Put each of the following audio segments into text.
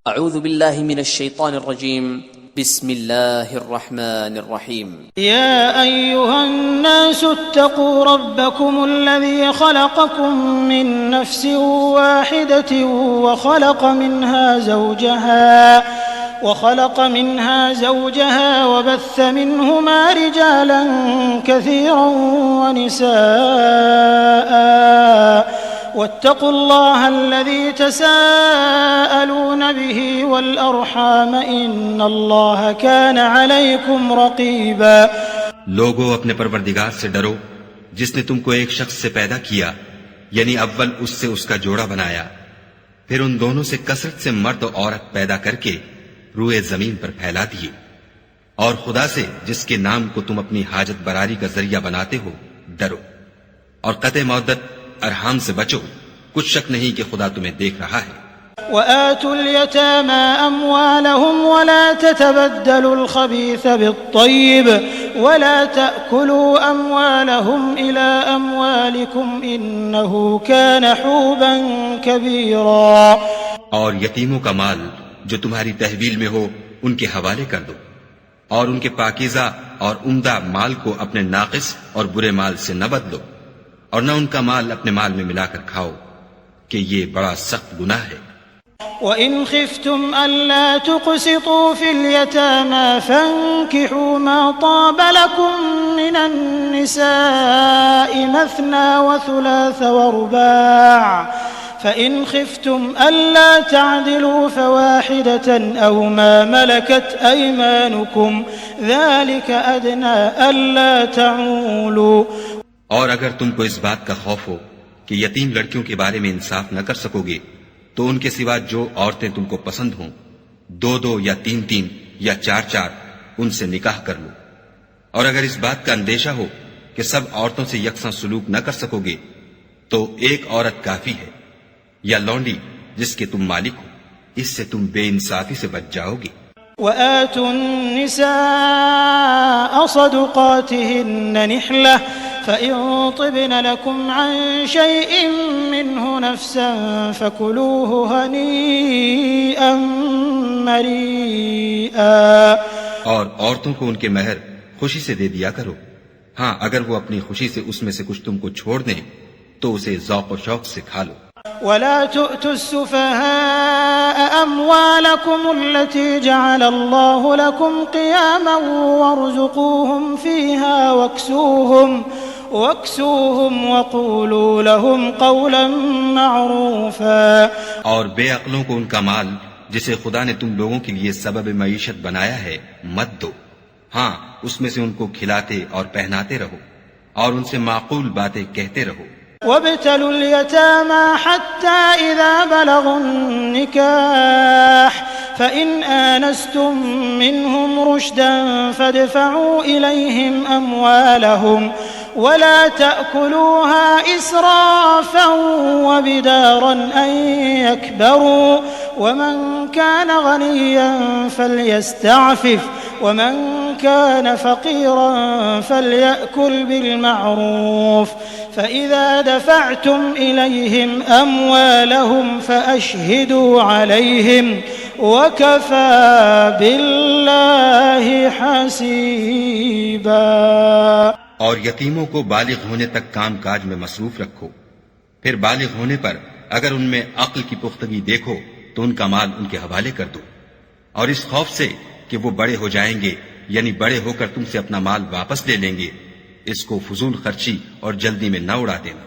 اعوذ باللہ من الشیطان الرجیم بسم اللہ الرحمن الرحیم يا أيها الناس اتقوا ربكم الذي خلقكم من نفس واحدة وخلق منها زوجها وبث منهما رجالا كثيرا ونساء واتقوا الله الذي تساءلون به والأرحام إن الله كان عليكم رقيبا لوگو اپنے پروردگار سے ڈرو جس نے تم کو ایک شخص سے پیدا کیا، یعنی اول اس سے اس کا جوڑا بنایا، پھر ان دونوں سے کثرت سے مرد و عورت پیدا کر کے روئے زمین پر پھیلا دیے، اور خدا سے جس کے نام کو تم اپنی حاجت براری کا ذریعہ بناتے ہو ڈرو، اور قطع مودت ارحام سے بچو، کچھ شک نہیں کہ خدا تمہیں دیکھ رہا ہے۔ وآتوا اليتامى أموالهم ولا تتبدلوا الخبيث بالطيب ولا تأكلوا أموالهم إلى أموالكم إنه كان حوبا كبيرا۔ اور یتیموں کا مال جو تمہاری تحویل میں ہو ان کے حوالے کر دو، اور ان کے پاکیزہ اور عمدہ مال کو اپنے ناقص اور برے مال سے نہ بدلو، اور نہ ان کا مال اپنے مال میں ملا کر کھاؤ کہ یہ بڑا سخت گناہ ہے۔ وَإِنْ خِفْتُمْ أَلَّا تُقْسِطُوا فِي الْيَتَامَى فَانكِحُوا مَا طَابَ لَكُم مِّنَ النِّسَاءِ مَثْنَىٰ وَثُلَاثَ وَرُبَاعَ فَإِنْ خِفْتُمْ أَلَّا تَعْدِلُوا فَوَاحِدَةً أَوْ مَا مَلَكَتْ أَيْمَانُكُمْ ذَلِكَ أَدْنَىٰ أَلَّا تَعُولُوا۔ اور اگر تم کو اس بات کا خوف ہو کہ یتیم لڑکیوں کے بارے میں انصاف نہ کر سکو گے تو ان کے سوا جو عورتیں تم کو پسند ہوں، 2 یا 3 یا 4 ان سے نکاح کر لو۔ اور اگر اس بات کا اندیشہ ہو کہ سب عورتوں سے یکساں سلوک نہ کر سکو گے تو ایک عورت کافی ہے، یا لونڈی جس کے تم مالک ہو، اس سے تم بے انصافی سے بچ جاؤ گے۔ وآتوا النساء صدقاتهن نحلة فإن طبن لكم عن شيء منه نفسا فكلوه هنيئا مريئا۔ اور عورتوں کو ان کے مہر خوشی سے دے دیا کرو، ہاں اگر وہ اپنی خوشی سے اس میں سے کچھ تم کو چھوڑ دیں تو اسے ذوق و شوق سے کھا لو۔ ولا تؤتوا السفهاء أموالكم التي جعل الله لكم قياما وارزقوهم فيها واكسوهم وقولوا لهم قولا معروفا۔ اور بے عقلوں کو ان کا مال جسے خدا نے تم لوگوں کے لیے سبب معیشت بنایا ہے مت دو، ہاں اس میں سے ان کو کھلاتے اور پہناتے رہو اور ان سے معقول باتیں کہتے رہو۔ وابتلوا اليتامى حتى إذا بلغوا النكاح فإن آنستم منهم رشدا فادفعوا إليهم أموالهم ولا تأكلوها إسرافا وبدارا أن يكبروا ومن كان غنيا فليستعفف ومن كان فقيرا فليأكل بالمعروف فإذا دفعتم إليهم أموالهم فأشهدوا عليهم وكفى بالله حسيبا۔ اور یتیموں کو بالغ ہونے تک کام کاج میں مصروف رکھو، پھر بالغ ہونے پر اگر ان میں عقل کی پختگی دیکھو تو ان کا مال ان کے حوالے کر دو، اور اس خوف سے کہ وہ بڑے ہو جائیں گے یعنی بڑے ہو کر تم سے اپنا مال واپس لے لیں گے، اس کو فضول خرچی اور جلدی میں نہ اڑا دینا۔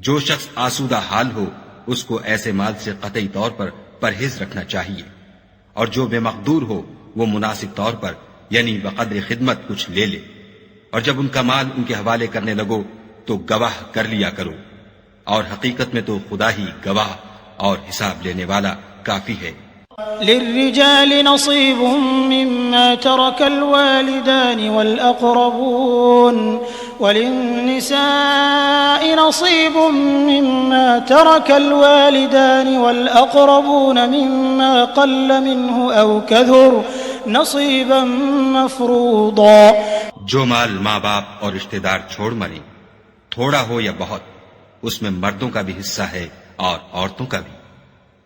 جو شخص آسودہ حال ہو اس کو ایسے مال سے قطعی طور پر پرہیز رکھنا چاہیے، اور جو بے مقدور ہو وہ مناسب طور پر یعنی بقدر خدمت کچھ لے لے، اور جب ان کا مال ان کے حوالے کرنے لگو تو گواہ کر لیا کرو، اور حقیقت میں تو خدا ہی گواہ اور حساب لینے والا کافی ہے۔ للرجال نصيب مما ترك الوالدان والأقربون وللنساء نصيب مما ترك الوالدان والأقربون مما قل منه أو كثر نصيبا مفروضا۔ جو مال ماں باپ اور رشتہ دار چھوڑ مریں، تھوڑا ہو یا بہت، اس میں مردوں کا بھی حصہ ہے اور عورتوں کا بھی،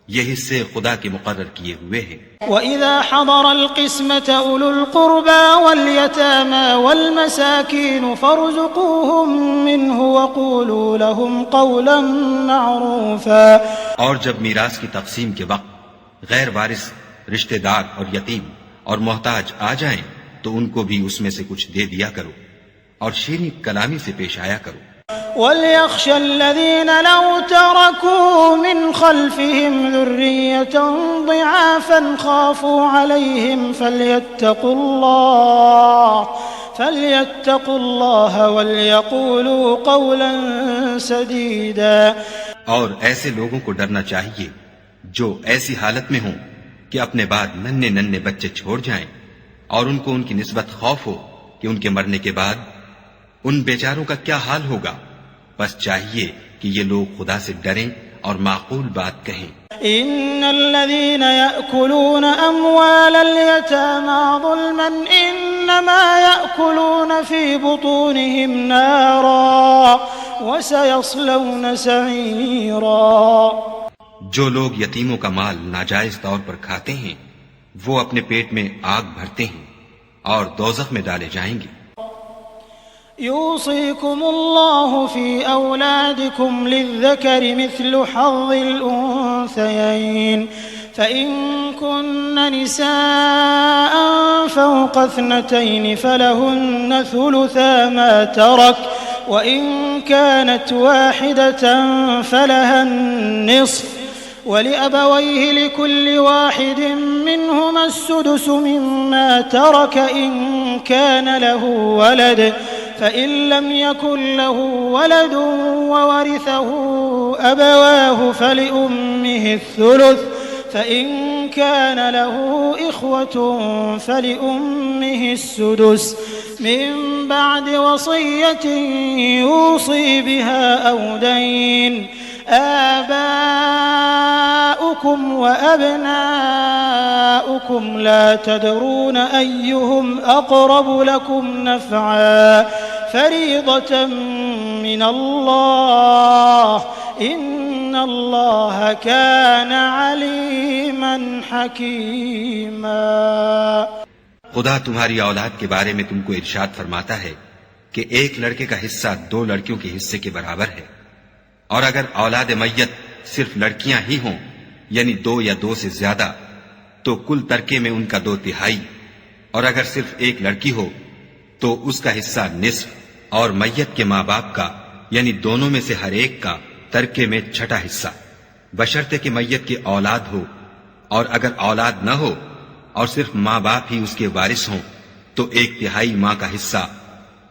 یہ حصے خدا کے مقرر کیے ہوئے ہیں۔ وَإِذَا حَضَرَ الْقِسْمَةَ أُولُو الْقُرْبَى وَالْيَتَامَى وَالْمَسَاكِينُ فَارْزُقُوهُم مِّنْهُ وَقُولُوا لَهُمْ قَوْلًا مَّعْرُوفًا۔ اور جب میراث کی تقسیم کے وقت غیر وارث رشتہ دار اور یتیم اور محتاج آ جائیں تو ان کو بھی اس میں سے کچھ دے دیا کرو اور شیریں کلامی سے پیش آیا کرو۔ وَلْيَخْشَ الَّذِينَ لَوْ تَرَكُوا مِنْ خَلْفِهِمْ ذُرِّيَّةً ضِعَافًا خَافُوا عَلَيْهِمْ فَلْيَتَّقُوا اللَّهَ وَلْيَقُولُوا قَوْلًا سَدِيدًا۔ اور ایسے لوگوں کو ڈرنا چاہیے جو ایسی حالت میں ہوں کہ اپنے بعد ننھے ننھے بچے چھوڑ جائیں اور ان کو ان کی نسبت خوف ہو کہ ان کے مرنے کے بعد ان بیچاروں کا کیا حال ہوگا، بس چاہیے کہ یہ لوگ خدا سے ڈریں اور معقول بات کہیں۔ ان الذين يأكلون اموال اليتامى ظلما انما يأكلون في بطونهم نارا وسيصلون سعيرا۔ جو لوگ یتیموں کا مال ناجائز طور پر کھاتے ہیں وہ اپنے پیٹ میں آگ بھرتے ہیں اور دوزخ میں ڈالے جائیں گے۔ يوصيكم الله في أولادكم للذكر مثل حظ الأنثيين فإن كن نساء فوق 2 فلهن ثلثا ما ترك وإن كانت واحدة فلها النصف ولأبويه لكل واحد منهما السدس مما ترك إن كان له ولد فإن لم يكن له ولد وورثه أبواه فلأمه الثلث فإن كان له إخوة فلأمه السدس من بعد وصية يوصي بها أو دين آباؤكم وأبناؤكم لا تدرون أيهم أقرب لكم نفعا فريضة من الله إن الله كان عليما حكيما۔ خدا تمہاری اولاد کے بارے میں تم کو ارشاد فرماتا ہے کہ ایک لڑکے کا حصہ 2 لڑکیوں کے حصے کے برابر ہے، اور اگر اولاد میت صرف لڑکیاں ہی ہوں یعنی 2 یا 2 سے زیادہ تو کل ترکے میں ان کا 2/3، اور اگر صرف ایک لڑکی ہو تو اس کا حصہ نصف، اور میت کے ماں باپ کا یعنی دونوں میں سے ہر ایک کا ترکے میں 6واں حصہ، بشرطے کہ میت کی اولاد ہو، اور اگر اولاد نہ ہو اور صرف ماں باپ ہی اس کے وارث ہوں تو 1/3 ماں کا حصہ،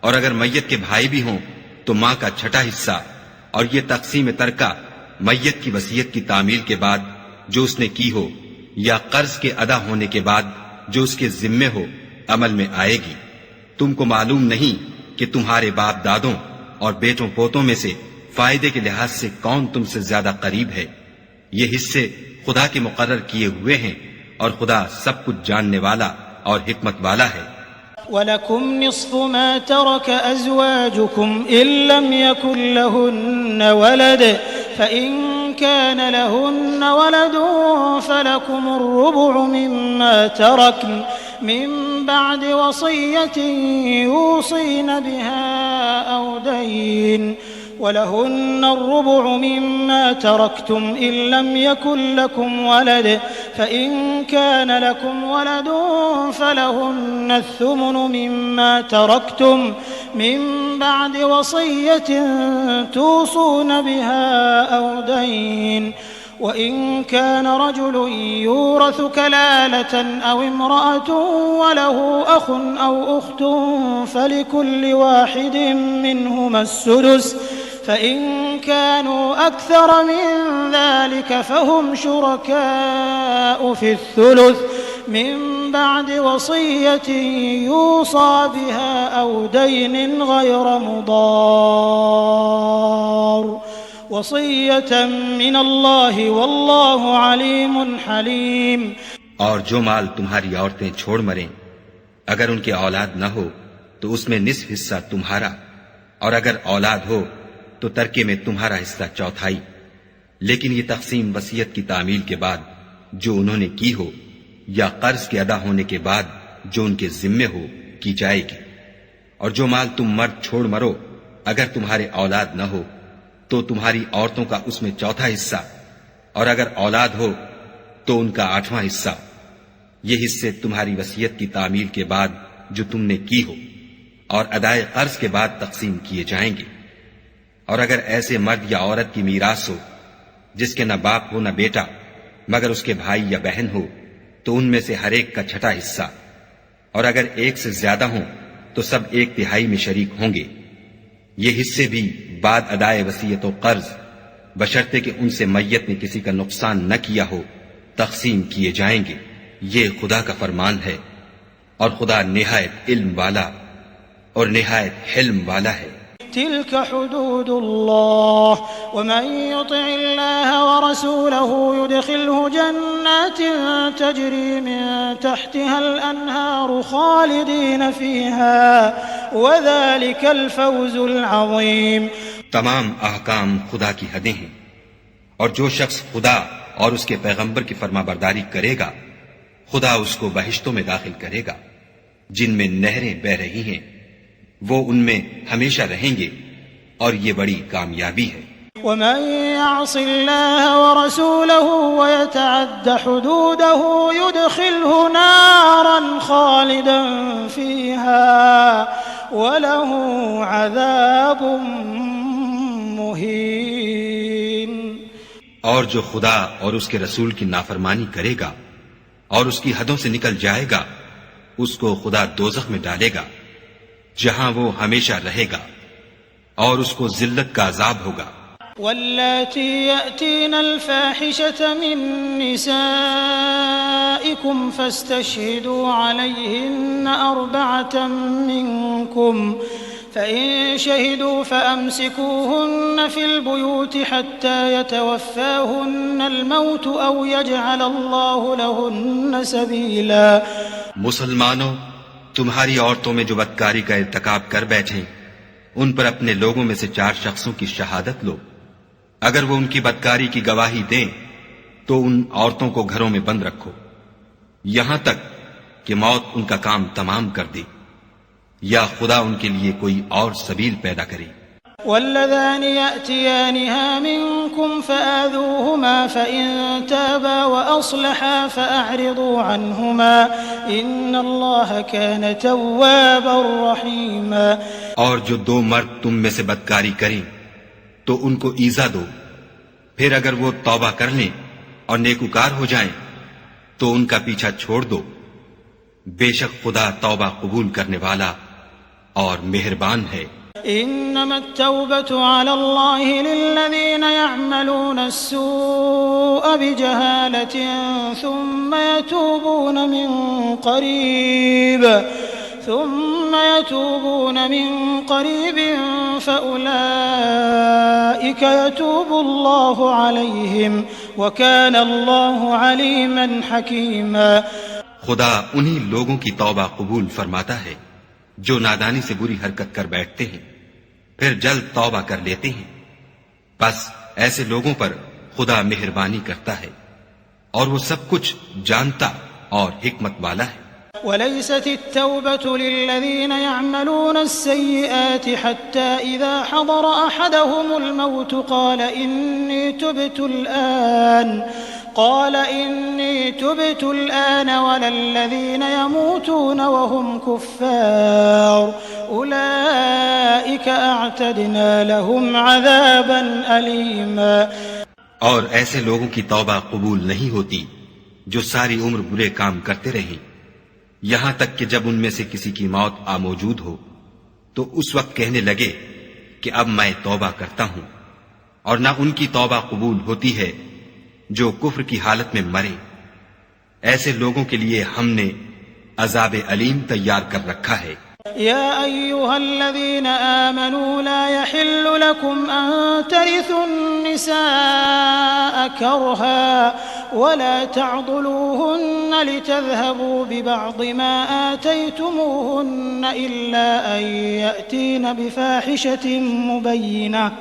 اور اگر میت کے بھائی بھی ہوں تو ماں کا 6واں حصہ، اور یہ تقسیم ترکہ میت کی وصیت کی تعمیل کے بعد جو اس نے کی ہو یا قرض کے ادا ہونے کے بعد جو اس کے ذمے ہو عمل میں آئے گی۔ تم کو معلوم نہیں کہ تمہارے باپ دادوں اور بیٹوں پوتوں میں سے فائدے کے لحاظ سے کون تم سے زیادہ قریب ہے۔ یہ حصے خدا کے مقرر کیے ہوئے ہیں اور خدا سب کچھ جاننے والا اور حکمت والا ہے۔ وَلَكُمْ نِصْفُ مَا تَرَكَ أَزْوَاجُكُمْ إِن لَّمْ يَكُن لَّهُنَّ وَلَدٌ فَإِن كَانَ لَهُنَّ وَلَدٌ فَلَكُمُ الرُّبُعُ مِمَّا تَرَكْنَ مِن بَعْدِ وَصِيَّةٍ يُوصِينَ بِهَا أَوْ دَيْنٍ وَلَهُنَّ الرُّبُعُ مِمَّا تَرَكْتُمْ إِن لَّمْ يَكُن لَّكُمْ وَلَدٌ فَإِن كَانَ لَكُمْ وَلَدٌ فَلَهُنَّ الثُّمُنُ مِمَّا تَرَكْتُمْ مِن بَعْدِ وَصِيَّةٍ تُوصُونَ بِهَا أَوْ دَيْنٍ وَإِن كَانَ رَجُلٌ يُورَثُ كَلَالَةً أَوْ امْرَأَةٌ وَلَهُ أَخٌ أَوْ أُخْتٌ فَلِكُلِّ واحد منهما السُّدُسُ فإن كانوا أكثر من ذلك فهم شركاء في الثلث من بعد وصية يوصى بها أو دين غير مضار وصية من الله والله عليم حليم۔ اور جو مال تمہاری عورتیں چھوڑ مریں اگر ان کے اولاد نہ ہو تو اس میں نصف حصہ تمہارا، اور اگر اولاد ہو تو ترکے میں تمہارا حصہ 1/4، لیکن یہ تقسیم وصیت کی تعمیل کے بعد جو انہوں نے کی ہو یا قرض کے ادا ہونے کے بعد جو ان کے ذمے ہو کی جائے گی۔ اور جو مال تم مرد چھوڑ مرو اگر تمہارے اولاد نہ ہو تو تمہاری عورتوں کا اس میں چوتھا حصہ، اور اگر اولاد ہو تو ان کا 8واں حصہ۔ یہ حصے تمہاری وصیت کی تعمیل کے بعد جو تم نے کی ہو اور ادائے قرض کے بعد تقسیم کیے جائیں گے۔ اور اگر ایسے مرد یا عورت کی میراث ہو جس کے نہ باپ ہو نہ بیٹا مگر اس کے بھائی یا بہن ہو تو ان میں سے ہر ایک کا چھٹا حصہ، اور اگر ایک سے زیادہ ہوں تو سب 1/3 میں شریک ہوں گے۔ یہ حصے بھی بعد ادائے وصیت و قرض بشرطے کہ ان سے میت نے کسی کا نقصان نہ کیا ہو تقسیم کیے جائیں گے۔ یہ خدا کا فرمان ہے، اور خدا نہایت علم والا اور نہایت حلم والا ہے۔ تلك حدود الله ومن يطع الله ورسوله يدخله جنات تجري من تحتها الأنهار خالدين فيها وذلك الفوز العظيم۔ تمام احکام خدا کی حدیں ہیں، اور جو شخص خدا اور اس کے پیغمبر کی فرما برداری کرے گا خدا اس کو بہشتوں میں داخل کرے گا جن میں نہریں بہ رہی ہیں، وہ ان میں ہمیشہ رہیں گے، اور یہ بڑی کامیابی ہے۔ ومن يعص الله ورسوله ويتعد حدوده يدخله نارا خالدا فيها وله عذاب مهين۔ اور جو خدا اور اس کے رسول کی نافرمانی کرے گا اور اس کی حدوں سے نکل جائے گا اس کو خدا دوزخ میں ڈالے گا جہاں وہ ہمیشہ رہے گا، اور اس کو ذلت کا عذاب ہوگا۔ واللاتي يأتين الفاحشة من نسائكم فاستشهدوا عليهن 4 منكم فإن شهدوا فأمسكوهن في البيوت حتى يتوفاهن الموت أو يجعل الله لهن سبيلا۔ مسلمانوں، تمہاری عورتوں میں جو بدکاری کا ارتکاب کر بیٹھیں ان پر اپنے لوگوں میں سے 4 شخصوں کی شہادت لو۔ اگر وہ ان کی بدکاری کی گواہی دیں تو ان عورتوں کو گھروں میں بند رکھو یہاں تک کہ موت ان کا کام تمام کر دے یا خدا ان کے لیے کوئی اور سبیل پیدا کرے۔ واللذان يأتيانها منكم فآذوهما فإن تابا وأصلحا فأعرضوا عنهما إن الله كان توابا رحيما۔ اور جو 2 مرد تم میں سے بدکاری کریں تو ان کو ایذا دو، پھر اگر وہ توبہ کر لیں اور نیکوکار ہو جائیں تو ان کا پیچھا چھوڑ دو، بے شک خدا توبہ قبول کرنے والا اور مہربان ہے۔ إنما التوبة على الله للذين يعملون السوء بجهالة ثم يتوبون من قريب فأولئك يتوب الله عليهم وكان الله عليما حكيما۔ خدا انہی لوگوں کی توبہ قبول فرماتا ہے جو نادانی سے بری حرکت کر بیٹھتے ہیں پھر جلد توبہ کر لیتے ہیں، بس ایسے لوگوں پر خدا مہربانی کرتا ہے اور وہ سب کچھ جانتا اور حکمت والا ہے۔ وليست التوبة للذين يعملون السيئات حتى إذا حضر أحدهم الموت قال إني تبت الآن ولا الذين يموتون وهم كفار أولئك أعتدنا لهم عذابا أليما۔ اور ایسے لوگوں کی توبہ قبول نہیں ہوتی جو ساری عمر برے کام کرتے رہیں یہاں تک کہ جب ان میں سے کسی کی موت موجود ہو تو اس وقت کہنے لگے کہ اب میں توبہ کرتا ہوں، اور نہ ان کی توبہ قبول ہوتی ہے جو کفر کی حالت میں مرے۔ ایسے لوگوں کے لیے ہم نے عذاب علیم تیار کر رکھا ہے۔ يا أيها الذين آمنوا لا يحل لكم أن ترثوا النساء كرها ولا تعضلوهن لتذهبوا ببعض ما آتيتموهن إلا أن يأتين بفاحشة مبينة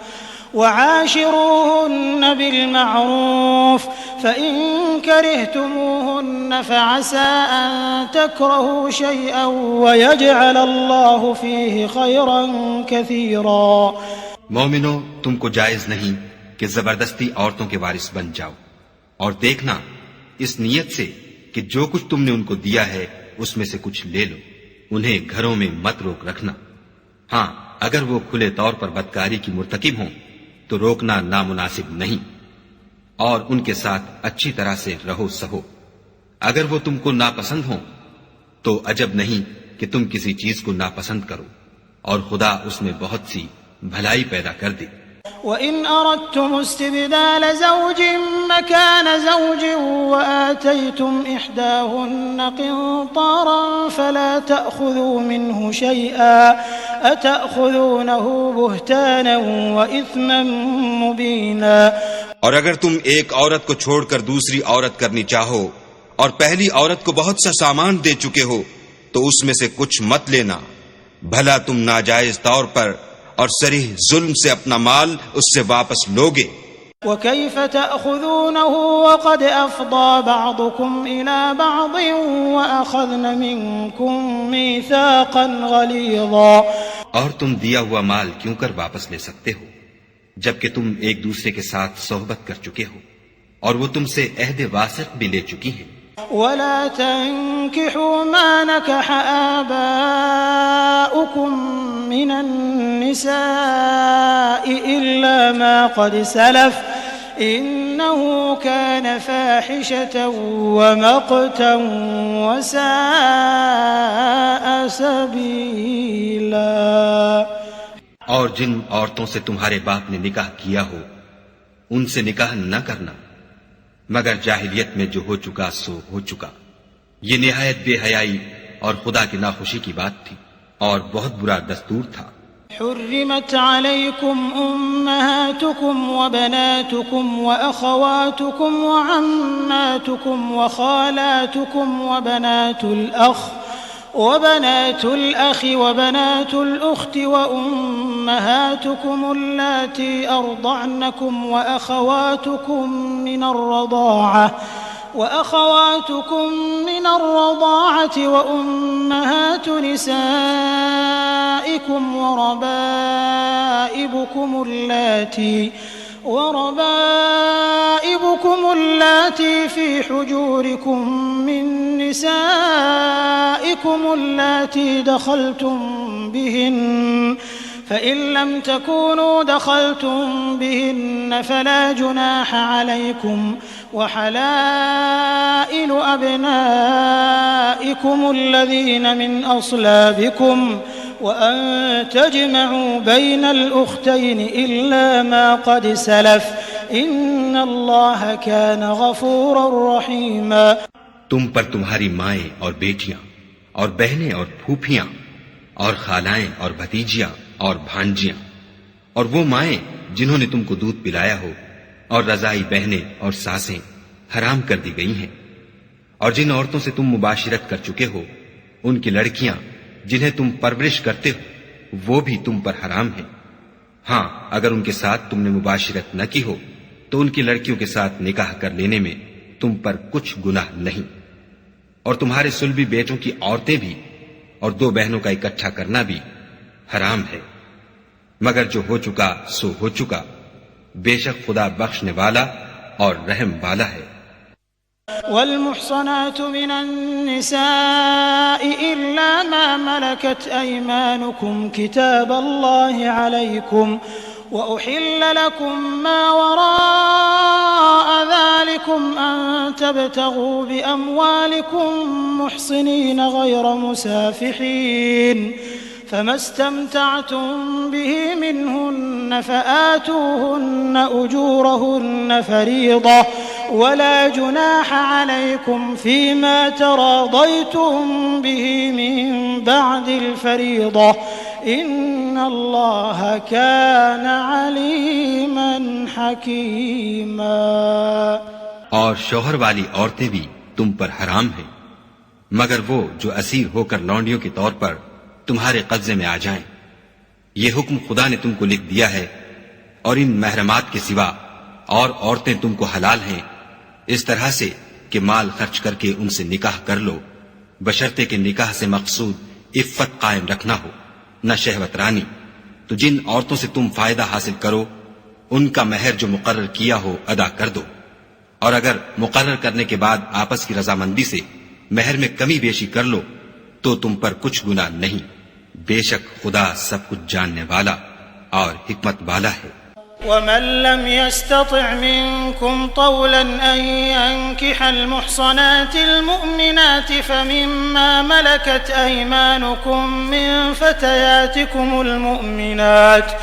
وعاشروهن بالمعروف فإن كرهتموهن فعسى أن تكرهوا شيئا ويجعل الله فيه خيرا كثيرا. مومنو، تم کو جائز نہیں کہ زبردستی عورتوں کے وارث بن جاؤ، اور دیکھنا اس نیت سے کہ جو کچھ تم نے ان کو دیا ہے اس میں سے کچھ لے لو. انہیں گھروں میں مت روک رکھنا. ہاں، اگر وہ کھلے طور پر بدکاری کی مرتکب ہوں تو روکنا نامناسب نہیں، اور ان کے ساتھ اچھی طرح سے رہو سہو. اگر وہ تم کو ناپسند ہوں تو عجب نہیں کہ تم کسی چیز کو ناپسند کرو، اور خدا اس میں بہت سی بھلائی پیدا کر دے. وَإِنْ أَرَدْتُمُ اسْتِبْدَالَ زَوْجٍ مَّكَانَ زَوْجٍ وَآتَيْتُمْ إِحْدَاهُنَّ قِنطَارًا فَلَا تَأْخُذُوا مِنْهُ شَيْئًا أَتَأْخُذُونَهُ بُهْتَانًا وَإِثْمًا مُّبِينًا. اور اگر تم ایک عورت کو چھوڑ کر دوسری عورت کرنی چاہو اور پہلی عورت کو بہت سا سامان دے چکے ہو تو اس میں سے کچھ مت لینا، بھلا تم ناجائز طور پر اور صریح ظلم سے اپنا مال اس سے واپس لوگے. وَكَيْفَ تَأْخُذُونَهُ وَقَدْ أَفْضَىٰ بَعْضُكُمْ إِلَىٰ بَعْضٍ وَأَخَذْنَ مِنكُم مِّيثَاقًا غَلِيظًا. اور تم دیا ہوا مال کیوں کر واپس لے سکتے ہو جبکہ تم ایک دوسرے کے ساتھ صحبت کر چکے ہو اور وہ تم سے عہد واثق بھی لے چکی ہیں. ولا تنكحوا ما نكح آباؤكم من النساء إلا ما قد سلف إنه كان فاحشة ومقتا وساء سبيلا. اور جن عورتوں سے تمہارے باپ نے نکاح کیا ہو ان سے نکاح نہ کرنا مگر جاہلیت میں جو ہو چکا سو ہو چکا. یہ نہایت بے حیائی اور خدا کی ناخوشی کی بات تھی اور بہت برا دستور تھا. حرمت عليكم أمهاتكم وبناتكم وأخواتكم وعماتكم وخالاتكم وبنات الأخ وبنات الأخت وأمهاتكم اللاتي أرضعنكم وأخواتكم من الرضاعة وأمهات نسائكم وربائبكم اللاتي في حجوركم من نسائكم اللاتي دخلتم بهن فإن لم تكونوا دخلتم بهن فلا جناح عليكم وحلائل أبنائكم الذين من أصلابكم وأن تجمعوا بين الأختين إلا ما قد سلف إن الله كان غفورا رحيما. تم پر تمہاری مائیں اور بیٹیاں اور بہنیں اور پھوپھیاں اور خالائیں اور بھتیجیاں اور بھانجیاں اور وہ مائیں جنہوں نے تم کو دودھ پلایا ہو اور رضائی بہنیں اور ساسیں حرام کر دی گئی ہیں. اور جن عورتوں سے تم مباشرت کر چکے ہو ان کی لڑکیاں جنہیں تم پرورش کرتے ہو وہ بھی تم پر حرام ہیں. ہاں، اگر ان کے ساتھ تم نے مباشرت نہ کی ہو تو ان کی لڑکیوں کے ساتھ نکاح کر لینے میں تم پر کچھ گناہ نہیں. اور تمہارے صلبی بیٹوں کی عورتیں بھی اور دو بہنوں کا اکٹھا کرنا بھی حرام ہے مگر جو ہو چکا سو ہو چکا. بے شک خدا بخشنے والا اور رحم والا ہے. والمحصنات من النساء إلا ما ملكت أيمانكم كتاب الله عليكم وأحل لكم ما وراء ذلكم أن تبتغوا بأموالكم محصنين غير مسافحين فما استمتعتم به منهن فآتوهن أجورهن فريضة ولا جناح عليكم فيما تراضيتم به من بعد الفريضة إن الله كان عليما حكيما. اور شوہر والی عورتیں بھی تم پر حرام ہیں مگر وہ جو اسیر ہو کر لونڈیوں کے طور پر تمہارے قبضے میں آ جائیں. یہ حکم خدا نے تم کو لکھ دیا ہے اور ان محرمات کے سوا اور عورتیں تم کو حلال ہیں، اس طرح سے کہ مال خرچ کر کے ان سے نکاح کر لو، بشرطے کہ نکاح سے مقصود عفت قائم رکھنا ہو، نہ شہوت رانی۔ تو جن عورتوں سے تم فائدہ حاصل کرو ان کا مہر جو مقرر کیا ہو ادا کر دو، اور اگر مقرر کرنے کے بعد آپس کی رضامندی سے مہر میں کمی بیشی کر لو تو تم پر کچھ گناہ نہیں، بے شک خدا سب کچھ جاننے والا اور حکمت والا ہے۔ ومن لم يستطع منكم طولا أن ينكح المحصنات المؤمنات فمما ملكت أيمانكم من فتياتكم المؤمنات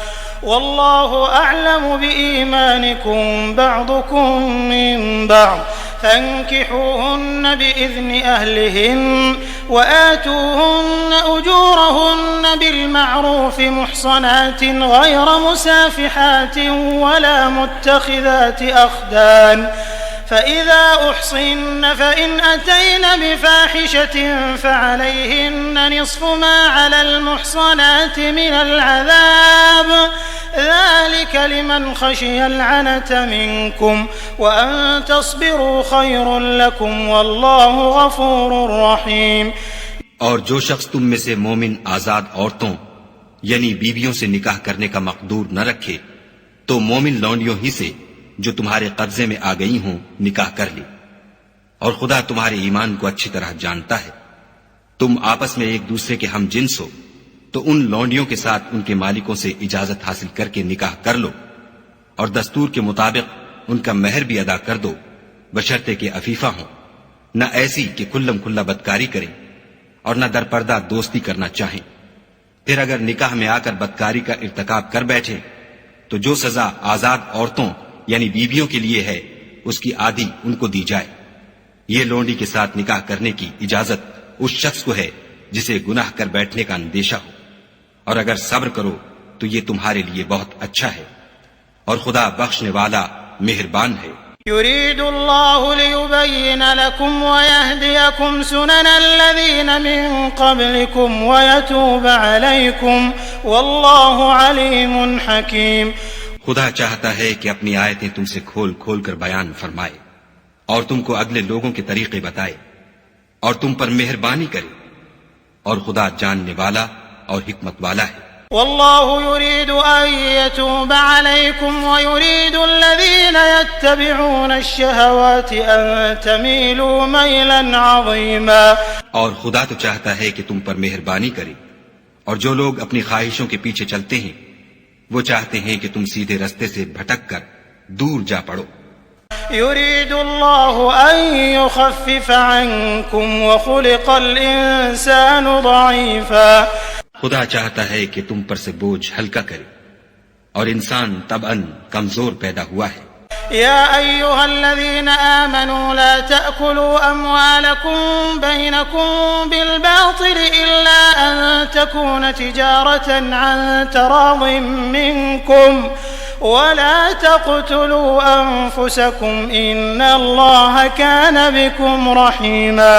والله أعلم بإيمانكم بعضكم من بعض فانكحوهن بإذن أهلهن وآتوهن أجورهن بالمعروف محصنات غير مسافحات ولا متخذات أخدان فإذا أحصن فإن أتين بفاحشة فعليهن نصف ما على المحصنات من العذاب ذلك لمن خشي العنة منكم وأن تصبروا خير لكم والله غفور رحيم۔ اور جو شخص تم میں سے مومن آزاد عورتوں یعنی بیویوں سے نکاح کرنے کا مقدور نہ رکھے تو مومن لونڈیوں ہی سے جو تمہارے قبضے میں آ گئی ہوں نکاح کر لی، اور خدا تمہارے ایمان کو اچھی طرح جانتا ہے۔ تم آپس میں ایک دوسرے کے ہم جنس ہو تو ان لونڈیوں کے ساتھ ان کے مالکوں سے اجازت حاصل کر کے نکاح کر لو، اور دستور کے مطابق ان کا مہر بھی ادا کر دو، بشرطے کہ عفیفہ ہوں، نہ ایسی کہ کھلم کھلا بدکاری کریں اور نہ در پردہ دوستی کرنا چاہیں۔ پھر اگر نکاح میں آ کر بدکاری کا ارتکاب کر بیٹھے تو جو سزا آزاد عورتوں یعنی بیویوں کے لیے ہے اس کی آدھی ان کو دی جائے۔ یہ لونڈی کے ساتھ نکاح کرنے کی اجازت اس شخص کو ہے جسے گناہ کر بیٹھنے کا اندیشہ ہو، اور اگر صبر کرو تو یہ تمہارے لیے بہت اچھا ہے، اور خدا بخشنے والا مہربان ہے۔ يريد الله ليبين لكم ويهديكم سنن الذين من قبلكم ويتوب عليكم والله عليم حكيم۔ خدا چاہتا ہے کہ اپنی آیتیں تم سے کھول کھول کر بیان فرمائے اور تم کو اگلے لوگوں کے طریقے بتائے اور تم پر مہربانی کرے، اور خدا جاننے والا اور حکمت والا ہے۔ والله يريد أن يتوب عليكم ويريد الذين يتبعون الشهوات أن تميلوا ميلا عظيما۔ اور خدا تو چاہتا ہے کہ تم پر مہربانی کرے، اور جو لوگ اپنی خواہشوں کے پیچھے چلتے ہیں وہ چاہتے ہیں کہ تم سیدھے رستے سے بھٹک کر دور جا پڑو۔ يريد الله أن يخفف عنكم وخلق الإنسان ضعيفا۔ خدا چاہتا ہے کہ تم پر سے بوجھ ہلکا کرے، اور انسان طبعاً کمزور پیدا ہوا ہے۔ يا أيها الذين آمنوا لا تأكلوا أموالكم بينكم بالباطل إلا أن تكون تجارة عن تراض منكم ولا تقتلوا أنفسكم إن الله كان بكم رحيما۔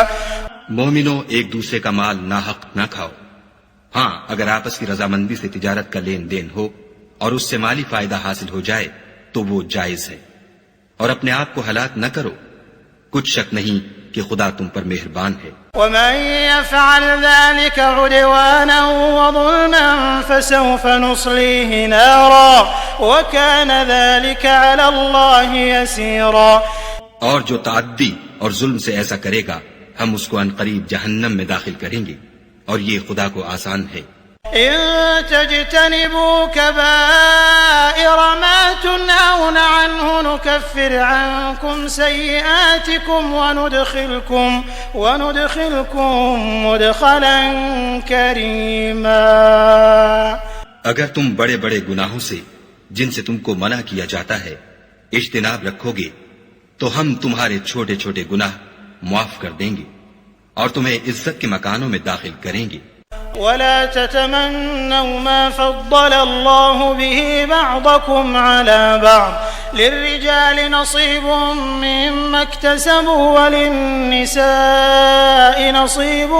مومنو، ایک دوسرے کا مال ناحق نہ کھاؤ، ہاں اگر آپس کی رضامندی سے تجارت کا لین دین ہو اور اس سے مالی فائدہ حاصل ہو جائے تو وہ جائز ہے، اور اپنے آپ کو ہلاک نہ کرو، کچھ شک نہیں کہ خدا تم پر مہربان ہے۔ ومن يفعل ذلك عدوانا وظلما فسوف نصليه نارا وكان ذلك على الله يسيرا۔ اور جو تعدی اور ظلم سے ایسا کرے گا ہم اس کو عنقریب جہنم میں داخل کریں گے، اور یہ خدا کو آسان ہے۔ إن تجتنبوا كبائر ما تنهون عنه نكفر عنكم سيئاتكم وندخلكم مدخلا كريما۔ اگر تم بڑے بڑے گناہوں سے جن سے تم کو منع کیا جاتا ہے اجتناب رکھو گے تو ہم تمہارے چھوٹے چھوٹے گناہ معاف کر دیں گے اور تمہیں عزت کے مکانوں میں داخل کریں گے۔ ولا تتمنوا ما فضل الله به بعضكم على بعض للرجال نصيب مما اكتسبوا وللنساء نصيب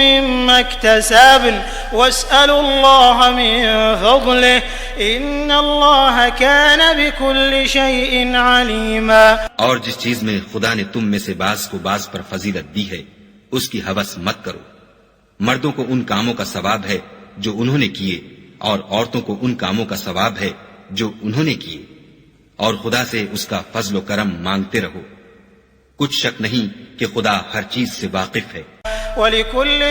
مما اكتسبن واسألوا الله من فضله إن الله كان بكل شيء عليما. اور جس چیز میں خدا نے تم میں سے بعض کو بعض پر فضیلت دی ہے اس کی ہوس مت کرو. مردوں کو ان کاموں کا ثواب ہے جو انہوں نے کیے اور عورتوں کو ان کاموں کا ثواب ہے جو انہوں نے کیے، اور خدا سے اس کا فضل و کرم مانگتے رہو. کچھ شک نہیں کہ خدا ہر چیز سے واقف ہے. وَلِكُلٍّ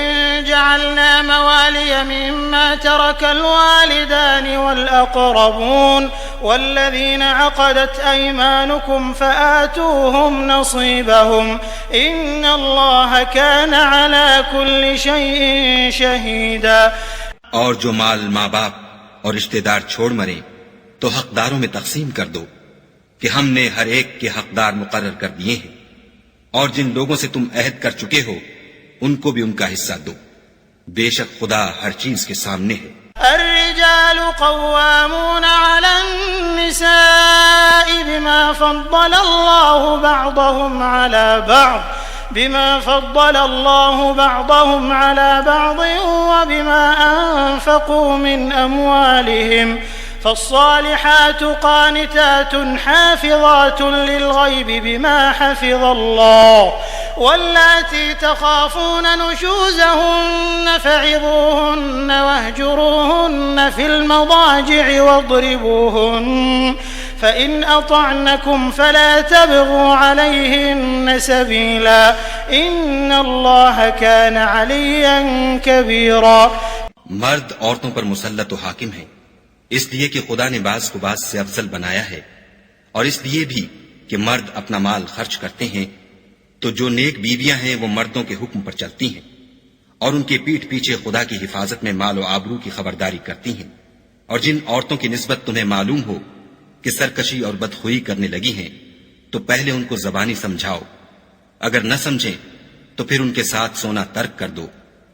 جَعَلْنَا مَوَالِيَ مِمَّا تَرَكَ الْوَالِدَانِ وَالْأَقْرَبُونَ وَالَّذِينَ عَقَدَتْ أَيْمَانُكُمْ فَآتُوهُمْ نَصِيبَهُمْ إِنَّ اللَّهَ كَانَ عَلَى كُلِّ شَيْءٍ شَهِيدًا. اور جو مال ماں باپ اور رشتہ دار چھوڑ مریں تو حقداروں میں تقسیم کر دو کہ ہم نے ہر ایک کے حقدار مقرر کر دیے ہیں، اور جن لوگوں سے تم عہد کر چکے ہو ان کو بھی ان کا حصہ دو. بے شک خدا ہر چیز کے سامنے ہے. الرجال قوامون على النساء بما فضل الله بعضهم على بعض وبما أنفقوا من أموالهم فالصالحات قانتات حافظات للغيب بما حفظ الله واللاتي تخافون نشوزهن فعظوهن واهجروهن في المضاجع واضربوهن فإن أطعنكم فلا تبغوا عليهن سبيلا إن الله كان عليا كبيرا. مرد عورتوں پر مسلط و حاکم ہیں اس لیے کہ خدا نے بعض کو بعض سے افضل بنایا ہے، اور اس لیے بھی کہ مرد اپنا مال خرچ کرتے ہیں تو جو نیک بیویاں ہیں وہ مردوں کے حکم پر چلتی ہیں اور ان کے پیٹھ پیچھے خدا کی حفاظت میں مال و آبرو کی خبرداری کرتی ہیں. اور جن عورتوں کی نسبت تمہیں معلوم ہو کہ سرکشی اور بدخوئی کرنے لگی ہیں تو پہلے ان کو زبانی سمجھاؤ، اگر نہ سمجھیں تو پھر ان کے ساتھ سونا ترک کر دو.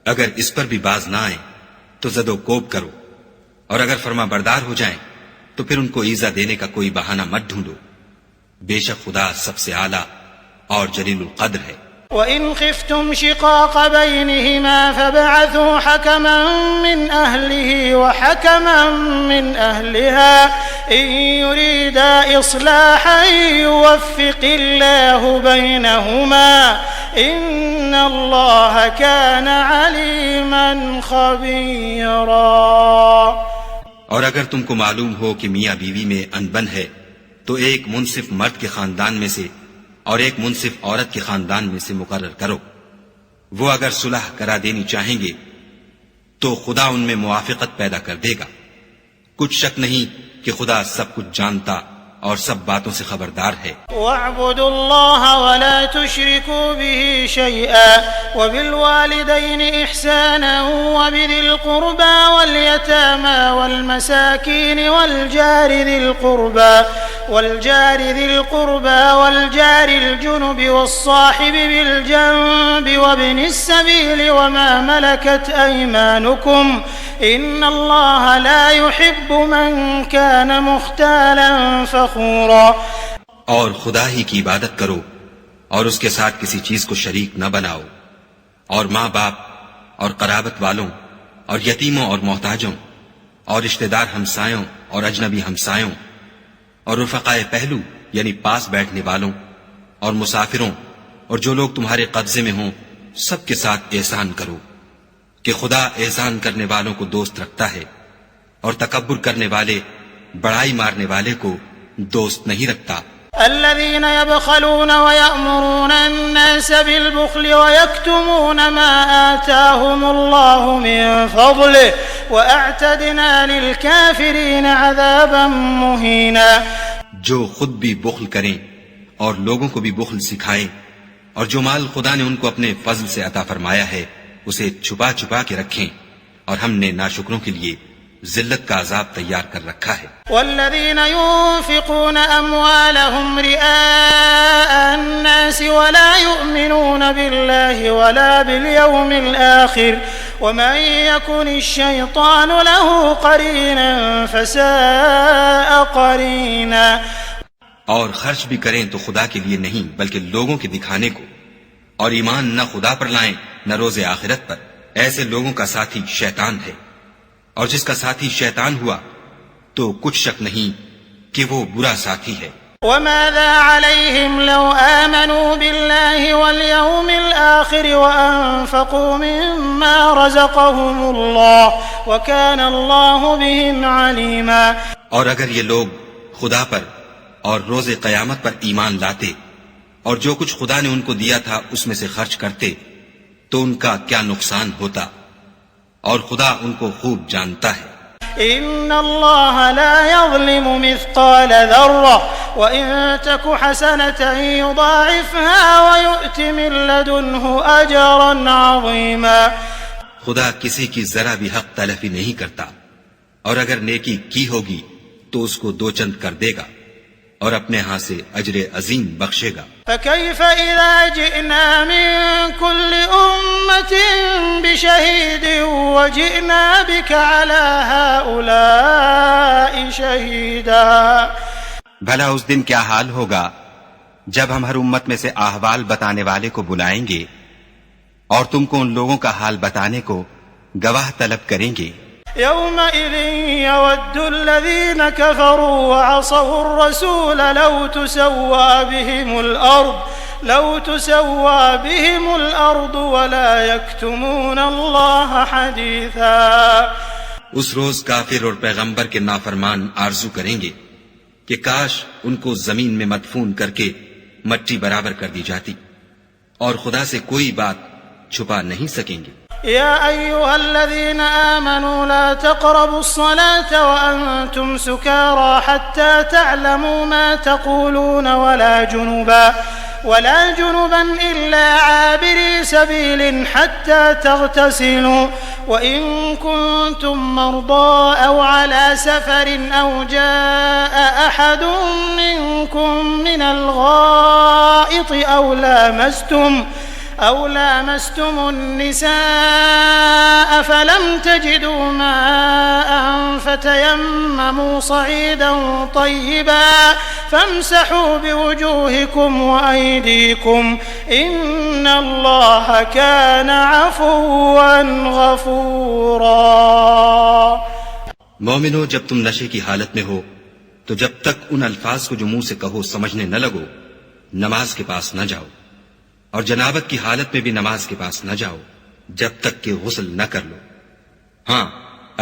اگر اس پر بھی باز نہ آئیں تو زد و کوب کرو، اور اگر فرما بردار ہو جائیں تو پھر ان کو ایزا دینے کا کوئی بہانہ مت ڈھونڈو. بے شک خدا سب سے اعلیٰ اور جلیل القدر ہے. وَإِنْ خِفْتُمْ شِقَاقَ بَيْنِهِمَا فَابْعَثُوا حَكَمًا مِّنْ أَهْلِهِ وَحَكَمًا مِّنْ أَهْلِهَا إِن يُرِيدَا إِصْلَاحًا يُوَفِّقِ اللَّهُ بَيْنَهُمَا إِنَّ اللَّهَ كَانَ عَلِيمًا خَبِيرًا. اور اگر تم کو معلوم ہو کہ میاں بیوی میں انبن ہے تو ایک منصف مرد کے خاندان میں سے اور ایک منصف عورت کے خاندان میں سے مقرر کرو. وہ اگر صلح کرا دینی چاہیں گے تو خدا ان میں موافقت پیدا کر دے گا. کچھ شک نہیں کہ خدا سب کچھ جانتا اور سب باتوں سے خبردار ہے. وَاعْبُدُوا اللَّهَ وَلَا تُشْرِكُوا بِهِ شَيْئًا وَبِالْوَالِدَيْنِ إِحْسَانًا وَبِذِي الْقُرْبَى وَالْيَتَامَى وَالْمَسَاكِينِ وَالْجَارِ ذِي الْقُرْبَى وَالْجَارِ الْجُنُبِ وَالصَّاحِبِ بِالْجَنبِ وَابْنِ السَّبِيلِ وَمَا مَلَكَتْ أَيْمَانُكُمْ إِنَّ اللَّهَ لَا يُحِبُّ مَنْ كَانَ مُخْتَالًا فخورا. اور خدا ہی کی عبادت کرو اور اس کے ساتھ کسی چیز کو شریک نہ بناؤ، اور ماں باپ اور قرابت والوں اور یتیموں اور محتاجوں اور رشتہ دار ہمسایوں اور اجنبی ہمسایوں اور رفقائے پہلو یعنی پاس بیٹھنے والوں اور مسافروں اور جو لوگ تمہارے قبضے میں ہوں سب کے ساتھ احسان کرو، کہ خدا احسان کرنے والوں کو دوست رکھتا ہے اور تکبر کرنے والے بڑائی مارنے والے کو دوست نہیں رکھتا. الذين يبخلون ويأمرون الناس بالبخل ويكتمون ما آتاهم الله من فضله وأعتدنا للكافرين عذابا مهينا. جو خود بھی بخل کریں اور لوگوں کو بھی بخل سکھائیں، اور جو مال خدا نے ان کو اپنے فضل سے عطا فرمایا ہے اسے چھپا چھپا کے رکھیں، اور ہم نے ناشکروں کے لیے ذلت کا عذاب تیار کر رکھا ہے. والذین ينفقون اموالهم رئاء الناس ولا يؤمنون بالله ولا باليوم الآخر ومن يكن الشيطان له قرينا فساء قرينا. اور خرچ بھی کریں تو خدا کے لیے نہیں بلکہ لوگوں کے دکھانے کو، اور ایمان نہ خدا پر لائیں نہ روز آخرت پر. ایسے لوگوں کا ساتھی شیطان ہے، اور جس کا ساتھی شیطان ہوا تو کچھ شک نہیں کہ وہ برا ساتھی ہے۔ وماذا عليهم لو آمنوا بالله واليوم الآخر وأنفقوا مما رزقهم الله وكان الله بهم عليما۔ اور اگر یہ لوگ خدا پر اور روز قیامت پر ایمان لاتے اور جو کچھ خدا نے ان کو دیا تھا اس میں سے خرچ کرتے تو ان کا کیا نقصان ہوتا، اور خدا ان کو خوب جانتا ہے۔ إن الله لا يظلم مثقال ذرة وإن تك حسنة يضاعفها ويؤت من لدنه أجرا عظيما۔ خدا کسی کی ذرا بھی حق تلفی نہیں کرتا، اور اگر نیکی کی ہوگی تو اس کو 2 چند کر دے گا اور اپنے ہاں سے اجر عظیم بخشے گا۔ فكيف إذا جئنا من كل أمة بشهيد وجئنا بك على هؤلاء شهيدا۔ بھلا اس دن کیا حال ہوگا جب ہم ہر امت میں سے احوال بتانے والے کو بلائیں گے اور تم کو ان لوگوں کا حال بتانے کو گواہ طلب کریں گے۔ يومئذ يود الذين كفروا وعصوا الرسول لو تسوى بهم الأرض ولا يكتمون الله حديثا۔ اس روز کافر اور پیغمبر کے نافرمان آرزو کریں گے کہ کاش ان کو زمین میں مدفون کر کے مٹی برابر کر دی جاتی، اور خدا سے کوئی بات چھپا نہیں سکیں گے۔ يا أيها الذين آمنوا لا تقربوا الصلاة وأنتم سكارى حتى تعلموا ما تقولون ولا جنبا إلا عابري سبيل حتى تغتسلوا وإن كنتم مرضى أو على سفر أو جاء أحد منكم من الغائط أو لامستم النساء فلم تجدوا ماء فتيمموا صعيدا طيبا فامسحوا بوجوهكم وأيديكم إن الله كان عفوا غفورا۔ مومنو، جب تم نشے کی حالت میں ہو تو جب تک ان الفاظ کو جو منہ سے کہو سمجھنے نہ لگو نماز کے پاس نہ جاؤ، اور جنابت کی حالت میں بھی نماز کے پاس نہ جاؤ جب تک کہ غسل نہ کر لو۔ ہاں،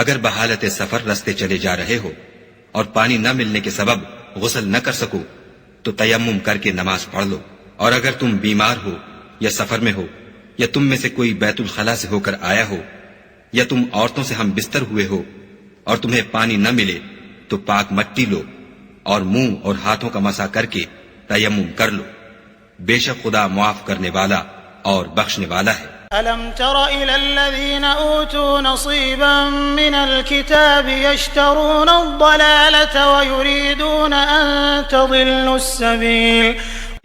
اگر بحالت سفر رستے چلے جا رہے ہو اور پانی نہ ملنے کے سبب غسل نہ کر سکو تو تیمم کر کے نماز پڑھ لو، اور اگر تم بیمار ہو یا سفر میں ہو یا تم میں سے کوئی بیت الخلا سے ہو کر آیا ہو یا تم عورتوں سے ہم بستر ہوئے ہو اور تمہیں پانی نہ ملے تو پاک مٹی لو اور منہ اور ہاتھوں کا مسح کر کے تیمم کر لو، بے شک خدا معاف کرنے والا اور بخشنے والا ہے۔ ألم تر إلى الذين أوتوا نصيبا من الكتاب يشترون الضلالة ويريدون أن تضلوا السبيل۔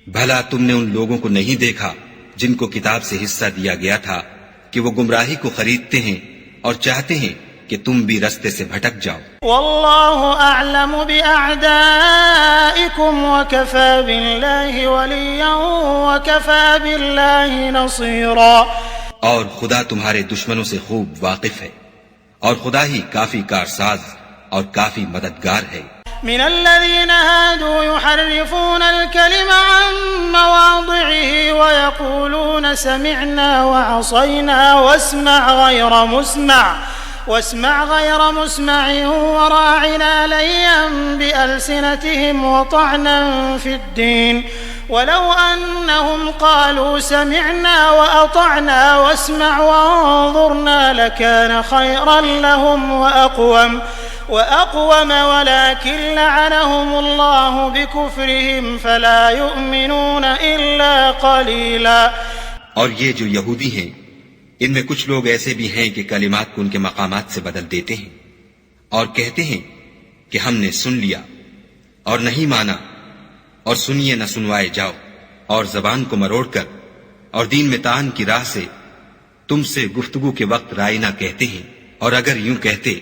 بھلا تم نے ان لوگوں کو نہیں دیکھا جن کو کتاب سے حصہ دیا گیا تھا کہ وہ گمراہی کو خریدتے ہیں اور چاہتے ہیں کہ تم بھی رستے سے بھٹک جاؤ۔ والله أعلم بأعدائكم وكفى بالله وليا وكفى بالله نصيرا۔ اور خدا تمہارے دشمنوں سے خوب واقف ہے، اور خدا ہی کافی کارساز اور کافی مددگار ہے۔ من الذين هادوا يحرفون الكلم عن مواضعه ويقولون سمعنا وعصينا واسمع غير مسمع وراعنا ليا بألسنتهم وطعنا في الدين ولو أنهم قالوا سمعنا وأطعنا واسمع وانظرنا لكان خيرا لهم وأقوم ولكن لعنهم الله بكفرهم فلا يؤمنون إلا قليلا۔ اور یہ جو یہودی ہیں ان میں کچھ لوگ ایسے بھی ہیں کہ کلمات کو ان کے مقامات سے بدل دیتے ہیں اور کہتے ہیں کہ ہم نے سن لیا اور نہیں مانا، اور سنیے نہ سنوائے جاؤ، اور زبان کو مروڑ کر اور دین میں طعن کی راہ سے تم سے گفتگو کے وقت رائے نہ کہتے ہیں، اور اگر یوں کہتے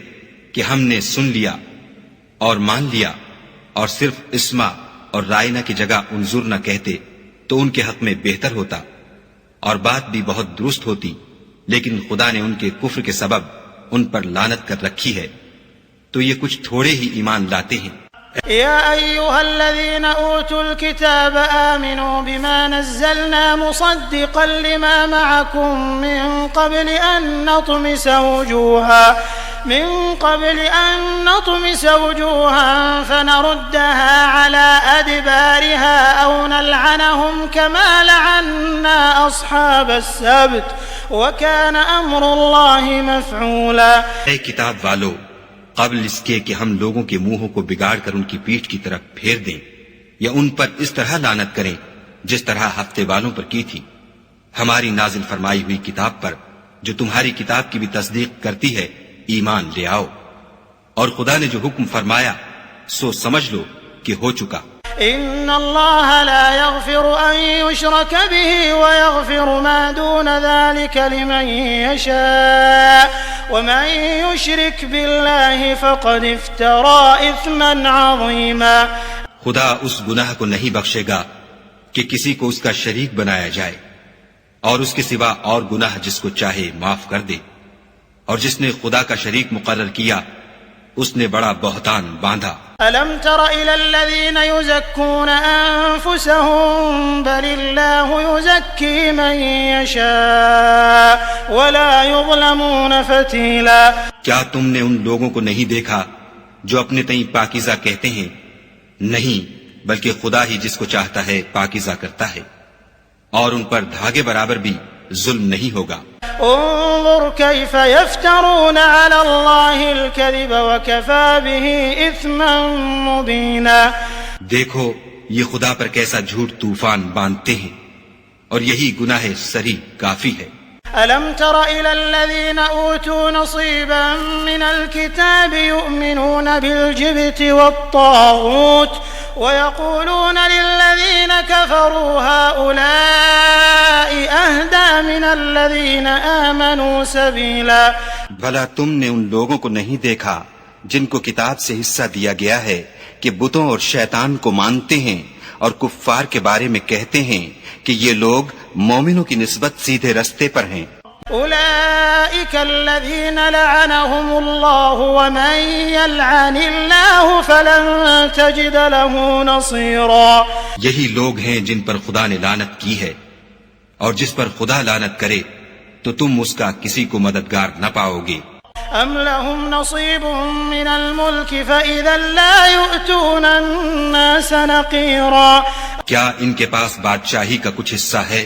کہ ہم نے سن لیا اور مان لیا اور صرف اسما اور رائنا کی جگہ انظر نہ کہتے تو ان کے حق میں بہتر ہوتا اور بات بھی بہت درست ہوتی، لیکن خدا نے ان کے کفر کے سبب ان پر لعنت کر رکھی ہے، تو یہ کچھ تھوڑے ہی ایمان لاتے ہیں۔ يا أيها الذين أوتوا الكتاب آمنوا بما نزلنا مصدقا لما معكم من قبل أن نطمس وجوها فنردها على أدبارها أو نلعنهم كما لعنا أصحاب السبت وكان أمر الله مفعولا۔ اے کتاب والو، قبل اس کے کہ ہم لوگوں کے منہوں کو بگاڑ کر ان کی پیٹھ کی طرف پھیر دیں یا ان پر اس طرح لعنت کریں جس طرح ہفتے والوں پر کی تھی، ہماری نازل فرمائی ہوئی کتاب پر جو تمہاری کتاب کی بھی تصدیق کرتی ہے ایمان لے آؤ، اور خدا نے جو حکم فرمایا سو سمجھ لو کہ ہو چکا۔ إن الله لا يغفر أن يشرك به ويغفر ما دون ذلك لمن يشاء ومن يشرك بالله فقد افترى إثما عظيما۔ خدا اس گناہ کو نہیں بخشے گا کہ کسی کو اس کا شریک بنایا جائے، اور اس کے سوا اور گناہ جس کو چاہے معاف کر دے، اور جس نے خدا کا شریک مقرر کیا اس نے بڑا بہتان باندھا۔ ألم تر إلى الذين يزكون أنفسهم بل الله يزكي من يشاء ولا يظلمون فتيلا۔ کیا تم نے ان لوگوں کو نہیں دیکھا جو اپنے تئیں پاکیزہ کہتے ہیں؟ نہیں، بلکہ خدا ہی جس کو چاہتا ہے پاکیزہ کرتا ہے، اور ان پر دھاگے برابر بھی ظلم نہیں ہوگا۔ انظر كيف يفترون على الله الكذب وكفى به إثما مبينا۔ دیکھو یہ خدا پر کیسا جھوٹ طوفان باندھتے ہیں، اور یہی گناہ سری کافی ہے۔ ألم تر إلى الذين أوتوا نصيبا من الكتاب يؤمنون بالجبت والطاغوت ويقولون للذين كفروا هؤلاء أهدى من الذين آمنوا سبيلا۔ بھلا تم نے ان لوگوں کو نہیں دیکھا جن کو کتاب سے حصہ دیا گیا ہے کہ بتوں اور شیطان کو مانتے ہیں اور کفار کے بارے میں کہتے ہیں کہ یہ لوگ مومنوں کی نسبت سیدھے رستے پر ہیں۔ أولئك الذين لعنهم الله ومن يلعن الله فلن تجد له نصيرا۔ یہی لوگ ہیں جن پر خدا نے لعنت کی ہے، اور جس پر خدا لعنت کرے تو تم اس کا کسی کو مددگار نہ پاؤ گے۔ أم لهم نصيب من الملك فإذا لا يؤتون الناس نقيرا۔ کیا ان کے پاس بادشاہی کا کچھ حصہ ہے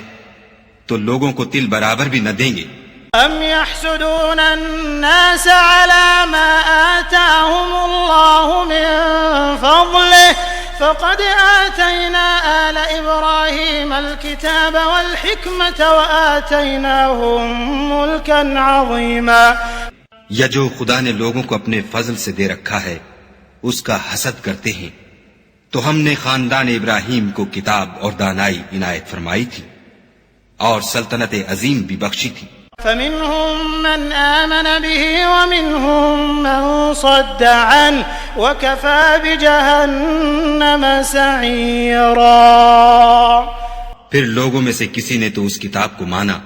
تو لوگوں کو تل برابر بھی نہ دیں گے۔ أم يحسدون الناس على ما آتاهم الله من فضله فقد آتينا آل إبراهيم الكتاب والحكمة وآتيناهم ملكا عظيما۔ یا جو خدا نے لوگوں کو اپنے فضل سے دے رکھا ہے اس کا حسد کرتے ہیں، تو ہم نے خاندان ابراہیم کو کتاب اور دانائی عنایت فرمائی تھی، اور سلطنت عظیم بھی بخشی تھی۔ فمنهم من آمن به ومنهم من صد عنه وكفى بجهنم سعيرا۔ پھر لوگوں میں سے کسی نے تو اس کتاب کو مانا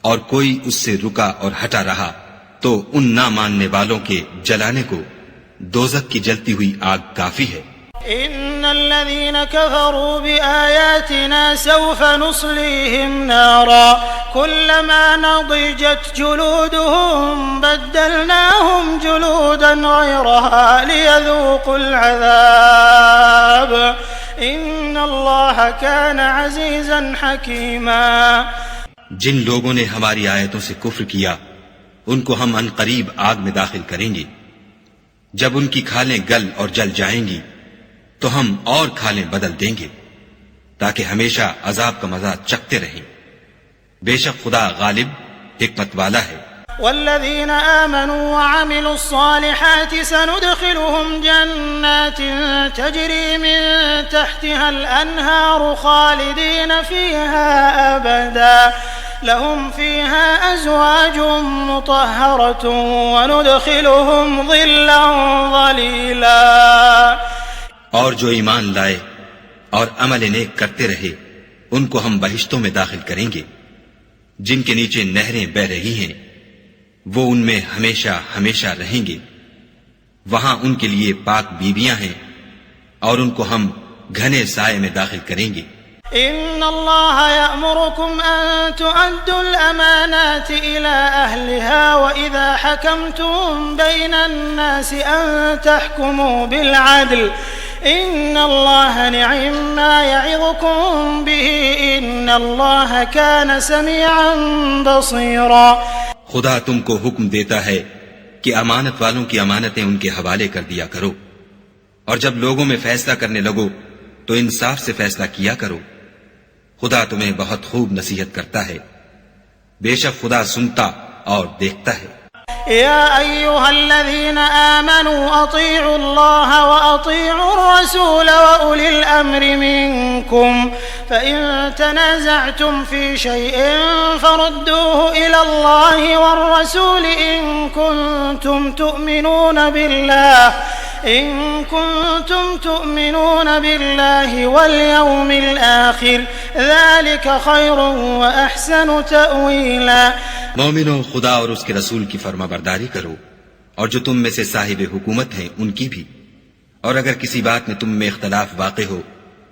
اور کوئی اس سے رکا اور ہٹا رہا، تو ان نہ ماننے والوں کے جلانے کو دوزخ کی جلتی ہوئی آگ کافی ہے۔ إن الذين كفروا بآياتنا سوف نصليهم نارا كلما نضجت جلودهم بدلناهم جلودا غيرها ليذوقوا العذاب إن الله كان عزيزا حكيما۔ جن لوگوں نے ہماری آیتوں سے کفر کیا ان کو ہم ان قریب آگ میں داخل کریں گے، جب ان کی کھالیں گل اور جل جائیں گی تو ہم اور کھالیں بدل دیں گے تاکہ ہمیشہ عذاب کا مزہ چکھتے رہیں۔ بے شک خدا غالب حکمت والا ہے۔ والذين آمنوا وعملوا الصالحات سندخلهم جنات تجري من تحتها الأنهار خالدين فيها أبدا لهم فيها أزواج مطهرة وندخلهم ظلا ظليلا۔ اور جو ایمان لائے اور عمل نیک کرتے رہے ان کو ہم بہشتوں میں داخل کریں گے جن کے نیچے نہریں بہ رہی ہیں، وہ ان میں ہمیشہ ہمیشہ رہیں گے، وہاں ان کے لیے پاک بیویاں ہیں اور ان کو ہم گھنے سائے میں داخل کریں گے۔ إن الله يأمركم أن تؤدوا الأمانات إلى أهلها وإذا حكمتم بين الناس أن تحكموا بالعدل إن الله نعم ما يعظكم به إن الله كان سميعا بصيرا۔ خدا تم کو حکم دیتا ہے کہ امانت والوں کی امانتیں ان کے حوالے کر دیا کرو، اور جب لوگوں میں فیصلہ کرنے لگو تو انصاف سے فیصلہ کیا کرو، خدا تمہیں بہت خوب نصیحت کرتا ہے، بے شک خدا سنتا اور دیکھتا ہے۔ يا أيها الذين آمنوا أطيعوا الله وأطيعوا الرسول وأولي الأمر منكم فإن تنازعتم في شيء فردوه إلى الله والرسول إن كنتم تؤمنون بالله واليوم الآخر ذلك خير وأحسن تأويلا۔ مومنوں، خدا اور اس کے رسول کی فرما برداری کرو، اور جو تم میں سے صاحب حکومت ہیں ان کی بھی، اور اگر کسی بات میں تم میں اختلاف واقع ہو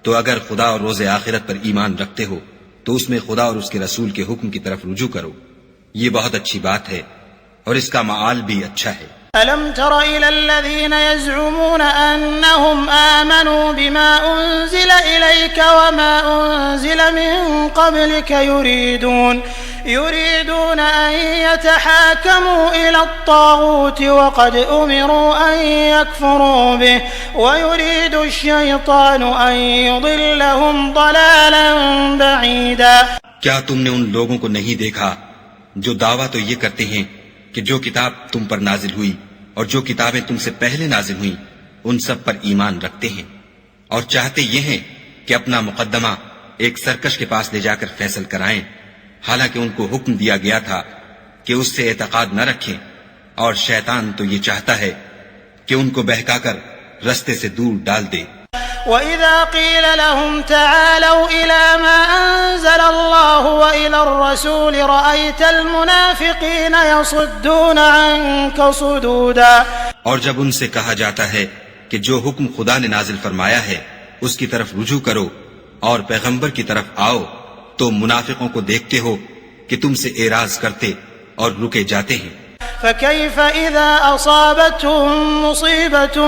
تو اگر خدا اور روز آخرت پر ایمان رکھتے ہو تو اس میں خدا اور اس کے رسول کے حکم کی طرف رجوع کرو، یہ بہت اچھی بات ہے اور اس کا معال بھی اچھا ہے۔ ألم تر إلى الذين يزعمون أنهم آمنوا بما أنزل إليك وما أنزل من قبلك يريدون أن يتحاكموا إلى الطاغوت وقد أمروا أن يكفروا به ويريد الشيطان أن يضلهم ضلالا بعيدا۔ کیا تم نے ان لوگوں کو نہیں دیکھا جو دعویٰ تو یہ کرتے ہیں کہ جو کتاب تم پر نازل ہوئی اور جو کتابیں تم سے پہلے نازل ہوئیں ان سب پر ایمان رکھتے ہیں، اور چاہتے یہ ہیں کہ اپنا مقدمہ ایک سرکش کے پاس لے جا کر فیصل کرائیں، حالانکہ ان کو حکم دیا گیا تھا کہ اس سے اعتقاد نہ رکھیں، اور شیطان تو یہ چاہتا ہے کہ ان کو بہکا کر رستے سے دور ڈال دے۔ وَإِذَا قِيلَ لَهُمْ تَعَالَوْا إِلَى مَا أَنزَلَ اللَّهُ وَإِلَى الرَّسُولِ رَأَيْتَ الْمُنَافِقِينَ يَصُدُّونَ عَنكَ صُدُودًا۔ اور جب ان سے کہا جاتا ہے کہ جو حکم خدا نے نازل فرمایا ہے اس کی طرف رجوع کرو اور پیغمبر کی طرف آؤ تو منافقوں کو دیکھتے ہو کہ تم سے اعراض کرتے اور رکے جاتے ہیں۔ فكيف إذا أصابتهم مصيبة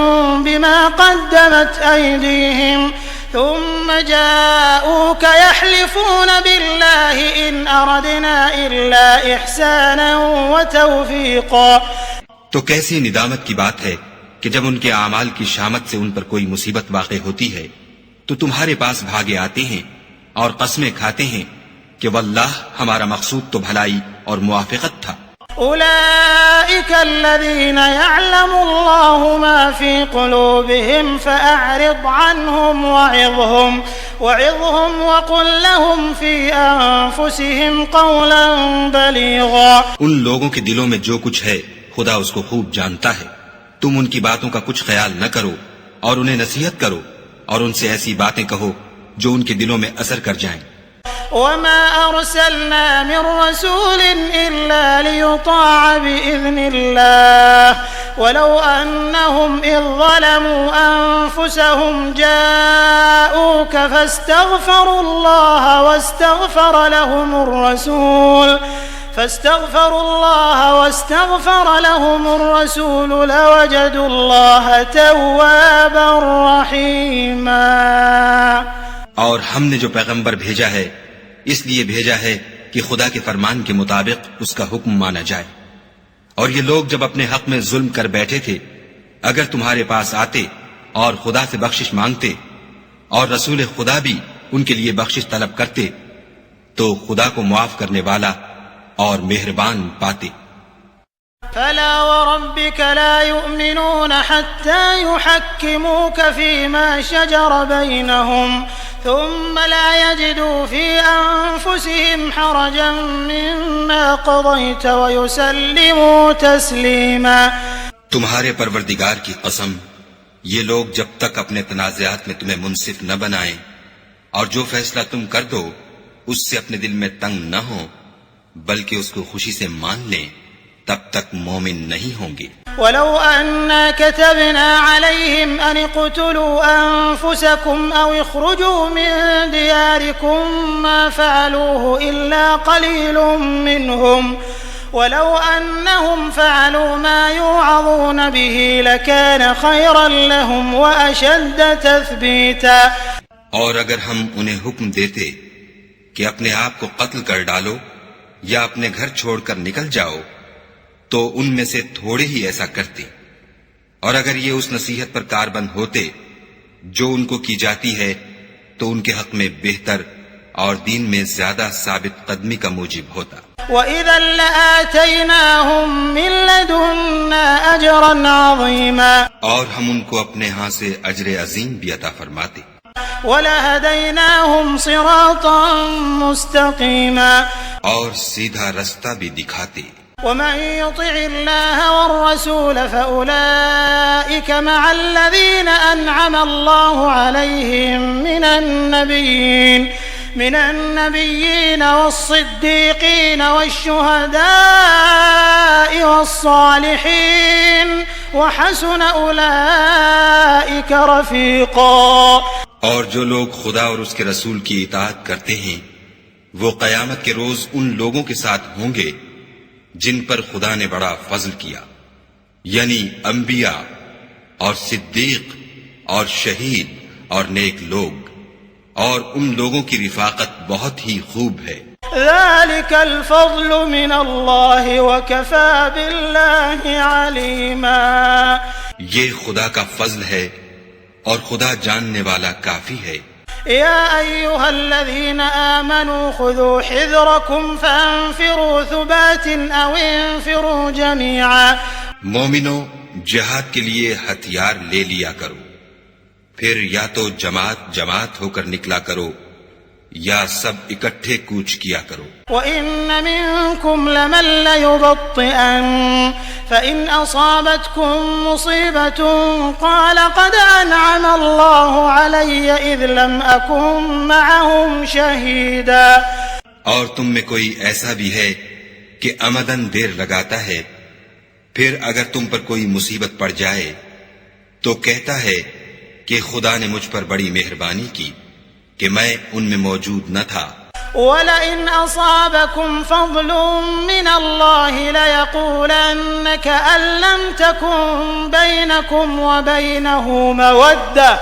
بما قدمت أيديهم ثم جاءوك يحلفون بالله إن أردنا إلا إحسانا وتوفيقا۔ تو کیسی ندامت کی بات ہے کہ جب ان کے اعمال کی شامت سے ان پر کوئی مصیبت واقع ہوتی ہے تو تمہارے پاس بھاگے آتے ہیں اور قسمیں کھاتے ہیں کہ واللہ ہمارا مقصود تو بھلائی اور موافقت تھا۔ أولئك الذين يعلم الله ما في قلوبهم فأعرض عنهم وعظهم وقل لهم في أنفسهم قولا بليغا۔ ان لوگوں کے دلوں میں جو کچھ ہے خدا اس کو خوب جانتا ہے، تم ان کی باتوں کا کچھ خیال نہ کرو اور انہیں نصیحت کرو اور ان سے ایسی باتیں کہو جو ان کے دلوں میں اثر کر جائیں۔ وما أرسلنا من رسول إلا ليطاع بإذن الله ولو أنهم إذ ظلموا أنفسهم جاءوك فاستغفروا الله واستغفر لهم الرسول لوجدوا الله توابا رحيما۔ اور ہم نے جو پیغمبر بھیجا ہے اس لیے بھیجا ہے کہ خدا کے فرمان کے مطابق اس کا حکم مانا جائے، اور یہ لوگ جب اپنے حق میں ظلم کر بیٹھے تھے اگر تمہارے پاس آتے اور خدا سے بخشش مانگتے اور رسول خدا بھی ان کے لیے بخشش طلب کرتے تو خدا کو معاف کرنے والا اور مہربان پاتے۔ فلا وربك لا يؤمنون حتى يحكموك فيما شجر بينهم ثم لا يجدوا في أنفسهم حرجا مما قضيت ويسلموا تسليما۔ تمہارے پروردگار کی قسم، یہ لوگ جب تک اپنے تنازعات میں تمہیں منصف نہ بنائیں اور جو فیصلہ تم کر دو اس سے اپنے دل میں تنگ نہ ہو بلکہ اس کو خوشی سے مان لیں تب تک مومن نہیں ہوں گے۔ ولو أنا كتبنا عليهم أن اقتلوا أنفسكم أو اخرجوا من دياركم ما فعلوه إلا قليل منهم ولو أنهم فعلوا ما يوعظون به لكان خيرا لهم وأشد تثبيتا۔ اور اگر ہم انہیں حکم دیتے کہ اپنے آپ کو قتل کر ڈالو یا اپنے گھر چھوڑ کر نکل جاؤ تو ان میں سے تھوڑے ہی ایسا کرتے، اور اگر یہ اس نصیحت پر کاربند ہوتے جو ان کو کی جاتی ہے تو ان کے حق میں بہتر اور دین میں زیادہ ثابت قدمی کا موجب ہوتا۔ وَإِذًا لَآتَيْنَاهُم مِّن لَّدُنَّا أَجْرًا عَظِيمًا، اور ہم ان کو اپنے ہاں سے اجر عظیم بھی عطا فرماتے۔ وَلَهَدَيْنَاهُمْ صِرَاطًا مُّسْتَقِيمًا، اور سیدھا رستہ بھی دکھاتے۔ ومن يطع الله والرسول فأولئك مع الذين أنعم الله عليهم من النبيين والصديقين والشهداء والصالحين وحسن أولئك رفيقا۔ اور جو لوگ خدا اور اس کے رسول کی اطاعت کرتے ہیں وہ قیامت کے روز ان لوگوں کے ساتھ ہوں گے جن پر خدا نے بڑا فضل کیا، یعنی انبیاء اور صدیق اور شہید اور نیک لوگ، اور ان لوگوں کی رفاقت بہت ہی خوب ہے۔ ذلك الفضل من الله وكفى بالله عليما، یہ خدا کا فضل ہے اور خدا جاننے والا کافی ہے۔ يا أيها الذين آمنوا خذوا حذركم فانفروا ثبات أو انفروا جميعا۔ مومنو، جہاد کے لیے ہتھیار لے لیا کرو، پھر یا تو جماعت جماعت ہو کر نکلا کرو یا سب اکٹھے کوچ کیا کرو۔ وَإِنَّ مِنكُمْ لَمَن لَّيُبَطِّئَنَّ فَإِنْ أَصَابَتْكُم مُّصِيبَةٌ قَالَ قَدْ أَنْعَمَ اللَّهُ عَلَيَّ إِذْ لَمْ أَكُن مَّعَهُمْ شَهِيدًا۔ اور تم میں کوئی ایسا بھی ہے کہ عمدن دیر لگاتا ہے، پھر اگر تم پر کوئی مصیبت پڑ جائے تو کہتا ہے کہ خدا نے مجھ پر بڑی مہربانی کی کہ میں ان میں موجود نہ تھا۔ وَلَئِنْ أَصَابَكُمْ فَضْلٌ مِّنَ اللَّهِ لَيَقُولَنَّ كَأَن لَّمْ تَكُن بَيْنَكُمْ وَبَيْنَهُ مَوَدَّةٌ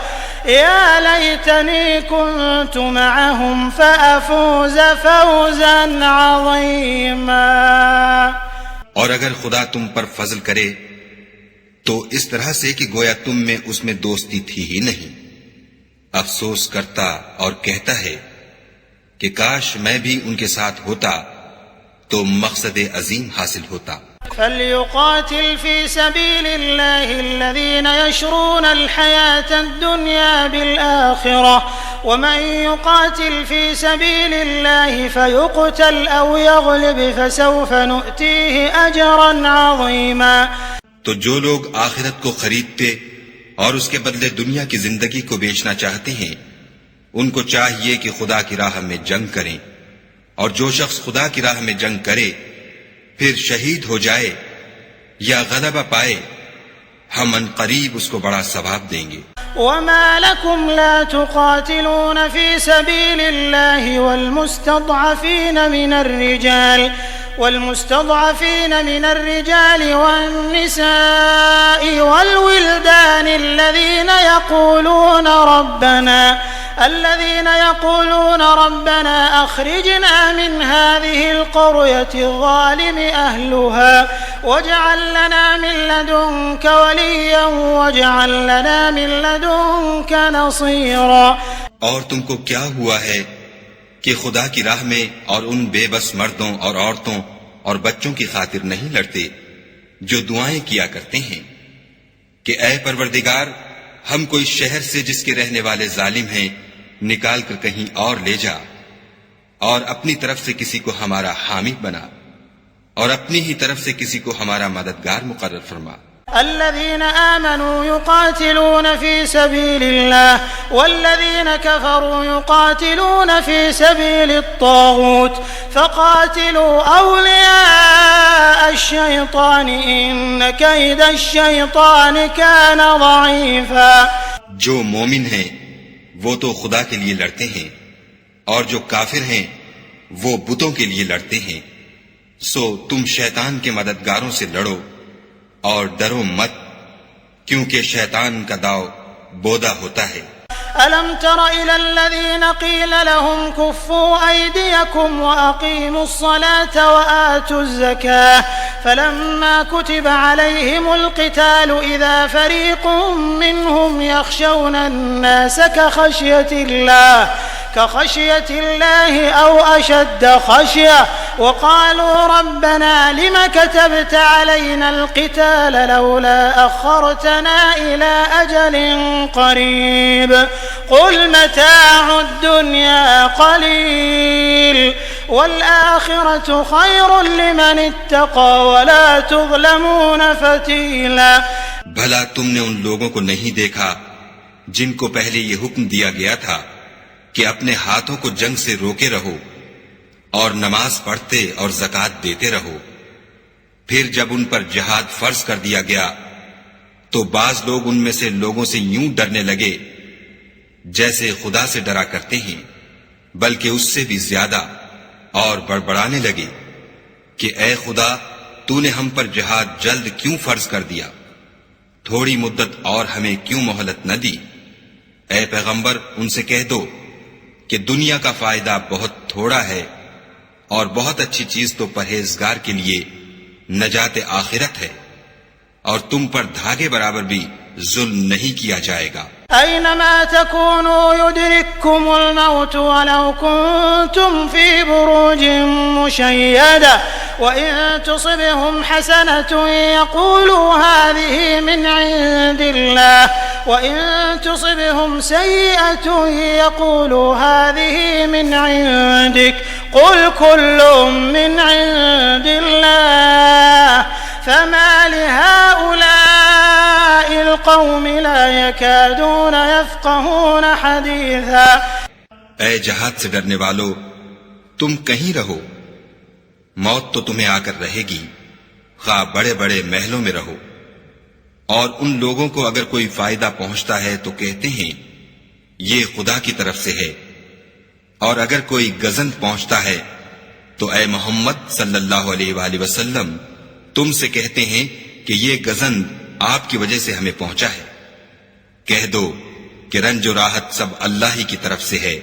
يَا لَيْتَنِي كُنتُ مَعَهُمْ فَأَفُوزَ فَوْزًا عَظِيمًا۔ اور اگر خدا تم پر فضل کرے تو اس طرح سے کہ گویا تم میں اس میں دوستی تھی ہی نہیں، افسوس کرتا اور کہتا ہے کہ کاش میں بھی ان کے ساتھ ہوتا تو مقصد عظیم حاصل ہوتا۔ فَلْيُقَاتِلْ فِي سَبِيلِ اللَّهِ الَّذِينَ يَشْرُونَ الْحَيَاةَ الدُّنْيَا بِالْآخِرَةِ وَمَن يُقَاتِلْ فِي سَبِيلِ اللَّهِ فَيُقْتَلْ أَوْ يَغْلِبْ فَسَوْفَ نُؤْتِيهِ أَجْرًا عَظِيمًا۔ تو جو لوگ آخرت کو خریدتے اور اس کے بدلے دنیا کی زندگی کو بیچنا چاہتے ہیں، ان کو چاہیے کہ خدا کی راہ میں جنگ کریں، اور جو شخص خدا کی راہ میں جنگ کرے پھر شہید ہو جائے یا غلبہ پائے، ہم ان قریب اس کو بڑا ثواب دیں گے۔ وما لكم لا تقاتلون في سبيل الله والمستضعفين من الرجال والنساء والولدان الذين يقولون ربنا أخرجنا من هذه القرية الظالم أهلها واجعل لنا من لدنك وليا واجعل لنا من لدنك نصيرا۔ اور تم کو کیا ہوا ہے کہ خدا کی راہ میں اور ان بے بس مردوں اور عورتوں اور بچوں کی خاطر نہیں لڑتے جو دعائیں کیا کرتے ہیں کہ اے پروردگار، ہم کوئی شہر سے جس کے رہنے والے ظالم ہیں نکال کر کہیں اور لے جا، اور اپنی طرف سے کسی کو ہمارا حامی بنا، اور اپنی ہی طرف سے کسی کو ہمارا مددگار مقرر فرما۔ الذين آمنوا يقاتلون في سبيل الله والذين كفروا يقاتلون في سبيل الطاغوت فقاتلوا أولياء الشيطان إن كيد الشيطان كان ضعيفا. جو مومن ہیں وہ تو خدا کے لیے لڑتے ہیں، اور جو کافر ہیں وہ بتوں کے لیے لڑتے ہیں. سو تم شیطان کے مددگاروں سے لڑو اور ڈرو مت، کیونکہ شیطان کا داؤ بودا ہوتا ہے. ألم تر إلى الذين قيل لهم كفوا أيديكم وأقيموا الصلاة وآتوا الزكاة فلما كتب عليهم القتال إذا فريق منهم يخشون الناس كخشية الله أو أشد خشية وقالوا ربنا لم كتبت علينا القتال لولا أخرتنا إلى أجل قريب قل متاع الدنيا قليل والآخرة خير لمن اتقى ولا تظلمون فتيلا. بھلا تم نے ان لوگوں کو نہیں دیکھا جن کو پہلے یہ حکم دیا گیا تھا کہ اپنے ہاتھوں کو جنگ سے روکے رہو اور نماز پڑھتے اور زکوٰۃ دیتے رہو، پھر جب ان پر جہاد فرض کر دیا گیا تو بعض لوگ ان میں سے لوگوں سے یوں ڈرنے لگے جیسے خدا سے ڈرا کرتے ہیں، بلکہ اس سے بھی زیادہ، اور بڑبڑانے لگے کہ اے خدا تو نے ہم پر جہاد جلد کیوں فرض کر دیا، تھوڑی مدت اور ہمیں کیوں مہلت نہ دی. اے پیغمبر ان سے کہہ دو کہ دنیا کا فائدہ بہت تھوڑا ہے اور بہت اچھی چیز تو پرہیزگار کے لیے نجات آخرت ہے، اور تم پر دھاگے برابر بھی ظلم نہیں کیا جائے گا. أينما تكونوا يدرككم الموت ولو كنتم في بروج مشيدة وإن تصبهم حسنة يقولوا هذه من عند الله وإن تصبهم سيئة يقولوا هذه من عندك قل كل من عند الله فما لهؤلاء القوم لا يكادون يفقهون حديثا. اے جہاد سے ڈرنے والو، تم کہیں رہو، موت تو تمہیں آ کر رہے گی، خواہ بڑے بڑے محلوں میں رہو. اور ان لوگوں کو اگر کوئی فائدہ پہنچتا ہے تو کہتے ہیں یہ خدا کی طرف سے ہے، اور اگر کوئی گزند پہنچتا ہے تو اے محمد صلی اللہ علیہ وآلہ وسلم تم سے کہتے ہیں کہ یہ گزند آپ کی وجہ سے ہمیں پہنچا ہے. کہہ دو کہ رنج و راحت سب اللہ ہی کی طرف سے ہے.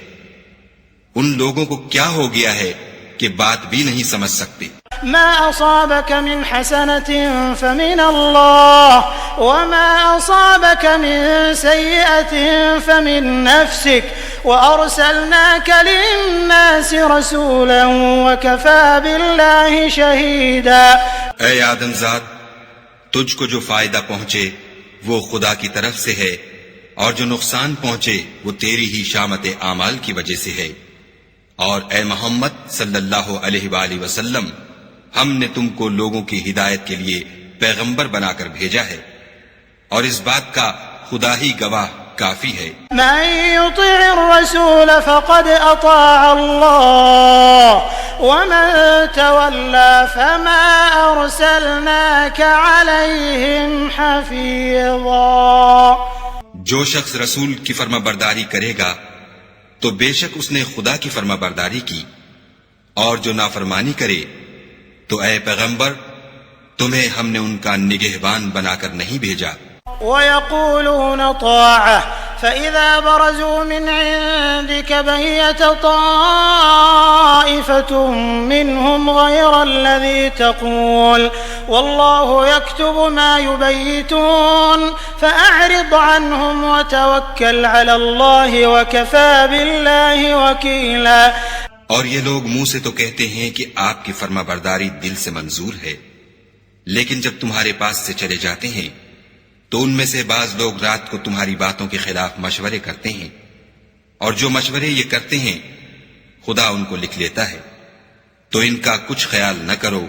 ان لوگوں کو کیا ہو گیا ہے کہ بات بھی نہیں سمجھ سکتے. ما أصابك من حسنة فمن الله وما أصابك من سيئة فمن نفسك وأرسلناك للناس رسولا وكفى بالله شهيدا. اے آدم ذات، تجھ کو جو فائدہ پہنچے وہ خدا کی طرف سے ہے، اور جو نقصان پہنچے وہ تیری ہی شامت اعمال کی وجہ سے ہے. اور اے محمد صلی اللہ علیہ وآلہ وسلم ہم نے تم کو لوگوں کی ہدایت کے لیے پیغمبر بنا کر بھیجا ہے، اور اس بات کا خدا ہی گواہ کافی ہے. من يطع الرسول فقد اطاع الله ومن تولى فما ارسلناك عليهم حفيظا. جو شخص رسول کی فرما برداری کرے گا تو بے شک اس نے خدا کی فرما برداری کی، اور جو نافرمانی کرے تو اے پیغمبر تمہیں ہم نے ان کا نگہبان بنا کر نہیں بھیجا. ويقولون طاعة فإذا برزوا من عندك بيت طائفة منهم غير الذي تقول والله يكتب ما يبيتون فأعرض عنهم وتوكل على الله وكفى بالله وكيلا. اور یہ لوگ منہ سے تو کہتے ہیں کہ آپ کی فرما برداری دل سے منظور ہے، لیکن جب تمہارے پاس سے چلے جاتے ہیں تو ان میں سے بعض لوگ رات کو تمہاری باتوں کے خلاف مشورے کرتے ہیں، اور جو مشورے یہ کرتے ہیں خدا ان کو لکھ لیتا ہے. تو ان کا کچھ خیال نہ کرو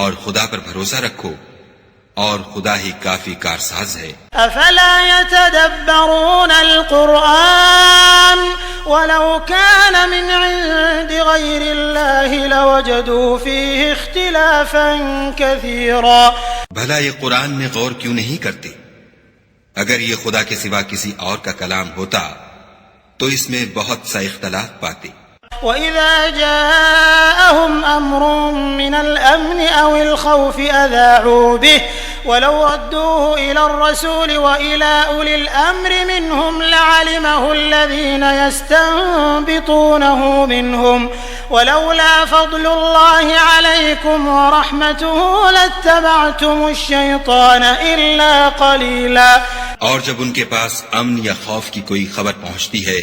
اور خدا پر بھروسہ رکھو، اور خدا ہی کافی کارساز ہے۔ افلا يتدبرون القرآن ولو كان من عند غير الله لوجدوا فيه اختلافا كثيرا۔ بھلا یہ قرآن میں غور کیوں نہیں کرتے؟ اگر یہ خدا کے سوا کسی اور کا کلام ہوتا تو اس میں بہت سا اختلاف پاتے۔ وَإِذَا جَاءَهُمْ أَمْرٌ مِّنَ الْأَمْنِ أَوِ الْخَوْفِ أَذَاعُوا بِهِ وَلَوْ رَدُّوهُ إِلَى الرَّسُولِ وَإِلَى أُولِي الْأَمْرِ مِنْهُمْ لَعَلِمَهُ الَّذِينَ يَسْتَنبِطُونَهُ مِنْهُمْ وَلَوْلَا فَضْلُ اللَّهِ عَلَيْكُمْ وَرَحْمَتُهُ لَاتَّبَعْتُمُ الشَّيْطَانَ إِلَّا قَلِيلًا۔ اور جب ان کے پاس امن یا خوف کی کوئی خبر پہنچتی ہے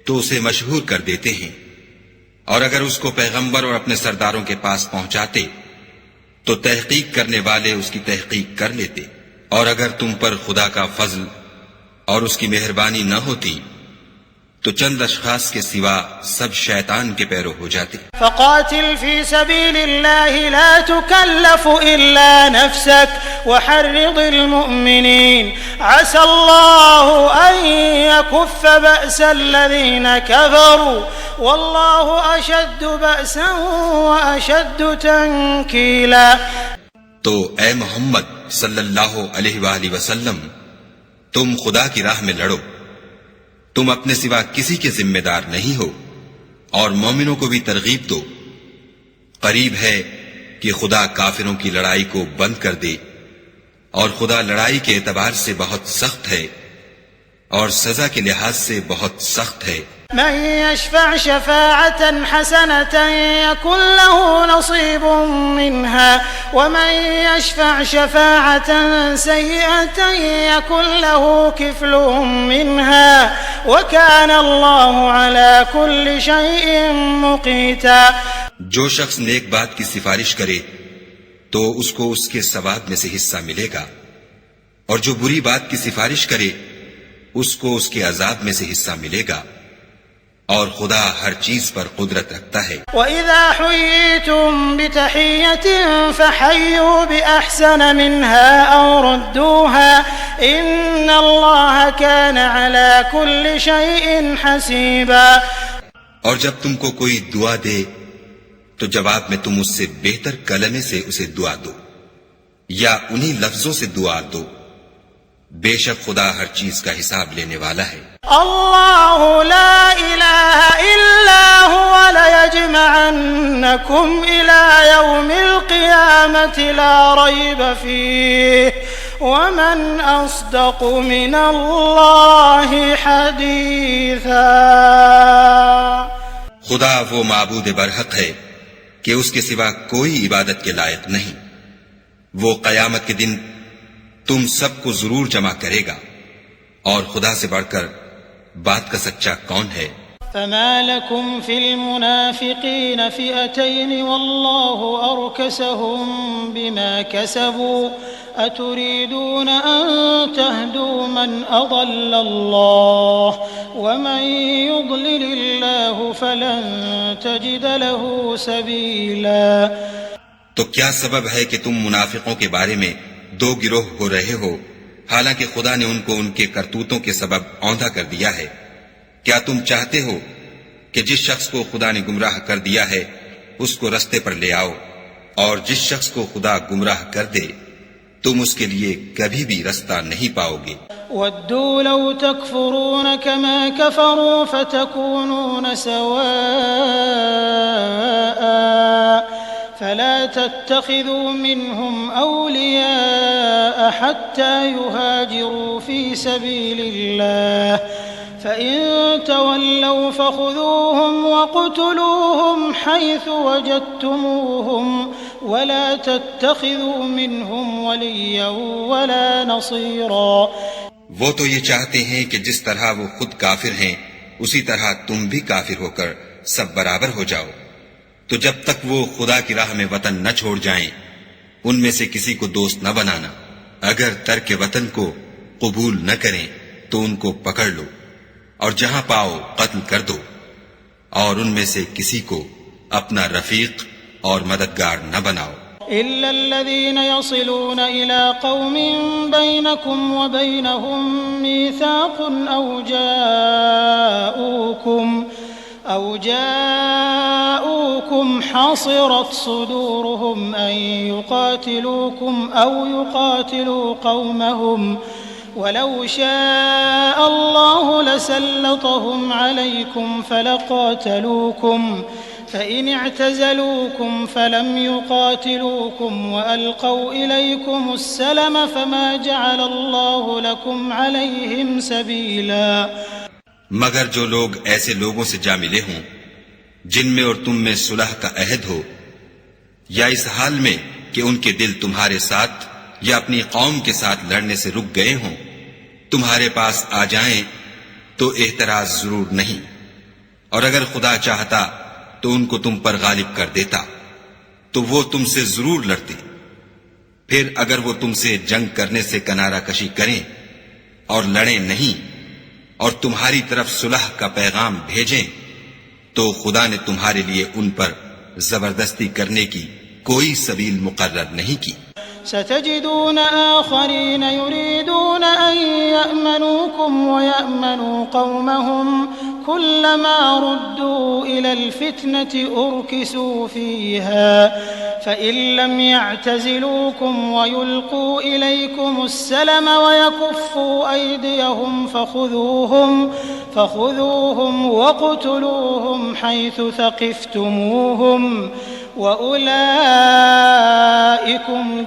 تو اسے مشہور کر دیتے ہیں، اور اگر اس کو پیغمبر اور اپنے سرداروں کے پاس پہنچاتے تو تحقیق کرنے والے اس کی تحقیق کر لیتے، اور اگر تم پر خدا کا فضل اور اس کی مہربانی نہ ہوتی تو چند اشخاص کے سوا سب شیطان کے پیرو ہو جاتے۔ فقاتل في سبيل الله لا تكلف إلا نفسك وحرض المؤمنين عسى الله أن يكف بأس الذين كفروا والله أشد بأسا وأشد تنكيلا۔ تو اے محمد صلی اللہ علیہ وآلہ وسلم، تم خدا کی راہ میں لڑو، تم اپنے سوا کسی کے ذمہ دار نہیں ہو، اور مومنوں کو بھی ترغیب دو۔ قریب ہے کہ خدا کافروں کی لڑائی کو بند کر دے، اور خدا لڑائی کے اعتبار سے بہت سخت ہے اور سزا کے لحاظ سے بہت سخت ہے۔ من يشفع شفاعة حسنة يكن له نصيب منها ومن يشفع شفاعة سيئة يكن له كفل منها وكان الله على كل شيء مقيتا۔ جو شخص نیک بات کی سفارش کرے تو اس کو اس کے ثواب میں سے حصہ ملے گا، اور جو بری بات کی سفارش کرے اس کو اس کے عذاب میں سے حصہ ملے گا، اور خدا ہر چیز پر قدرت رکھتا ہے۔ وَإِذَا حُيِّيتُم بِتَحِيَّةٍ فَحَيُّوا بِأَحْسَنَ مِنْهَا أَوْ رُدُّوهَا إِنَّ اللَّهَ كَانَ عَلَى كُلِّ شَيْءٍ حَسِيبًا۔ اور جب تم کو کوئی دعا دے تو جواب میں تم اس سے بہتر کلمے سے اسے دعا دو یا انہی لفظوں سے دعا دو، بے شک خدا ہر چیز کا حساب لینے والا ہے۔ اللہ لا الہ الا هو ليجمعنکم الى یوم القیامة لا ریب فیہ ومن اصدق من اللہ حدیثا۔ خدا وہ معبود برحق ہے کہ اس کے سوا کوئی عبادت کے لائق نہیں، وہ قیامت کے دن تم سب کو ضرور جمع کرے گا، اور خدا سے بڑھ کر بات کا سچا کون ہے؟ فما لكم في المنافقين فئتين والله أركسهم بما كسبوا أتريدون أن تهدوا من أضل الله ومن يضلل الله فلن تجد له سبيلا۔ تو کیا سبب ہے کہ تم منافقوں کے بارے میں دو گروہ ہو رہے ہو، حالانکہ خدا نے ان کو ان کے کرتوتوں کے سبب اوندھا کر دیا ہے؟ کیا تم چاہتے ہو کہ جس شخص کو خدا نے گمراہ کر دیا ہے اس کو رستے پر لے آؤ، اور جس شخص کو خدا گمراہ کر دے تم اس کے لیے کبھی بھی رستہ نہیں پاؤ گے۔ وَدُّوا لَوْ تَكْفُرُونَ كَمَا كَفَرُوا فَتَكُونُونَ سَوَاءً فلا تتخذوا منهم أولياء حتى يهاجروا في سبيل الله فإن تولوا فخذوهم وقتلوهم حيث وجدتموهم ولا تتخذوا منهم وليا ولا نصيرا۔ وہ تو یہ چاہتے ہیں کہ جس طرح وہ خود کافر ہیں اسی طرح تم بھی کافر ہو کر سب برابر ہو جاؤ، تو جب تک وہ خدا کی راہ میں وطن نہ چھوڑ جائیں ان میں سے کسی کو دوست نہ بنانا، اگر ترک وطن کو قبول نہ کریں تو ان کو پکڑ لو اور جہاں پاؤ قتل کر دو، اور ان میں سے کسی کو اپنا رفیق اور مددگار نہ بناؤ۔ إلا الذين يصلون إلى قوم بينكم وبينهم ميثاق أو جاءوكم حصرت صدورهم أن يقاتلوكم أو يقاتلوا قومهم ولو شاء الله لسلطهم عليكم فلقاتلوكم فإن اعتزلوكم فلم يقاتلوكم وألقوا إليكم السلم فما جعل الله لكم عليهم سبيلا مگر جو لوگ ایسے لوگوں سے جا ملے ہوں جن میں اور تم میں صلح کا عہد ہو، یا اس حال میں کہ ان کے دل تمہارے ساتھ یا اپنی قوم کے ساتھ لڑنے سے رک گئے ہوں، تمہارے پاس آ جائیں تو اعتراض ضرور نہیں، اور اگر خدا چاہتا تو ان کو تم پر غالب کر دیتا تو وہ تم سے ضرور لڑتے۔ پھر اگر وہ تم سے جنگ کرنے سے کنارہ کشی کریں اور لڑیں نہیں اور تمہاری طرف صلح کا پیغام بھیجیں تو خدا نے تمہارے لیے ان پر زبردستی کرنے کی کوئی سبیل مقرر نہیں کی۔ ستجدون آخرين يريدون أن يأمنوكم ويأمنوا قومهم كلما ردوا إلى الفتنة أركسوا فيها فإن لم يعتزلوكم ويلقوا إليكم السلم ويكفوا أيديهم فخذوهم واقتلوهم حيث ثقفتموهم وَأُولَئِكُمْ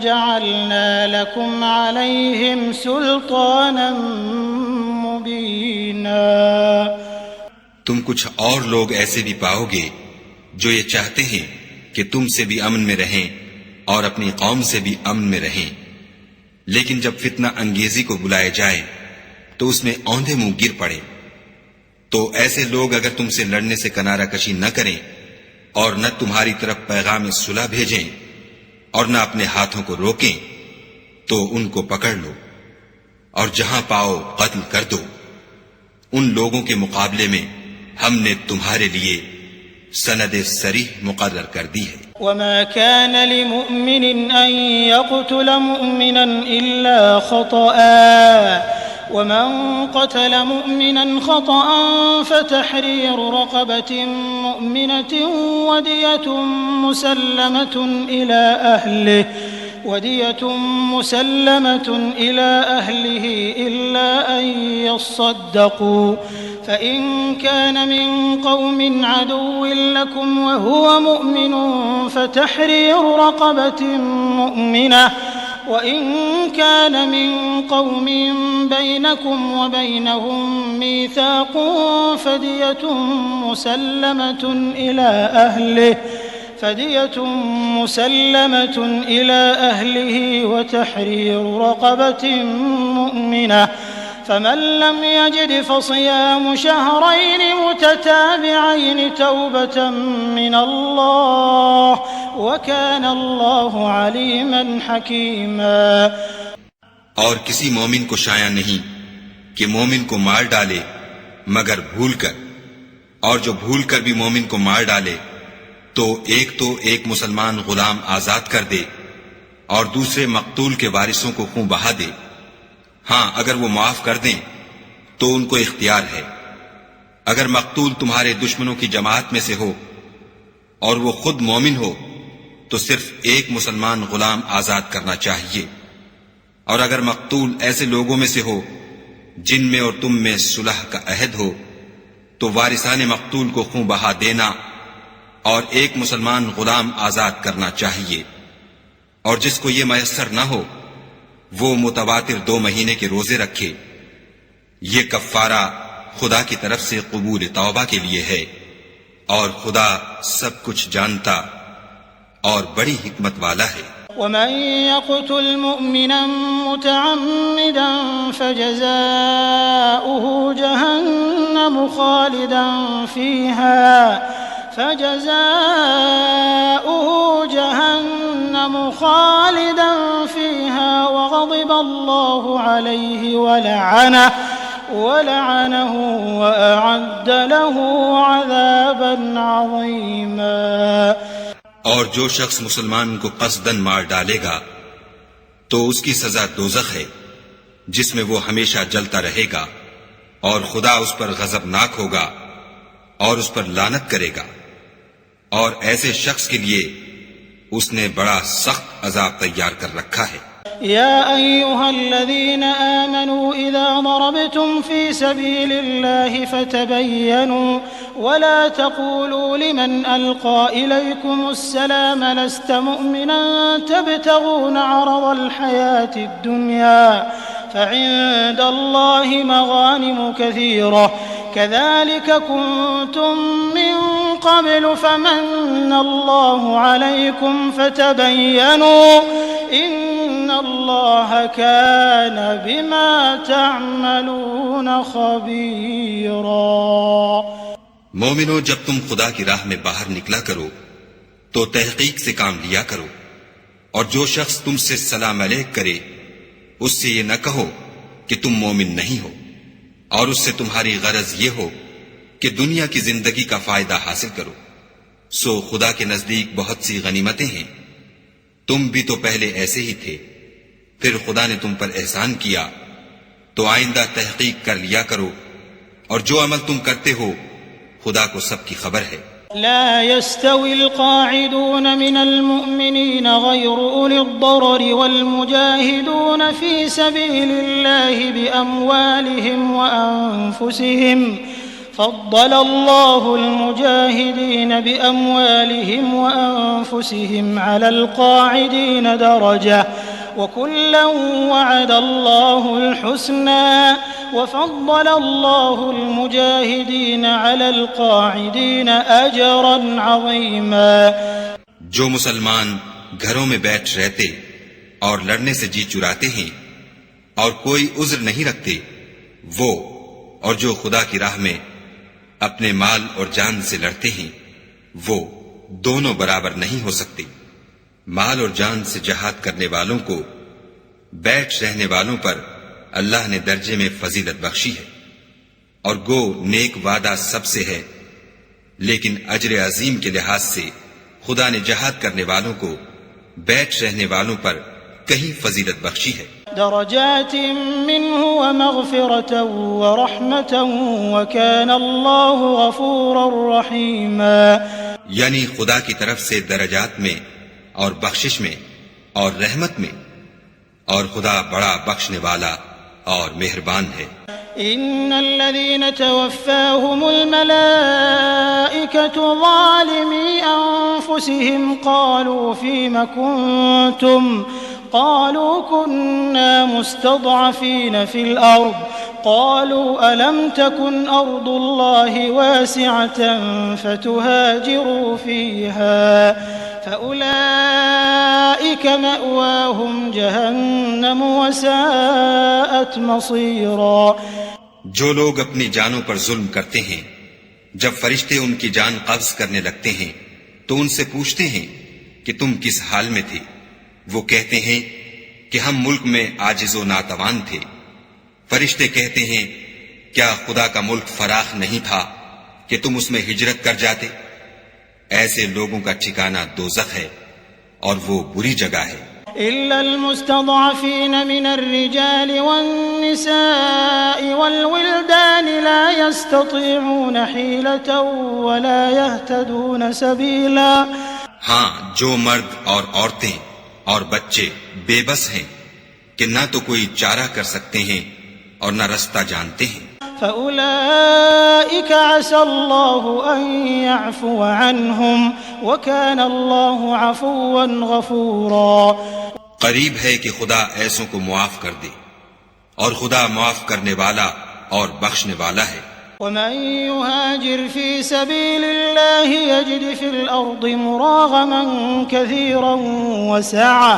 جَعَلْنَا لَكُمْ عَلَيْهِمْ سُلْطَانًا مُبِينًا۔ تم کچھ اور لوگ ایسے بھی پاؤ گے جو یہ چاہتے ہیں کہ تم سے بھی امن میں رہیں اور اپنی قوم سے بھی امن میں رہیں، لیکن جب فتنہ انگیزی کو بلائے جائے تو اس میں اوندھے منہ گر پڑے۔ تو ایسے لوگ اگر تم سے لڑنے سے کنارہ کشی نہ کریں اور نہ تمہاری طرف پیغام صلح بھیجیں اور نہ اپنے ہاتھوں کو روکیں تو ان کو پکڑ لو اور جہاں پاؤ قتل کر دو۔ ان لوگوں کے مقابلے میں ہم نے تمہارے لیے سند صریح مقرر کر دی ہے۔ وما كان لمؤمن أن يقتل مؤمنا إلا خطأ ومن قتل مؤمنا خطأ فتحرير رقبة مؤمنة ودية مسلمة إلى أهله إلا أن يصدقوا فإن كان من قوم عدو لكم وهو مؤمن فتحرير رقبة مؤمنة وإن كان من قوم بينكم وبينهم ميثاق فدية مسلمة إلى أهله وتحرير رقبة مؤمنة فمن لم يجد فصيام شهرين متتابعين توبة من الله وكان الله عليما حكيما۔ اور کسی مومن کو شایع نہیں کہ مومن کو مار ڈالے مگر بھول کر، اور جو بھول کر بھی مومن کو مار ڈالے تو ایک مسلمان غلام آزاد کر دے اور دوسرے مقتول کے وارثوں کو خون بہا دے۔ ہاں اگر وہ معاف کر دیں تو ان کو اختیار ہے۔ اگر مقتول تمہارے دشمنوں کی جماعت میں سے ہو اور وہ خود مومن ہو تو صرف ایک مسلمان غلام آزاد کرنا چاہیے، اور اگر مقتول ایسے لوگوں میں سے ہو جن میں اور تم میں صلح کا عہد ہو تو وارثان مقتول کو خون بہا دینا اور ایک مسلمان غلام آزاد کرنا چاہیے، اور جس کو یہ میسر نہ ہو وہ متواتر 2 مہینے کے روزے رکھے۔ یہ کفارہ خدا کی طرف سے قبول توبہ کے لیے ہے، اور خدا سب کچھ جانتا اور بڑی حکمت والا ہے۔ ومن يقتل مؤمنا متعمدا فجزاؤه جهنم خالدا فيها وغضب الله عليه ولعنه وأعد له عذابا عظيما۔ اور جو شخص مسلمان کو قصدن مار ڈالے گا تو اس کی سزا دوزخ ہے جس میں وہ ہمیشہ جلتا رہے گا، اور خدا اس پر غضبناک ہوگا اور اس پر لعنت کرے گا، اور ایسے شخص کے لیے اس نے بڑا سخت عذاب تیار کر رکھا ہے۔ يا أيها الذين آمنوا إذا ضربتم في سبيل الله فتبينوا ولا تقولوا لمن ألقى إليكم السلام لست مؤمنا تبتغون عرض الحياة الدنيا فعند الله مغانم كثيرة كذلك كنتم من قبل فمن الله عليكم فتبينوا إن الله كان بما تعملون خبيرا۔ مومنو، جب تم خدا کی راہ میں باہر نکلا کرو تو تحقیق سے کام لیا کرو، اور جو شخص تم سے سلام علیک کرے اس سے یہ نہ کہو کہ تم مومن نہیں ہو، اور اس سے تمہاری غرض یہ ہو کہ دنیا کی زندگی کا فائدہ حاصل کرو۔ سو خدا کے نزدیک بہت سی غنیمتیں ہیں، تم بھی تو پہلے ایسے ہی تھے، پھر خدا نے تم پر احسان کیا، تو آئندہ تحقیق کر لیا کرو، اور جو عمل تم کرتے ہو خدا کو سب کی خبر ہے۔ لا يستوي القاعدون من المؤمنين غير أولي الضرر والمجاهدون في سبيل الله بأموالهم وأنفسهم فضل الله المجاهدين بأموالهم وأنفسهم على القاعدين درجة وكلا وعد الله الحسنى وفضل الله المجاهدين على القاعدين أجرا عظيما۔ جو مسلمان گھروں میں بیٹھ رہتے اور لڑنے سے جی چراتے ہیں اور کوئی عذر نہیں رکھتے، وہ اور جو خدا کی راہ میں اپنے مال اور جان سے لڑتے ہیں وہ دونوں برابر نہیں ہو سکتے۔ مال اور جان سے جہاد کرنے والوں کو بیٹھ رہنے والوں پر اللہ نے درجے میں فضیلت بخشی ہے، اور گو نیک وعدہ سب سے ہے، لیکن اجر عظیم کے لحاظ سے خدا نے جہاد کرنے والوں کو بیٹھ رہنے والوں پر کہیں فضیلت بخشی ہے۔ درجات منه ومغفرة ورحمة وكان الله غفورا رحيما۔ یعنی خدا کی طرف سے درجات میں اور بخشش میں اور رحمت میں، اور خدا بڑا بخشنے والا اور مہربان ہے۔ ان الذين توفاهم الملائكة ظالمي انفسهم قالوا فيم كنتم قالوا كنا مستضعفين في الأرض قالوا ألم تكن أرض الله واسعة فتهاجروا فيها فأولئك مأواهم جهنم وساءت مصيرا۔ جو لوگ اپنی جانوں پر ظلم کرتے ہیں، جب فرشتے ان کی جان قبض کرنے لگتے ہیں تو ان سے پوچھتے ہیں کہ تم کس حال میں تھے، وہ کہتے ہیں کہ ہم ملک میں عاجز و ناتوان تھے۔ فرشتے کہتے ہیں کیا خدا کا ملک فراخ نہیں تھا کہ تم اس میں ہجرت کر جاتے؟ ایسے لوگوں کا ٹھکانہ دوزخ ہے اور وہ بری جگہ ہے۔ إلا المستضعفين من الرجال والنساء والولدان لا يستطيعون حيلة ولا يهتدون سبيلا۔ ہاں، جو مرد اور عورتیں اور بچے بے بس ہیں کہ نہ تو کوئی چارہ کر سکتے ہیں اور نہ رستہ جانتے ہیں۔ فأولئك عسى الله أن يعفو عنهم وكان الله عفوا غفورا۔ قریب ہے کہ خدا ایسوں کو معاف کر دے، اور خدا معاف کرنے والا اور بخشنے والا ہے۔ ومن يهاجر في سبيل الله يجد في الأرض مراغما كثيرا وسعة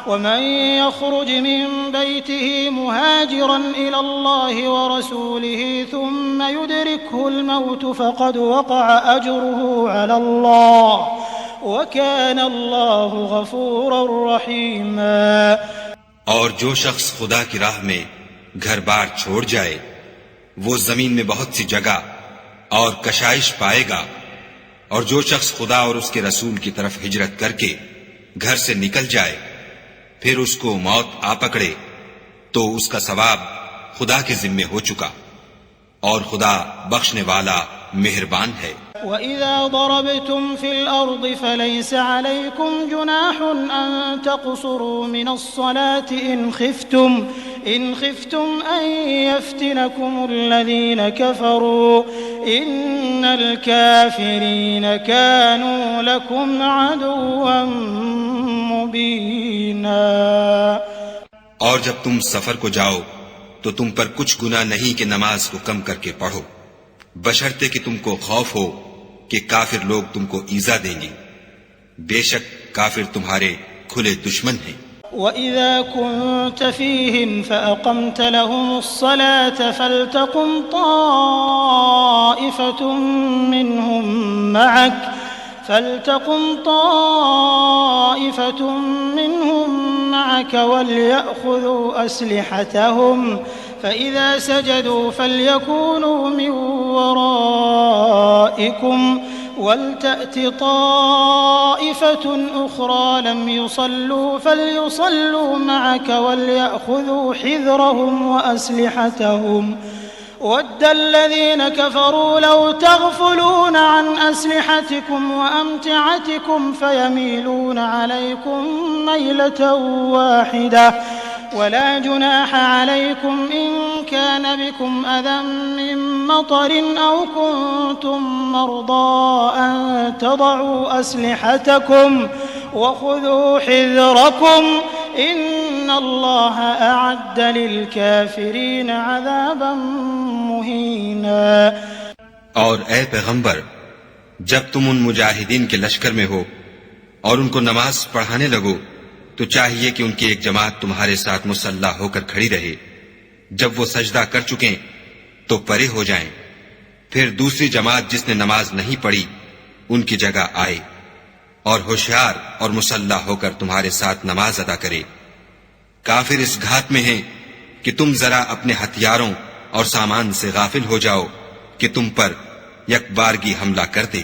ومن يخرج من بيته مهاجرا إلى الله ورسوله ثم يدركه الموت فقد وقع أجره على الله وكان الله غفورا رحيما۔ اور جو شخص خدا کی راہ میں گھر بار چھوڑ جائے وہ زمین میں بہت سی جگہ اور کشائش پائے گا، اور جو شخص خدا اور اس کے رسول کی طرف ہجرت کر کے گھر سے نکل جائے پھر اس کو موت آ پکڑے تو اس کا ثواب خدا کے ذمے ہو چکا، اور خدا بخشنے والا مہربان ہے۔ وَإِذَا ضَرَبْتُمْ فِي الْأَرْضِ فَلَيْسَ عَلَيْكُمْ جُنَاحٌ أَن تَقْصُرُوا مِنَ الصَّلَاةِ إِنْ خِفْتُمْ أَن يَفْتِنَكُمُ الَّذِينَ كَفَرُوا إِنَّ الْكَافِرِينَ كَانُوا لَكُمْ عَدُوًّا مُبِينًا۔ اور جب تم سفر کو جاؤ تو تم پر کچھ گناہ نہیں کہ نماز کو کم کر کے پڑھو، بشرطے کہ تم کو خوف ہو کہ کافر لوگ تم کو ایذا دیں گے، بے شک کافر تمہارے کھلے دشمن ہیں۔ وَإِذَا كُنْتَ فِيهِمْ فَأَقَمْتَ لَهُمُ الصَّلَاةَ فَلْتَقُمْ طَائِفَةٌ مِّنْهُمْ مَعَكَ وَلْيَأْخُذُوا أَسْلِحَتَهُمْ فَإِذَا سَجَدُوا فَلْيَكُونُوا مِنْ وَرَائِكُمْ وَلْتَأْتِ طَائِفَةٌ أُخْرَى لَمْ يُصَلُّوا فَلْيُصَلُّوا مَعَكَ وَلْيَأْخُذُوا حِذْرَهُمْ وَأَسْلِحَتَهُمْ وَدَّ الَّذِينَ كَفَرُوا لَوْ تَغْفُلُونَ عَنْ أَسْلِحَتِكُمْ وَأَمْتِعَتِكُمْ فَيَمِيلُونَ عَلَيْكُمْ مَيْلَةً وَاحِدَةً ولا جناح عليكم إن كان بكم أذى من مطر أو كنتم مرضى أن تضعوا أسلحتكم وخذوا حذركم إن الله أعد للكافرين عذابا مهينا۔ اور اے پیغمبر، جب تم ان مجاہدین کے لشکر میں ہو اور ان کو نماز پڑھانے لگو تو چاہیے کہ ان کی ایک جماعت تمہارے ساتھ مسلح ہو کر کھڑی رہے، جب وہ سجدہ کر چکیں تو پرے ہو جائیں، پھر دوسری جماعت جس نے نماز نہیں پڑھی ان کی جگہ آئے اور ہوشیار اور مسلح ہو کر تمہارے ساتھ نماز ادا کرے۔ کافر اس گھات میں ہیں کہ تم ذرا اپنے ہتھیاروں اور سامان سے غافل ہو جاؤ کہ تم پر یک بارگی حملہ کر دے۔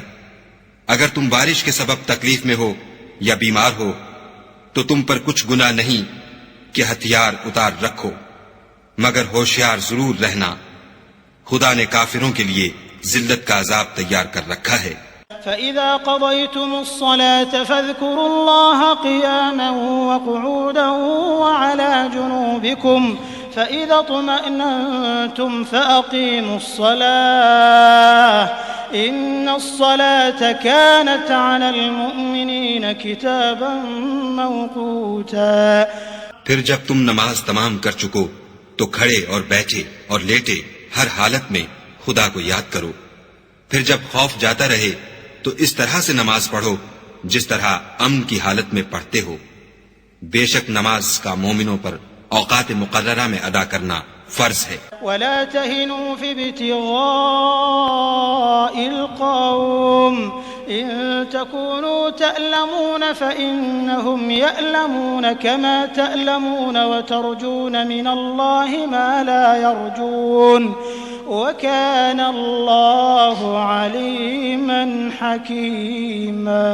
اگر تم بارش کے سبب تکلیف میں ہو یا بیمار ہو تو تم پر کچھ گناہ نہیں کہ ہتھیار اتار رکھو، مگر ہوشیار ضرور رہنا، خدا نے کافروں کے لیے ذلت کا عذاب تیار کر رکھا ہے۔ فَإِذَا قَضَيْتُمُ الصَّلَاةَ فَاذْكُرُوا اللَّهَ قِيَامًا وَقُعُودًا وَعَلَى جُنُوبِكُمْ فَإِذَا اطْمَأْنَنْتُمْ فَأَقِيمُوا الصَّلَاةَ إِنَّ الصَّلَاةَ كَانَتْ عَلَى الْمُؤْمِنِينَ كِتَابًا مَوْقُوتًا۔ پھر جب تم نماز تمام کر چکو تو کھڑے اور بیٹھے اور لیٹے ہر حالت میں خدا کو یاد کرو، پھر جب خوف جاتا رہے تو اس طرح سے نماز پڑھو جس طرح امن کی حالت میں پڑھتے ہو۔ بے شک نماز کا مومنوں پر اوقات مقررہ میں ادا کرنا فرض ہے۔ ولا تهنوا في ابتغاء القوم إن تكونوا تألمون فإنهم يألمون كما تألمون وترجون من الله ما لا يرجون وكان الله عليما حكيما۔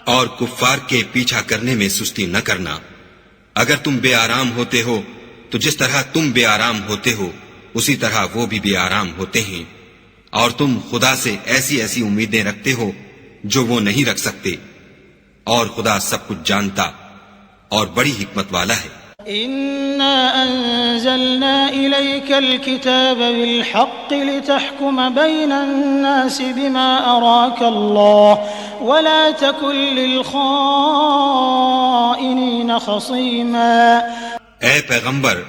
اور کفار کے پیچھا کرنے میں سستی نہ کرنا، اگر تم بے آرام ہوتے ہو تو جس طرح تم بے آرام ہوتے ہو اسی طرح وہ بھی بے آرام ہوتے ہیں، اور تم خدا سے ایسی ایسی امیدیں رکھتے ہو جو وہ نہیں رکھ سکتے، اور خدا سب کچھ جانتا اور بڑی حکمت والا ہے۔ إنا أنزلنا إليك الكتاب بالحق لتحكم بين الناس بما أراك الله ولا تكن للخائنين خصيما۔ اے پیغمبر،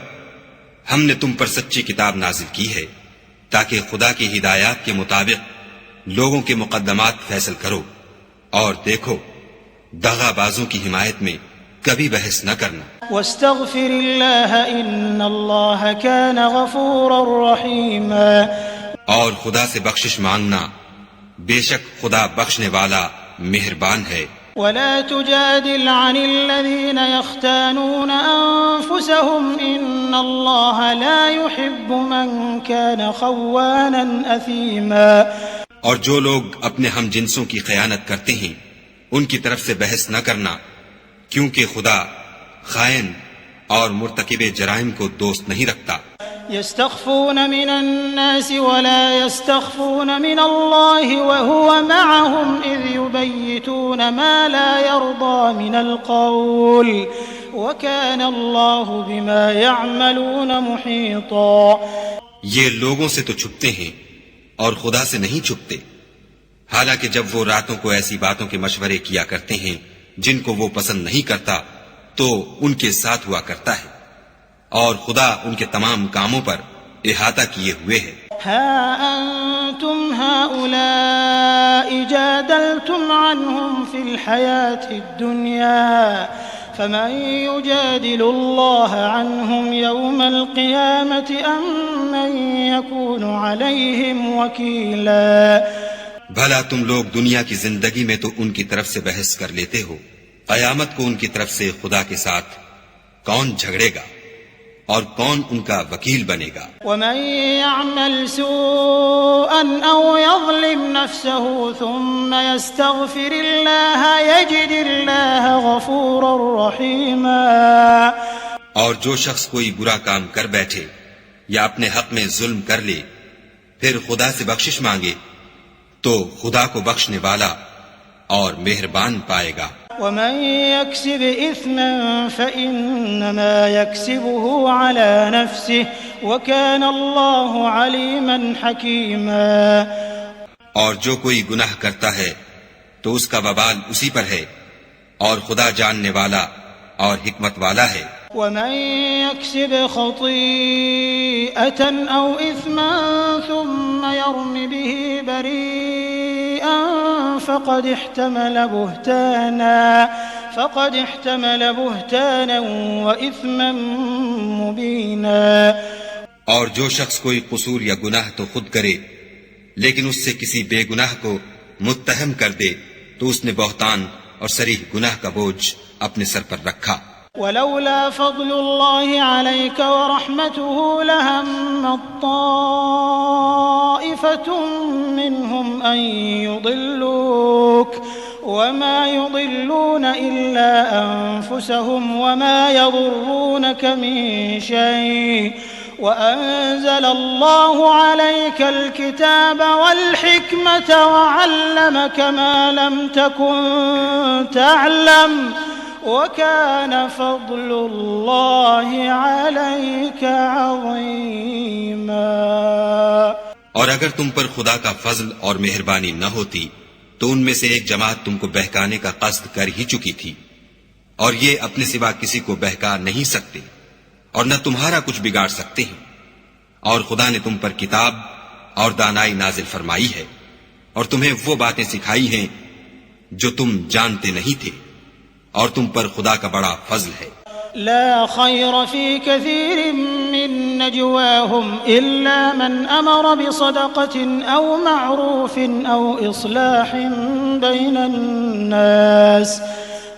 ہم نے تم پر سچی کتاب نازل کی ہے تاکہ خدا کی ہدایات کے مطابق لوگوں کے مقدمات فیصل کرو، اور دیکھو دغا بازوں کی حمایت میں کبھی بحث نہ کرنا۔ واستغفر الله إن الله كان غفورا رحيما۔ اور خدا سے بخشش مانگنا، بے شک خدا بخشنے والا مہربان ہے۔ ولا تجادل عن الذين يختانون أنفسهم إن الله لا يحب من كان خوانا أثيما۔ اور جو لوگ اپنے ہم جنسوں کی خیانت کرتے ہیں ان کی طرف سے بحث نہ کرنا، کیونکہ خدا خائن اور مرتکب جرائم کو دوست نہیں رکھتا۔ يستخفون من الناس ولا يستخفون من الله وهو معهم إذ يبيتون ما لا يرضى من القول وكان الله بما يعملون محيطا۔ یہ لوگوں سے تو چھپتے ہیں اور خدا سے نہیں چھپتے، حالانکہ جب وہ راتوں کو ایسی باتوں کے مشورے کیا کرتے ہیں جن کو وہ پسند نہیں کرتا تو ان کے ساتھ ہوا کرتا ہے، اور خدا ان کے تمام کاموں پر احاطہ کیے ہوئے ہے۔ ها أنتم هؤلاء جادلتم عنهم في الحياة الدنيا فمن يجادل الله عنهم يوم القيامة أم من يكون عليهم وكيلا۔ بھلا تم لوگ دنیا کی زندگی میں تو ان کی طرف سے بحث کر لیتے ہو، قیامت کو ان کی طرف سے خدا کے ساتھ کون جھگڑے گا اور کون ان کا وکیل بنے گا؟ ومن يعمل سوءا او يظلم نفسه ثم يستغفر الله يجد الله غفورا رحيما۔ اور جو شخص کوئی برا کام کر بیٹھے یا اپنے حق میں ظلم کر لے پھر خدا سے بخشش مانگے تو خدا کو بخشنے والا اور مہربان پائے گا۔ ومن يكسب إثما فإنما يكسبه على نفسه وكان الله عليما حكيما۔ اور جو کوئی گناہ کرتا ہے تو اس کا وبال اسی پر ہے، اور خدا جاننے والا اور حکمت والا ہے۔ ومن يكسب خطيئة أو إثما ثم يرم به بريئا فقد احتمل بهتانا وإثما مبينا۔ اور جو شخص کوئی قصور یا گناہ تو خود کرے لیکن اس سے کسی بے گناہ کو متہم کر دے تو اس نے بہتان اور صریح گناہ کا بوجھ اپنے سر پر رکھا۔ ولولا فضل الله عليك ورحمته لهم طائفة منهم أن يضلوك وما يضلون إلا أنفسهم وما يضرونك من شيء وأنزل الله عليك الكتاب والحكمة وعلمك ما لم تكن تعلم وَكَانَ فَضْلُ اللَّهِ عَلَيْكَ عَظِيمًا۔ اور اگر تم پر خدا کا فضل اور مہربانی نہ ہوتی تو ان میں سے ایک جماعت تم کو بہکانے کا قصد کر ہی چکی تھی، اور یہ اپنے سوا کسی کو بہکا نہیں سکتے اور نہ تمہارا کچھ بگاڑ سکتے ہیں، اور خدا نے تم پر کتاب اور دانائی نازل فرمائی ہے اور تمہیں وہ باتیں سکھائی ہیں جو تم جانتے نہیں تھے، اور تم پر خدا کا بڑا فضل ہے۔ لا خير في كثير من نجواهم إلا من أمر بصدقة أو معروف أو إصلاح بين الناس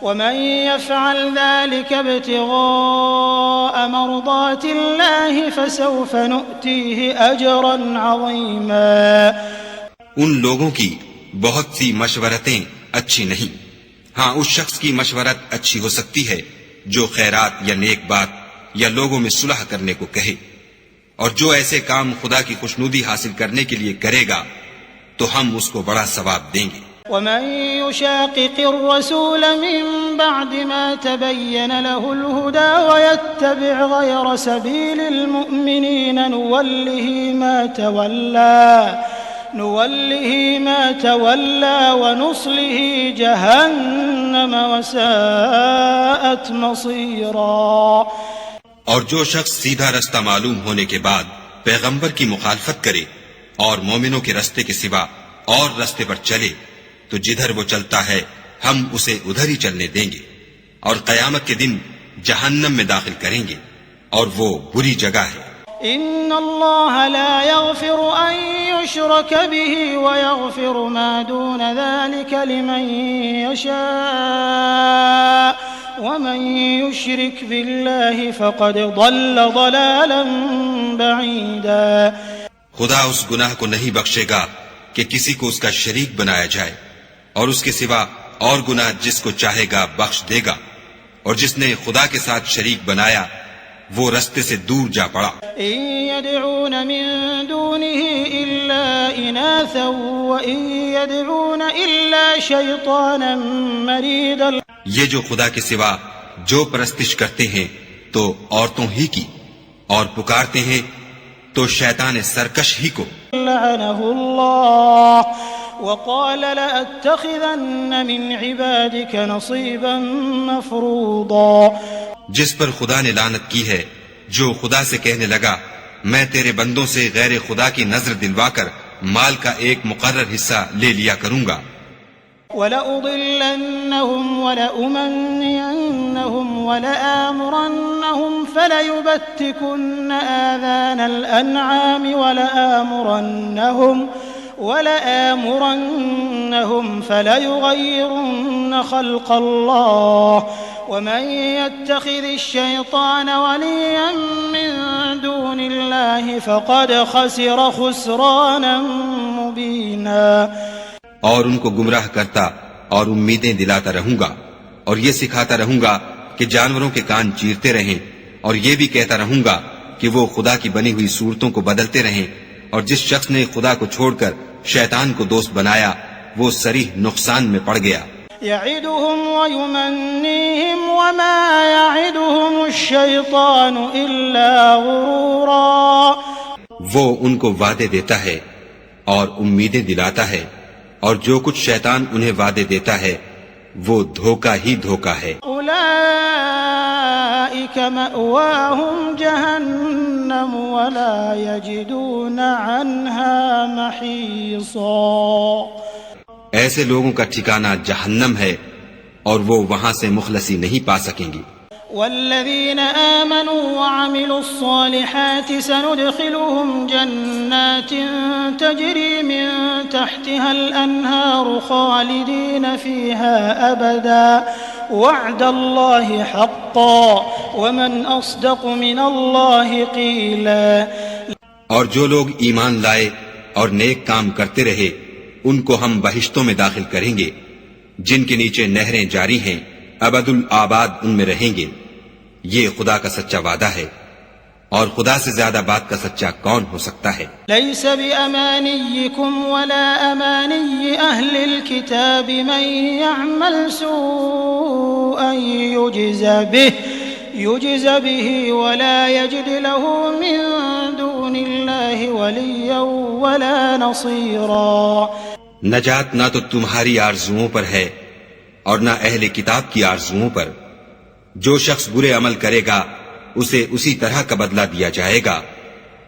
ومن يفعل ذلك ابتغاء مرضات الله فسوف نؤتيه أجرا عظيما۔ ان لوگوں کی بہت سی مشورتیں اچھی نہیں، ہاں اس شخص کی مشورت اچھی ہو سکتی ہے جو خیرات یا نیک بات یا لوگوں میں صلح کرنے کو کہے، اور جو ایسے کام خدا کی خوشنودی حاصل کرنے کے لیے کرے گا تو ہم اس کو بڑا ثواب دیں گے۔ ومن يشاقق الرسول من بعد ما تبين له الهدى ويتبع غير سبيل المؤمنين نوله ما تولى ونصله جهنم وساءت مصيرا۔ اور جو شخص سیدھا رستہ معلوم ہونے کے بعد پیغمبر کی مخالفت کرے اور مومنوں کے رستے کے سوا اور رستے پر چلے تو جدھر وہ چلتا ہے ہم اسے ادھر ہی چلنے دیں گے، اور قیامت کے دن جہنم میں داخل کریں گے، اور وہ بری جگہ ہے۔ ان اللہ لا يغفر ان يشرك به ويغفر ما دون ذلك لمن يشاء ومن يشرك بالله فقد ضل ضلالا بعيدا۔ خدا اس گناہ کو نہیں بخشے گا کہ کسی کو اس کا شریک بنایا جائے، اور اس کے سوا اور گناہ جس کو چاہے گا بخش دے گا، اور جس نے خدا کے ساتھ شریک بنایا وہ رستے سے دور جا پڑا۔ إن يدعون من دونه إلا إناثا وإن يدعون إلا شيطانا مريدا۔ یہ جو خدا کے سوا جو پرستش کرتے ہیں تو عورتوں ہی کی، اور پکارتے ہیں تو شیطان سرکش ہی کو۔ لعنه الله وقال لأتخذن من عبادك نصيبا مفروضا۔ جس پر خدا نے لعنت کی ہے، جو خدا سے کہنے لگا میں تیرے بندوں سے غیر خدا کی نظر دلوا کر مال کا ایک مقرر حصہ لے لیا کروں گا۔ وَلَأُضِلَّنَّهُمْ وَلَأُمَنِّيَنَّهُمْ وَلَآمُرَنَّهُمْ فَلَيُبَتِّكُنَّ آذَانَ الْأَنْعَامِ وَلَآمُرَنَّهُمْ فَلَيُغَيِّرُنَّ خَلْقَ اللَّهِ وَمَن يَتَّخِذِ الشَّيْطَانَ وَلِيًّا مِّن دُونِ اللَّهِ فَقَدْ خَسِرَ خُسْرَانًا مُّبِينًا۔ اور ان کو گمراہ کرتا اور امیدیں دلاتا رہوں گا، اور یہ سکھاتا رہوں گا کہ جانوروں کے کان چیرتے رہیں، اور یہ بھی کہتا رہوں گا کہ وہ خدا کی بنی ہوئی صورتوں کو بدلتے رہیں، اور جس شخص نے خدا کو چھوڑ کر شیطان کو دوست بنایا وہ صریح نقصان میں پڑ گیا۔ يعدهم ويمنيهم وما يعدهم الشيطان إلا غرورا۔ وہ ان کو وعدے دیتا ہے اور امیدیں دلاتا ہے، اور جو کچھ شیطان انہیں وعدے دیتا ہے وہ دھوکہ ہی دھوکہ ہے۔ أولئك مأواهم جهنم ولا يجدون عنها محيصا۔ ایسے لوگوں کا ٹھکانہ جہنم ہے اور وہ وہاں سے مخلصی نہیں پا سکیں گی۔ والذين آمنوا وعملوا الصالحات سندخلهم جنات تجري من تحتها الأنهار خالدين فيها أبدا وعد الله حقا ومن أصدق من الله قيلا۔ اور جو لوگ ایمان لائے اور نیک کام کرتے رہے ان کو ہم بہشتوں میں داخل کریں گے جن کے نیچے نہریں جاری ہیں، ابد الآباد ان میں رہیں گے۔ یہ خدا کا سچا وعدہ ہے، اور خدا سے زیادہ بات کا سچا کون ہو سکتا ہے؟ ليس بأمانيكم ولا أماني أهل الكتاب من يعمل سوءا يجز به ولا يجد له من دون الله وليا ولا نصيرا۔ نجات نہ تو تمہاری آرزوؤں پر ہے اور نہ اہل کتاب کی آرزوؤں پر۔ جو شخص برے عمل کرے گا اسے اسی طرح کا بدلہ دیا جائے گا،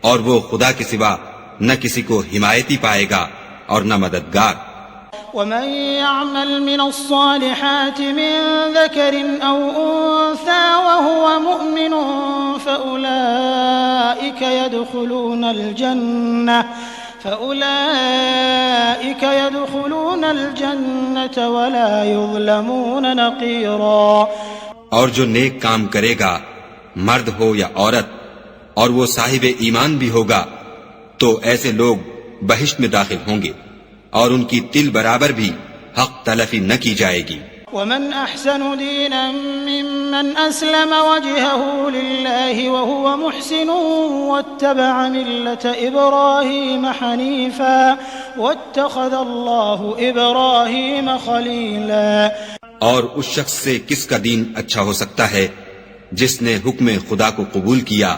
اور وہ خدا کے سوا نہ کسی کو حمایتی پائے گا اور نہ مددگار۔ ومن يعمل من الصالحات من ذكر أو أنثى وهو مؤمن فأولئك يدخلون الجنة ولا يظلمون نقيرا۔ اور جو نیک کام کرے گا مرد ہو یا عورت اور وہ صاحب ایمان بھی ہوگا تو ایسے لوگ بہشت میں داخل ہوں گے اور ان کی تل برابر بھی حق تلفی نہ کی جائے گی۔ ومن أحسن دينا ممن أسلم وجهه لله وهو محسن واتبع ملة إبراهيم حنيفا واتخذ الله إبراهيم خليلا۔ اور اس شخص سے کس کا دین اچھا ہو سکتا ہے جس نے حکم خدا کو قبول کیا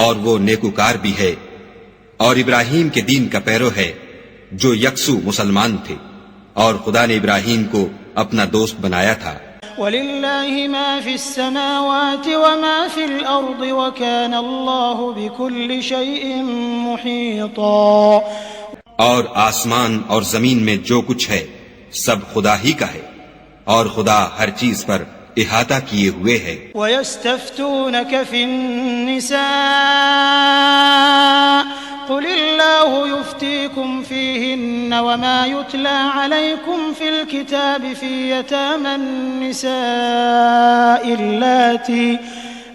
اور وہ نیکوکار بھی ہے، اور ابراہیم کے دین کا پیرو ہے جو یکسو مسلمان تھے، اور خدا نے ابراہیم کو اپنا دوست بنایا تھا۔ وَلِلَّهِ مَا فِي السَّمَاوَاتِ وَمَا فِي الْأَرْضِ وَكَانَ اللَّهُ بِكُلِّ شَيْءٍ مُحِيطًا۔ اور آسمان اور زمین میں جو کچھ ہے سب خدا ہی کا ہے، اور خدا ہر چیز پر احاطہ کیے ہوئے ہے۔ وَيَسْتَفْتُونَكَ فِي النِّسَاءِ قُلِ اللَّهُ يُفْتِيكُمْ فِيهِنَّ وَمَا يُتْلَى عَلَيْكُمْ فِي الْكِتَابِ فِي يَتَامَى النِّسَاءِ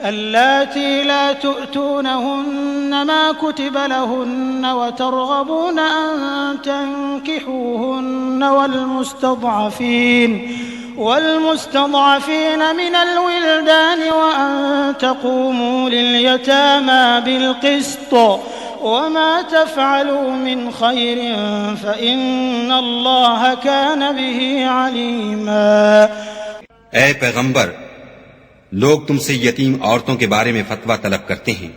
اللاتي لا تؤتونهن ما كتب لهن وترغبون أن تنكحوهن والمستضعفين من الولدان وأن تقوموا لليتامى بالقسط وما تفعلوا من خير فإن الله كان به عليما. اے پیغمبر، لوگ تم سے یتیم عورتوں کے بارے میں فتویٰ طلب کرتے ہیں.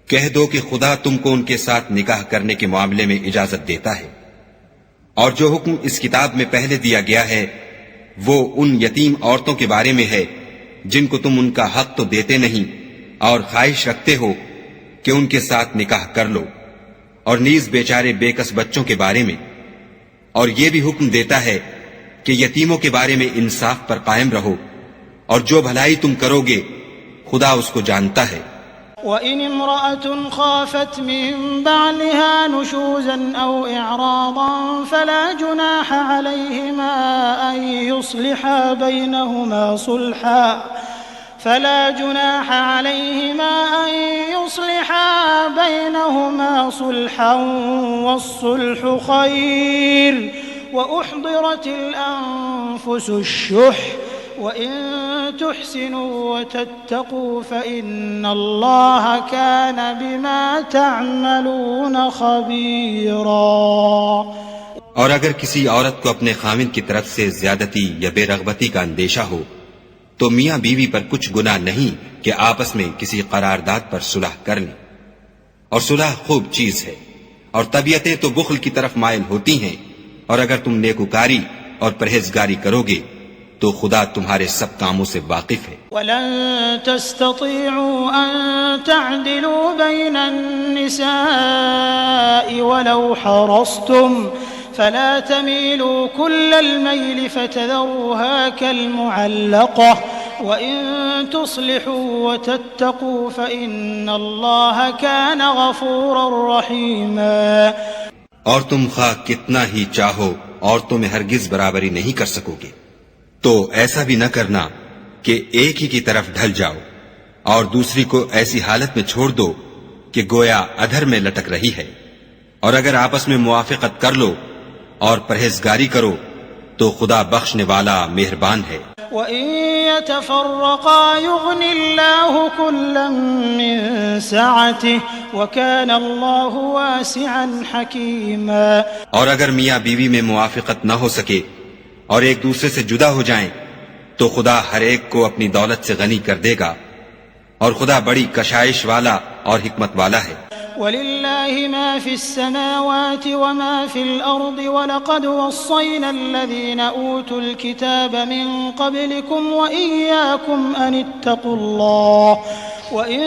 کہہ دو کہ خدا تم کو ان کے ساتھ نکاح کرنے کے معاملے میں اجازت دیتا ہے، اور جو حکم اس کتاب میں پہلے دیا گیا ہے وہ ان یتیم عورتوں کے بارے میں ہے جن کو تم ان کا حق تو دیتے نہیں اور خواہش رکھتے ہو کہ ان کے ساتھ نکاح کر لو، اور نیز بیچارے بے کس بچوں کے بارے میں. اور یہ بھی حکم دیتا ہے کہ یتیموں کے بارے میں انصاف پر قائم رہو، اور جو بھلائی تم کرو گے خدا اس کو جانتا ہے. وَإِنِ امْرَأَةٌ خَافَتْ مِن بَعْلِهَا نُشُوزًا أَوْ إِعْرَاضًا فَلَا جُنَاحَ عَلَيْهِمَا أَن يُصْلِحَا بَيْنَهُمَا صُلْحًا وَالصُّلْحُ خَيْرٌ وَأُحْضِرَتِ الْأَنفُسُ الشُّحَّ وَإِن تُحْسِنُوا وَتَتَّقُوا فَإِنَّ اللَّهَ كَانَ بِمَا تَعْمَلُونَ خَبِيرًا. اور اگر کسی عورت کو اپنے خاوند کی طرف سے زیادتی یا بے رغبتی کا اندیشہ ہو تو میاں بیوی پر کچھ گناہ نہیں کہ آپس میں کسی قرارداد پر صلح کر لیں، اور صلح خوب چیز ہے، اور طبیعتیں تو بخل کی طرف مائل ہوتی ہیں، اور اگر تم نیکوکاری اور پرہیزگاری کرو گے تو خدا تمہارے سب کاموں سے واقف ہے. وَلَن تَسْتَطِيعُوا أَن تَعْدِلُوا بَيْنَ النِّسَاءِ وَلَوْ حَرَصْتُمْ فَلَا تَمِيلُوا كُلَّ الْمَيْلِ فَتَذَرُوهَا كَالْمُعَلَّقَةِ وَإِن تُصْلِحُوا وَتَتَّقُوا فَإِنَّ اللَّهَ كَانَ غَفُورًا رَحِيمًا. اور تم خواہ کتنا ہی چاہو عورتوں میں ہرگز برابری نہیں کر سکو گے، تو ایسا بھی نہ کرنا کہ ایک ہی کی طرف ڈھل جاؤ اور دوسری کو ایسی حالت میں چھوڑ دو کہ گویا ادھر میں لٹک رہی ہے. اور اگر آپس میں موافقت کر لو اور پرہیزگاری کرو تو خدا بخشنے والا مہربان ہے. وَإِن يَتَفَرَّقَا يُغْنِ اللَّهُ كُلًّا مِّن سَعَتِهِ وَكَانَ اللَّهُ وَاسِعًا حَكِيمًا. اور اگر میاں بیوی میں موافقت نہ ہو سکے اور ایک دوسرے سے جدا ہو جائیں تو خدا ہر ایک کو اپنی دولت سے غنی کر دے گا، اور خدا بڑی کشائش والا اور حکمت والا ہے. وَلِلَّهِ مَا فِي السَّمَاوَاتِ وَمَا فِي الْأَرْضِ وَلَقَدْ وَصَّيْنَا الَّذِينَ أُوتُوا الْكِتَابَ مِن قَبْلِكُمْ وَإِيَّاكُمْ أَنِ اتَّقُوا اللَّهَ وَإِن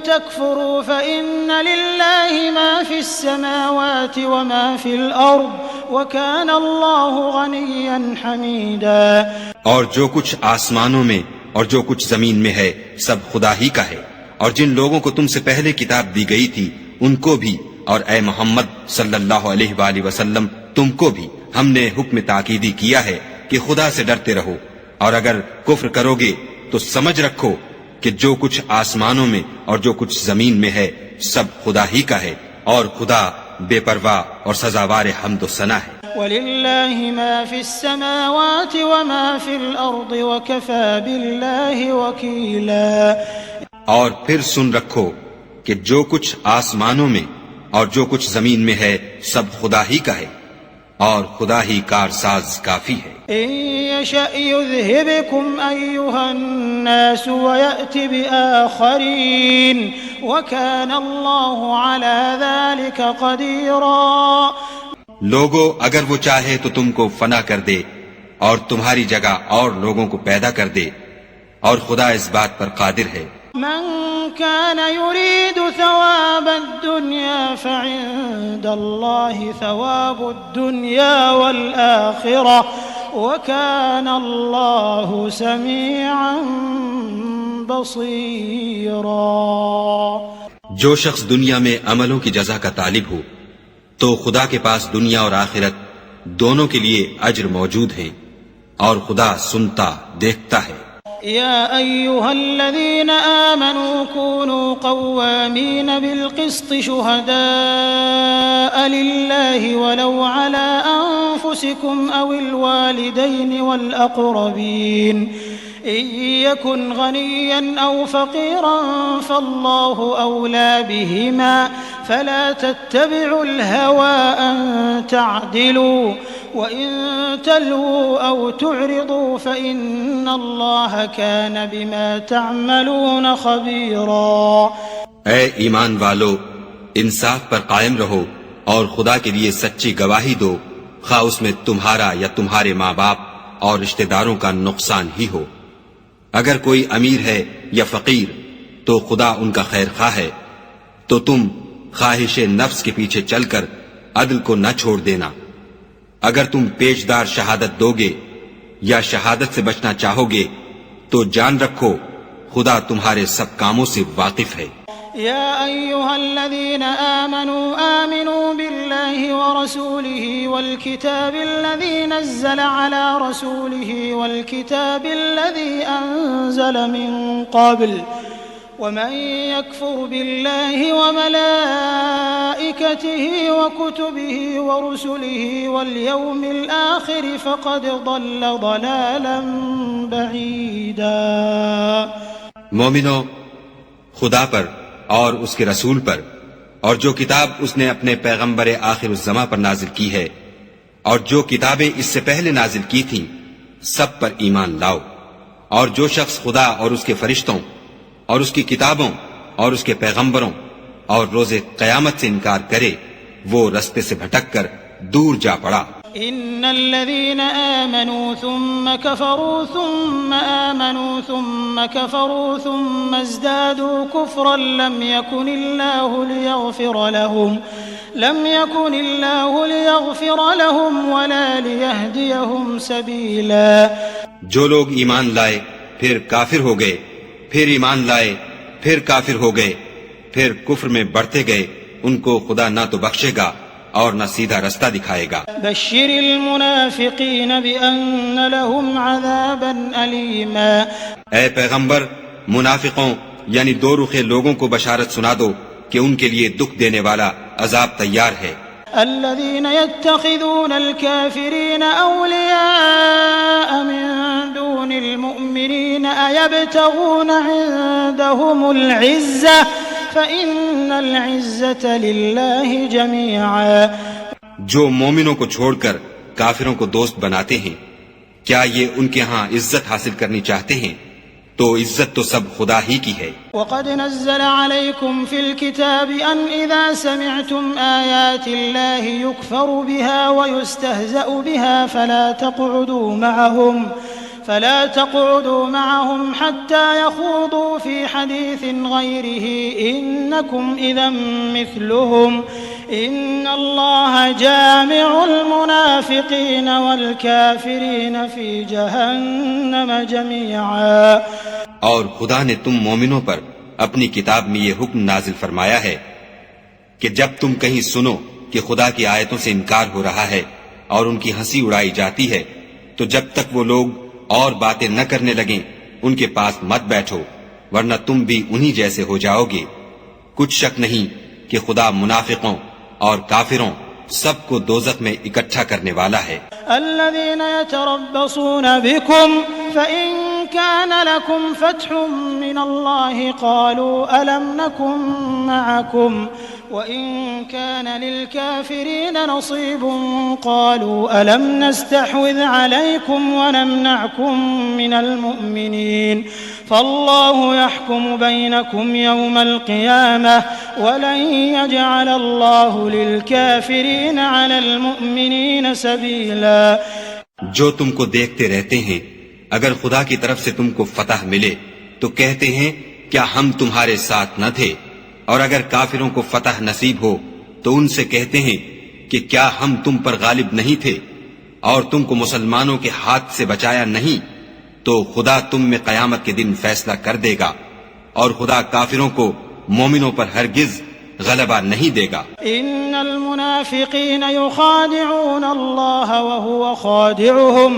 تَكْفُرُوا فَإِنَّ لِلَّهِ مَا فِي السَّمَاوَاتِ وَمَا فِي الْأَرْضِ وَكَانَ اللَّهُ غَنِيًّا حَمِيدًا. اور جو کچھ آسمانوں میں اور جو کچھ زمین میں ہے سب خدا ہی کا ہے، اور جن لوگوں کو تم سے پہلے کتاب دی گئی تھی ان کو بھی، اور اے محمد صلی اللہ علیہ وآلہ وسلم تم کو بھی ہم نے حکم تاکیدی کیا ہے کہ خدا سے ڈرتے رہو، اور اگر کفر کرو گے تو سمجھ رکھو کہ جو کچھ آسمانوں میں اور جو کچھ زمین میں ہے سب خدا ہی کا ہے، اور خدا بے پرواہ اور سزاوار حمد و ثنا ہے. وَلِلَّهِ مَا فِي السَّمَاوَاتِ وَمَا فِي الْأَرْضِ وَكَفَى بِاللَّهِ وَكِيلًا. اور پھر سن رکھو کہ جو کچھ آسمانوں میں اور جو کچھ زمین میں ہے سب خدا ہی کا ہے، اور خدا ہی کارساز کافی ہے. إِن يَشَأْ يُذْهِبْكُمْ أَيُّهَا النَّاسُ وَيَأْتِ بِآخَرِينَ وَكَانَ اللَّهُ عَلَى ذَلِكَ قَدِيرًا. لوگو اگر وہ چاہے تو تم کو فنا کر دے اور تمہاری جگہ اور لوگوں کو پیدا کر دے، اور خدا اس بات پر قادر ہے. من كان يريد ثواب الدنيا فعند الله ثواب الدنيا والآخرة وكان الله سميعا بصيرا. جو شخص دنیا میں عملوں کی جزا کا طالب ہو تو خدا کے پاس دنیا اور آخرت دونوں کے لیے اجر موجود ہے، اور خدا سنتا دیکھتا ہے. يا أيها الذين آمنوا كونوا قوامين بالقسط شهداء لله ولو على أنفسكم أو الوالدين والأقربين إن يكن غنيا أو فقيرا فالله أولى بهما فلا تتبعوا الهوى أن تعدلوا وإن تلووا أو تعرضوا فإن الله كان بما تعملون خبيرا. اے ایمان والو، انصاف پر قائم رہو اور خدا کے لیے سچی گواہی دو، خواہ اس میں تمہارا یا تمہارے ماں باپ اور رشتہ داروں کا نقصان ہی ہو. اگر کوئی امیر ہے یا فقیر تو خدا ان کا خیر خواہ ہے، تو تم خواہش نفس کے پیچھے چل کر عدل کو نہ چھوڑ دینا. اگر تم پیشدار شہادت دو گے یا شہادت سے بچنا چاہو گے تو جان رکھو خدا تمہارے سب کاموں سے واقف ہے. يا أيها الذين آمنوا بالله ورسوله والكتاب الذي نزل على رسوله والكتاب الذي أنزل من قبل ومن يكفر بالله وملائكته وكتبه ورسله واليوم الآخر فقد ضل ضلالا بعيدا. مومنو، خدا پر اور اس کے رسول پر اور جو کتاب اس نے اپنے پیغمبر آخر الزماں پر نازل کی ہے اور جو کتابیں اس سے پہلے نازل کی تھیں سب پر ایمان لاؤ. اور جو شخص خدا اور اس کے فرشتوں اور اس کی کتابوں اور اس کے پیغمبروں اور روز قیامت سے انکار کرے وہ رستے سے بھٹک کر دور جا پڑا. إن الذين آمنوا ثم كفروا ثم آمنوا ثم كفروا ثم ازدادوا كفرا لم يكن الله ليغفر لهم ولا ليهديهم سبيلا. جو لوگ ایمان لائے پھر کافر ہو گئے، پھر ایمان لائے پھر کافر ہو گئے، پھر کفر میں بڑھتے گئے، ان کو خدا نہ تو بخشے گا اور نہ سیدھا رستہ دکھائے گا. بشر المنافقین بأن لهم عذابا ألیما. اے پیغمبر، منافقوں یعنی دو رخے لوگوں کو بشارت سنا دو کہ ان کے لیے دکھ دینے والا عذاب تیار ہے. الذين يتخذون الكافرين أولياء من دون المؤمنين أيبتغون عندهم العزة فإن العزة لله جميعا. جو مومنوں کو چھوڑ کر کافروں کو دوست بناتے ہیں، کیا یہ ان کے ہاں عزت حاصل کرنی چاہتے ہیں؟ تو عزت تو سب خدا ہی کی ہے. وقد نزل عليكم في الكتاب أن إذا سمعتم آيات الله يكفر بها ويستهزأ بها فلا تقعدوا معهم حتى يخوضوا في حديث غيره إنكم إذا مثلهم إن الله جامع المنافقين والكافرين في جهنم جميعا. اور خدا نے تم مومنوں پر اپنی کتاب میں یہ حکم نازل فرمایا ہے کہ جب تم کہیں سنو کہ خدا کی آیتوں سے انکار ہو رہا ہے اور ان کی ہنسی اڑائی جاتی ہے تو جب تک وہ لوگ اور باتیں نہ کرنے لگیں ان کے پاس مت بیٹھو، ورنہ تم بھی انہی جیسے ہو جاؤ گے. کچھ شک نہیں کہ خدا منافقوں اور کافروں سب کو دوزخ میں اکٹھا کرنے والا ہے. الذين يتربصون بكم فإن كان لكم فتح من الله قالوا ألم نكن معكم وإن كان للكافرين نصيب قالوا ألم نستحوذ عليكم ونمنعكم من المؤمنين فالله يحكم بينكم يوم القيامة ولن يجعل الله للكافرين على المؤمنين سبيلا. جو تم کو دیکھتے رہتے ہیں اگر خدا کی طرف سے تم کو فتح ملے تو کہتے ہیں کیا ہم تمہارے ساتھ نہ تھے، اور اگر کافروں کو فتح نصیب ہو تو ان سے کہتے ہیں کہ کیا ہم تم پر غالب نہیں تھے اور تم کو مسلمانوں کے ہاتھ سے بچایا نہیں. تو خدا تم میں قیامت کے دن فیصلہ کر دے گا اور خدا کافروں کو مومنوں پر ہرگز غلبہ نہیں دے گا. ان المنافقین یخادعون اللہ وهو خادعهم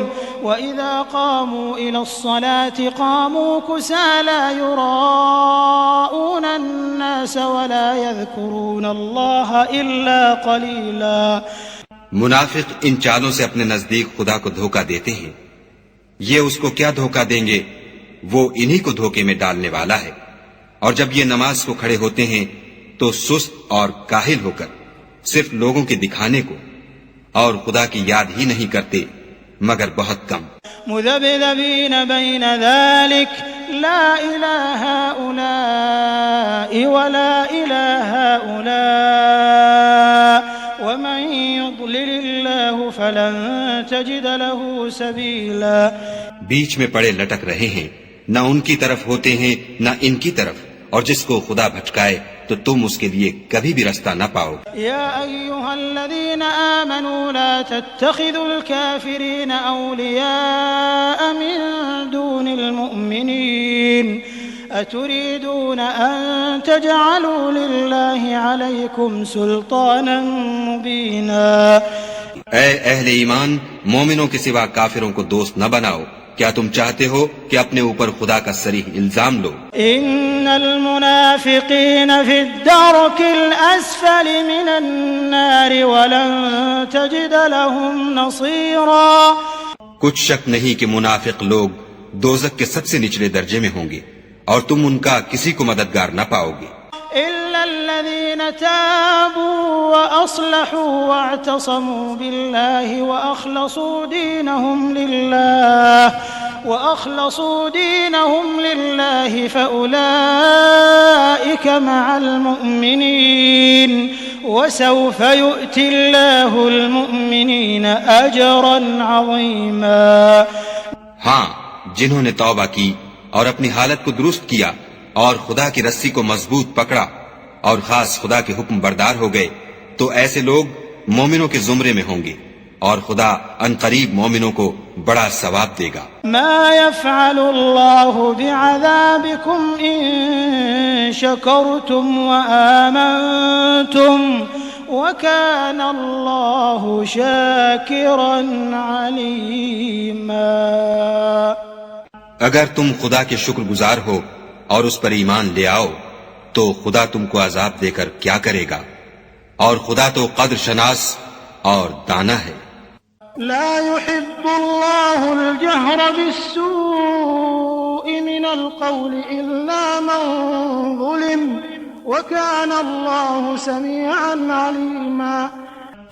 وإذا قاموا إلى الصلاة قاموا كسالى يراءون الناس ولا يذكرون الله إلا قليلا. منافق ان چالوں سے اپنے نزدیک خدا کو دھوکہ دیتے ہیں. یہ اس کو کیا دھوکہ دیں گے؟ وہ انہی کو دھوکے میں ڈالنے والا ہے. اور جب یہ نماز کو کھڑے ہوتے ہیں تو سست اور کاہل ہو کر صرف لوگوں کے دکھانے کو اور خدا کی یاد ہی نہیں کرتے مگر بہت کم. مذبذبین بین ذلک لا الہ هؤلاء ولا الہ هؤلاء ومن يضلل اللہ فلن تجد له سبیلا. بیچ میں پڑے لٹک رہے ہیں، نہ ان کی طرف ہوتے ہیں نہ ان کی طرف، اور جس کو خدا بھٹکائے تو تم اس کے لیے کبھی بھی رستہ نہ پاؤ. یا ایھا الذین آمنوا لا تتخذوا الکافرین اولیاء من دون المؤمنین اتریدون ان تجعلوا للہ علیکم سلطانا مبینا. اے اہل ایمان، مومنوں کے سوا کافروں کو دوست نہ بناؤ. کیا تم چاہتے ہو کہ اپنے اوپر خدا کا صریح الزام لو؟ ان المنافقین فی الدرک الاسفل من النار ولن تجد لهم نصیرا. کچھ شک نہیں کہ منافق لوگ دوزخ کے سب سے نچلے درجے میں ہوں گے اور تم ان کا کسی کو مددگار نہ پاؤ گے. الا الذین تابوا واصلحوا واعتصموا بالله واخلصوا دینهم لله فاولئک مع المؤمنین وسوف يؤتي الله المؤمنین اجرا عظیما. ہاں، جنہوں نے توبہ کی اور اپنی حالت کو درست کیا اور خدا کی رسی کو مضبوط پکڑا اور خاص خدا کے حکم بردار ہو گئے تو ایسے لوگ مومنوں کے زمرے میں ہوں گے اور خدا عنقریب مومنوں کو بڑا ثواب دے گا. ما يفعل الله بعذابكم ان شكرتم وآمنتم وكان الله شاكرا عليما. اگر تم خدا کے شکر گزار ہو اور اس پر ایمان لے آؤ تو خدا تم کو عذاب دے کر کیا کرے گا، اور خدا تو قدر شناس اور دانا ہے. لا يحب الله الجهر بالسوء من القول إلا من ظلم وكان الله سميعا عليما.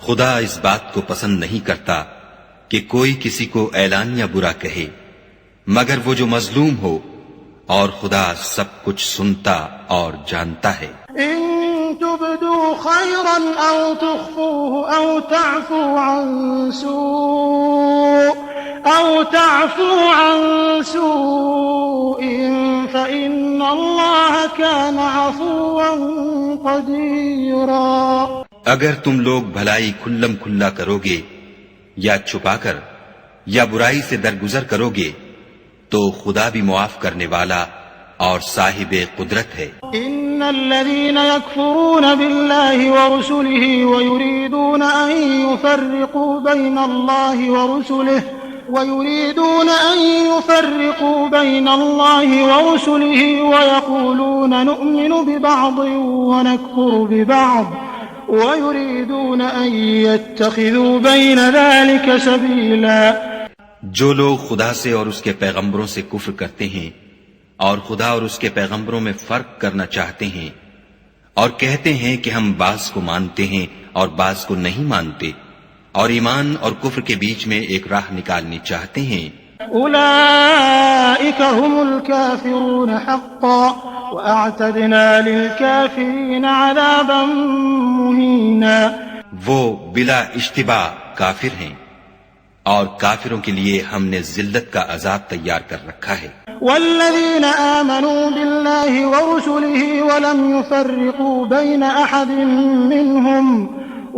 خدا اس بات کو پسند نہیں کرتا کہ کوئی کسی کو اعلانیہ برا کہے مگر وہ جو مظلوم ہو، اور خدا سب کچھ سنتا اور جانتا ہے. إن تبدوا خيرا أو تخفوه أو تعفوا عن سوء فإن الله كان عفوا قديرا. اگر تم لوگ بھلائی کھلم کھلا کرو گے یا چھپا کر یا برائی سے درگزر کرو گے تو خدا بھی معاف کرنے والا اور صاحب قدرت ہے. ان الذين يكفرون بالله ورسله ويريدون ان يفرقوا بين الله ورسله ويقولون نؤمن ببعض ونكفر ببعض ويريدون ان يتخذوا بين ذلك سبيلا. جو لوگ خدا سے اور اس کے پیغمبروں سے کفر کرتے ہیں اور خدا اور اس کے پیغمبروں میں فرق کرنا چاہتے ہیں اور کہتے ہیں کہ ہم بعض کو مانتے ہیں اور بعض کو نہیں مانتے اور ایمان اور کفر کے بیچ میں ایک راہ نکالنی چاہتے ہیں، اولئک هم الكافرون حقا واعتدنا للكافرین عذابا مہینا. وہ بلا اشتباہ کافر ہیں اور کافروں کے لیے ہم نے ذلت کا عذاب تیار کر رکھا ہے. والذین آمنوا باللہ ورسلہ ولم يفرقوا بین احد منہم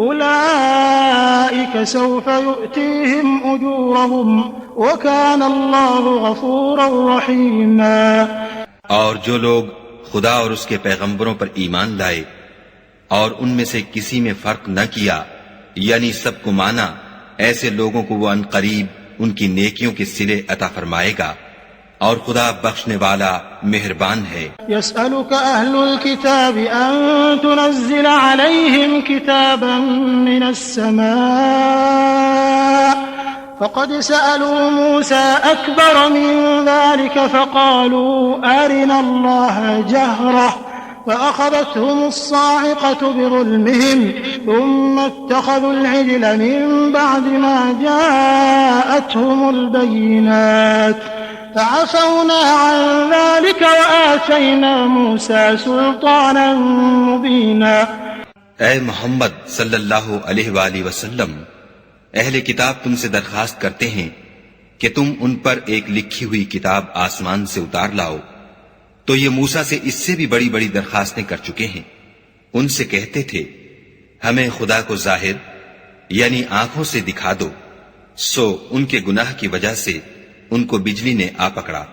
اولئک سوف یؤتیہم اجورہم وکان اللہ غفورا رحیما. اور جو لوگ خدا اور اس کے پیغمبروں پر ایمان لائے اور ان میں سے کسی میں فرق نہ کیا یعنی سب کو مانا، ایسے لوگوں کو وہ عنقریب ان کی نیکیوں کے صلے عطا فرمائے گا، اور خدا بخشنے والا مہربان ہے۔ يسألك أهل الكتاب أن تنزل عليهم كتابا من السماء فقد سألوا موسى أكبر من ذلك فقالوا أرنا الله جهرة فأخذتهم الصاعقة بظلمهم ثم اتخذوا العجل من بعد ما جاءتهم البينات فعفونا عن ذلك وآتينا موسى سلطانا مبينا۔ اے محمد صلی اللہ علیہ وآلہ وسلم، اہل کتاب تم سے درخواست کرتے ہیں کہ تم ان پر ایک لکھی ہوئی کتاب آسمان سے اتار لاؤ، تو یہ موسیٰ سے اس سے بھی بڑی بڑی درخواستیں کر چکے ہیں۔ ان سے کہتے تھے ہمیں خدا کو ظاہر یعنی آنکھوں سے دکھا دو، سو ان کے گناہ کی وجہ سے ان کو بجلی نے آ پکڑا،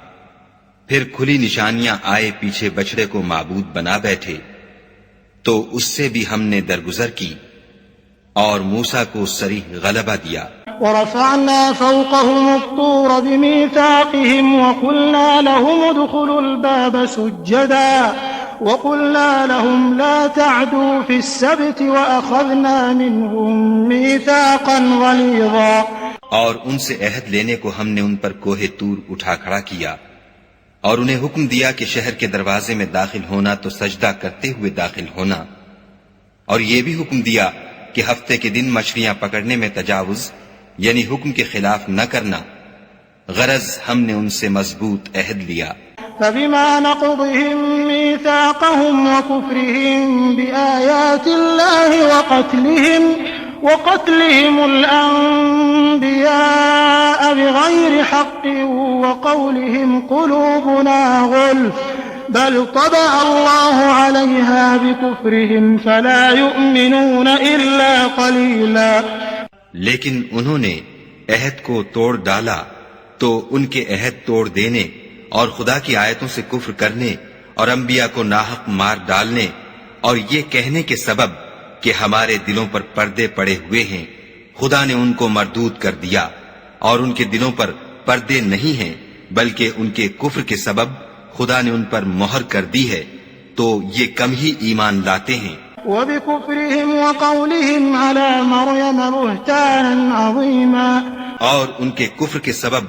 پھر کھلی نشانیاں آئے پیچھے بچڑے کو معبود بنا بیٹھے، تو اس سے بھی ہم نے درگزر کی اور موسیٰ کو صریح غلبہ دیا۔ ورفعنا فوقهم الطور بميثاقهم وقلنا لهم ادخلوا الباب سجدا وقلنا لهم لا تعدوا في السبت وأخذنا منهم ميثاقا غليظا۔ اور ان سے عہد لینے کو ہم نے ان پر کوہ طور اٹھا کھڑا کیا، اور انہیں حکم دیا کہ شہر کے دروازے میں داخل ہونا تو سجدہ کرتے ہوئے داخل ہونا، اور یہ بھی حکم دیا کہ ہفتے کے دن مچھلیاں پکڑنے میں تجاوز یعنی حکم کے خلاف نہ کرنا، غرض ہم نے ان سے مضبوط عہد لیا۔ فبما نقضهم ميثاقهم وكفرهم بآيات الله وقتلهم الأنبياء بغير حق وقولهم قلوبنا غلف بل طبع الله عليها بكفرهم فلا يؤمنون إلا قليلا۔ لیکن انہوں نے عہد کو توڑ ڈالا تو ان کے عہد توڑ دینے اور خدا کی آیتوں سے کفر کرنے اور انبیاء کو ناحق مار ڈالنے اور یہ کہنے کے سبب کہ ہمارے دلوں پر پردے پڑے ہوئے ہیں، خدا نے ان کو مردود کر دیا، اور ان کے دلوں پر پردے نہیں ہیں بلکہ ان کے کفر کے سبب خدا نے ان پر مہر کر دی ہے، تو یہ کم ہی ایمان لاتے ہیں۔ وبكفرهم وقولهم على مريم بهتانا عظيما، اور ان کے کفر کے سبب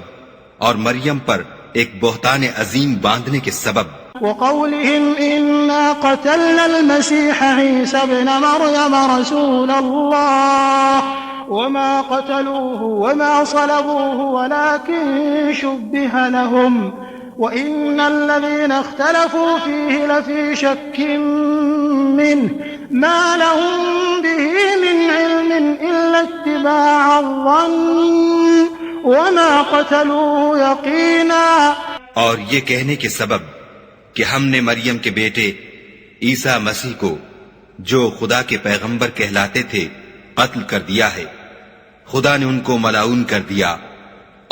اور مریم پر ایک بہتان عظیم باندھنے کے سبب، وقولهم إنا قتلنا المسيح عيسى ابن مريم رسول الله وما قتلوه وما صلبوه ولكن شبه لهم وإن الذين اختلفوا فيه لفي شك منه ما لهم به من علم إلا اتباع الظن وما قتلوه يقينا۔ اور یہ کہنے کے سبب کہ ہم نے مریم کے بیٹے عیسیٰ مسیح کو جو خدا کے پیغمبر کہلاتے تھے قتل کر دیا ہے، خدا نے ان کو ملعون کر دیا،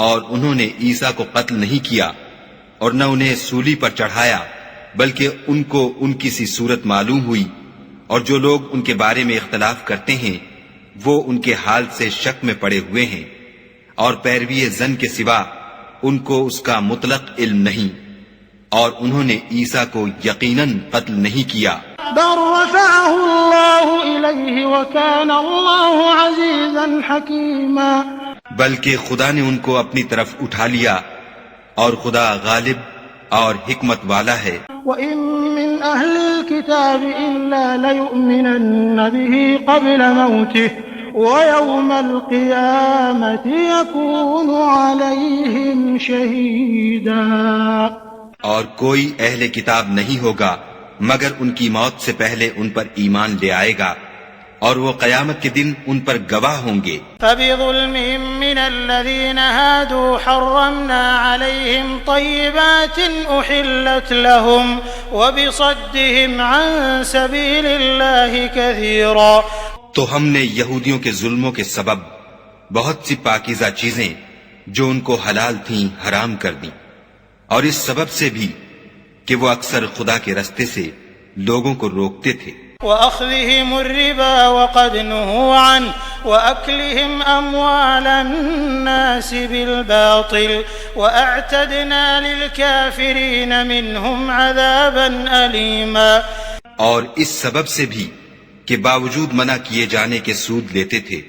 اور انہوں نے عیسیٰ کو قتل نہیں کیا اور نہ انہیں سولی پر چڑھایا، بلکہ ان کو ان کی سی صورت معلوم ہوئی، اور جو لوگ ان کے بارے میں اختلاف کرتے ہیں وہ ان کے حال سے شک میں پڑے ہوئے ہیں، اور پیروی زن کے سوا ان کو اس کا مطلق علم نہیں، اور انہوں نے عیسیٰ کو یقیناً قتل نہیں کیا۔ بل رفعه الله إليه وكان الله عزيزا حكيما، بلکہ خدا نے ان کو اپنی طرف اٹھا لیا، اور خدا غالب اور حکمت والا ہے۔ وَإِن مِّنْ أَهْلِ الْكِتَابِ إِلَّا لَيُؤْمِنَنَّ بِهِ قَبْلَ مَوْتِهِ وَيَوْمَ الْقِيَامَةِ يَكُونُ عَلَيْهِمْ شَهِيدًا، اور کوئی اہل کتاب نہیں ہوگا مگر ان کی موت سے پہلے ان پر ایمان لے آئے گا، اور وہ قیامت کے دن ان پر گواہ ہوں گے۔ فَبِظُلْمٍ مِّنَ الَّذِينَ هَادُوا حَرَّمْنَا عَلَيْهِمْ طَيِّبَاتٍ أُحِلَّتْ لَهُمْ وَبِصَدِّهِمْ عَن سَبِيلِ اللَّهِ كَثِيرًا، تو ہم نے یہودیوں کے ظلموں کے سبب بہت سی پاکیزہ چیزیں جو ان کو حلال تھیں حرام کر دیں، اور اس سبب سے بھی کہ وہ اکثر خدا کے رستے سے لوگوں کو روکتے تھے۔ وَأَخْذِهِمُ الرِّبَا وَقَدْ نُهُوا عَنْهُ وأكلهم أموال الناس بالباطل وأعتدنا للكافرين منهم عذابا أليما. اور اس سبب سے بھی کہ باوجود منع کیے جانے کے سود لیتے تھے،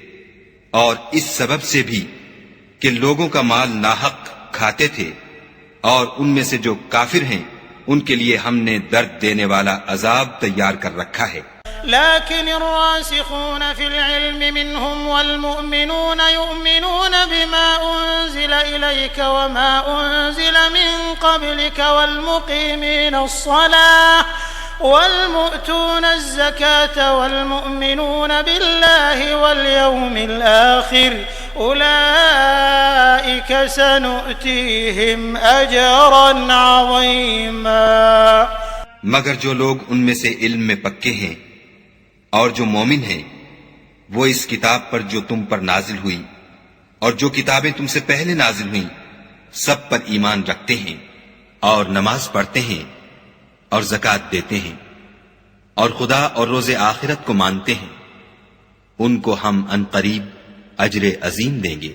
اور اس سبب سے بھی کہ لوگوں کا مال ناحق کھاتے تھے، اور ان میں سے جو کافر ہیں ان کے لیے ہم نے درد دینے والا عذاب تیار کر رکھا ہے. لكن الراسخون في العلم منهم والمؤمنون يؤمنون بما أنزل إليك وما أنزل من قبلك والمقيمين الصلاة والمؤتون الزكاة والمؤمنون بالله واليوم الآخر أولئك سنؤتيهم أجرا عظيما. مگر جو لوگ ان میں سے علم میں پکے ہیں اور جو مومن ہیں وہ اس کتاب پر جو تم پر نازل ہوئی اور جو کتابیں تم سے پہلے نازل ہوئیں سب پر ایمان رکھتے ہیں اور نماز پڑھتے ہیں اور زکوٰۃ دیتے ہیں اور خدا اور روز آخرت کو مانتے ہیں، ان کو ہم عنقریب اجر عظیم دیں گے.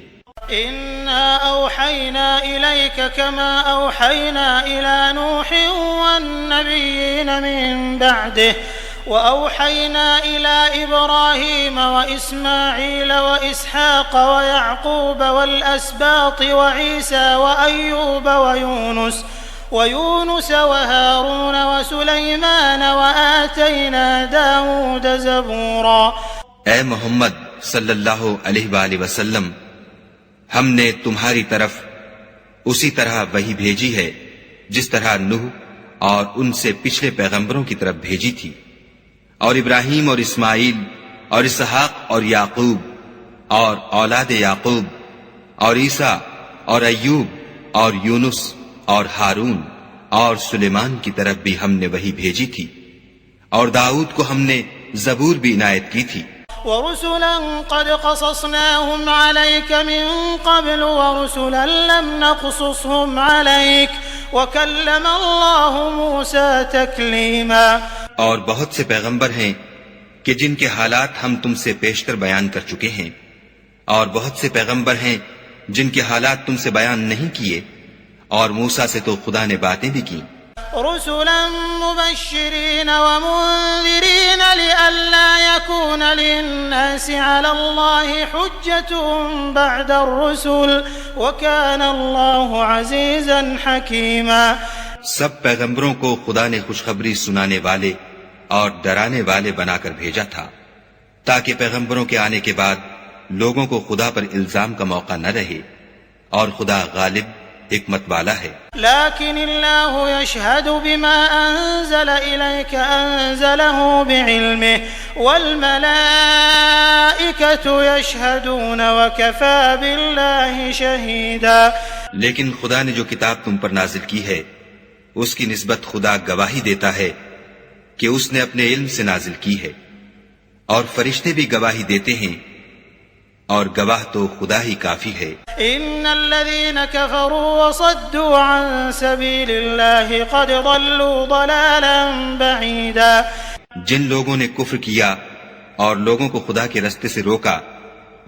إنا أوحينا إليك كما أوحينا إلى نوح والنبيين من بعده وأوحينا إلى إبراهيم وإسماعيل وإسحاق ويعقوب والأسباط وعيسى وأيوب ويونس وهارون وسليمان وآتينا داود زبورا. اے محمد صلی اللہ علیہ وآلہ وسلم، ہم نے تمہاری طرف اسی طرح وحی بھیجی ہے جس طرح نوح اور ان سے پچھلے پیغمبروں کی طرف بھیجی تھی، اور ابراہیم اور اسماعیل اور اسحاق اور یعقوب اور اولاد یعقوب اور عیسیٰ اور ایوب اور یونس اور ہارون اور سلیمان کی طرف بھی ہم نے وحی بھیجی تھی، اور داؤد کو ہم نے زبور بھی عنایت کی تھی. ورسلا قد قصصناهم عليك من قبل ورسلا لم نقصصهم عليك وكلم الله موسى تكليما. اور بہت سے پیغمبر ہیں کہ جن کے حالات ہم تم سے پیشتر بیان کر چکے ہیں، اور بہت سے پیغمبر ہیں جن کے حالات تم سے بیان نہیں کیے، اور موسیٰ سے تو خدا نے باتیں بھی کی. رسلا مبشرين ومنذرين لئلا يكون للناس على الله حجة بعد الرسل وكان الله عزيزا حكيما. سب پیغمبروں کو خدا نے خوشخبری سنانے والے اور ڈرانے والے بنا کر بھیجا تھا تاکہ پیغمبروں کے آنے کے بعد لوگوں کو خدا پر الزام کا موقع نہ رہے، اور خدا غالب حکمت والا ہے. لكن الله يشهد بما أنزل إليك أنزله بعلمه والملائكة يشهدون وكفى بالله شهيدا. لیکن خدا نے جو کتاب تم پر نازل کی ہے اس کی نسبت خدا گواہی دیتا ہے کہ اس نے اپنے علم سے نازل کی ہے، اور فرشتے بھی گواہی دیتے ہیں، اور گواہ تو خدا ہی کافی ہے. ان الذين كفروا وصدوا عن سبيل الله قد ضلوا ضلالا بعيدا. جن لوگوں نے کفر کیا اور لوگوں کو خدا کے رستے سے روکا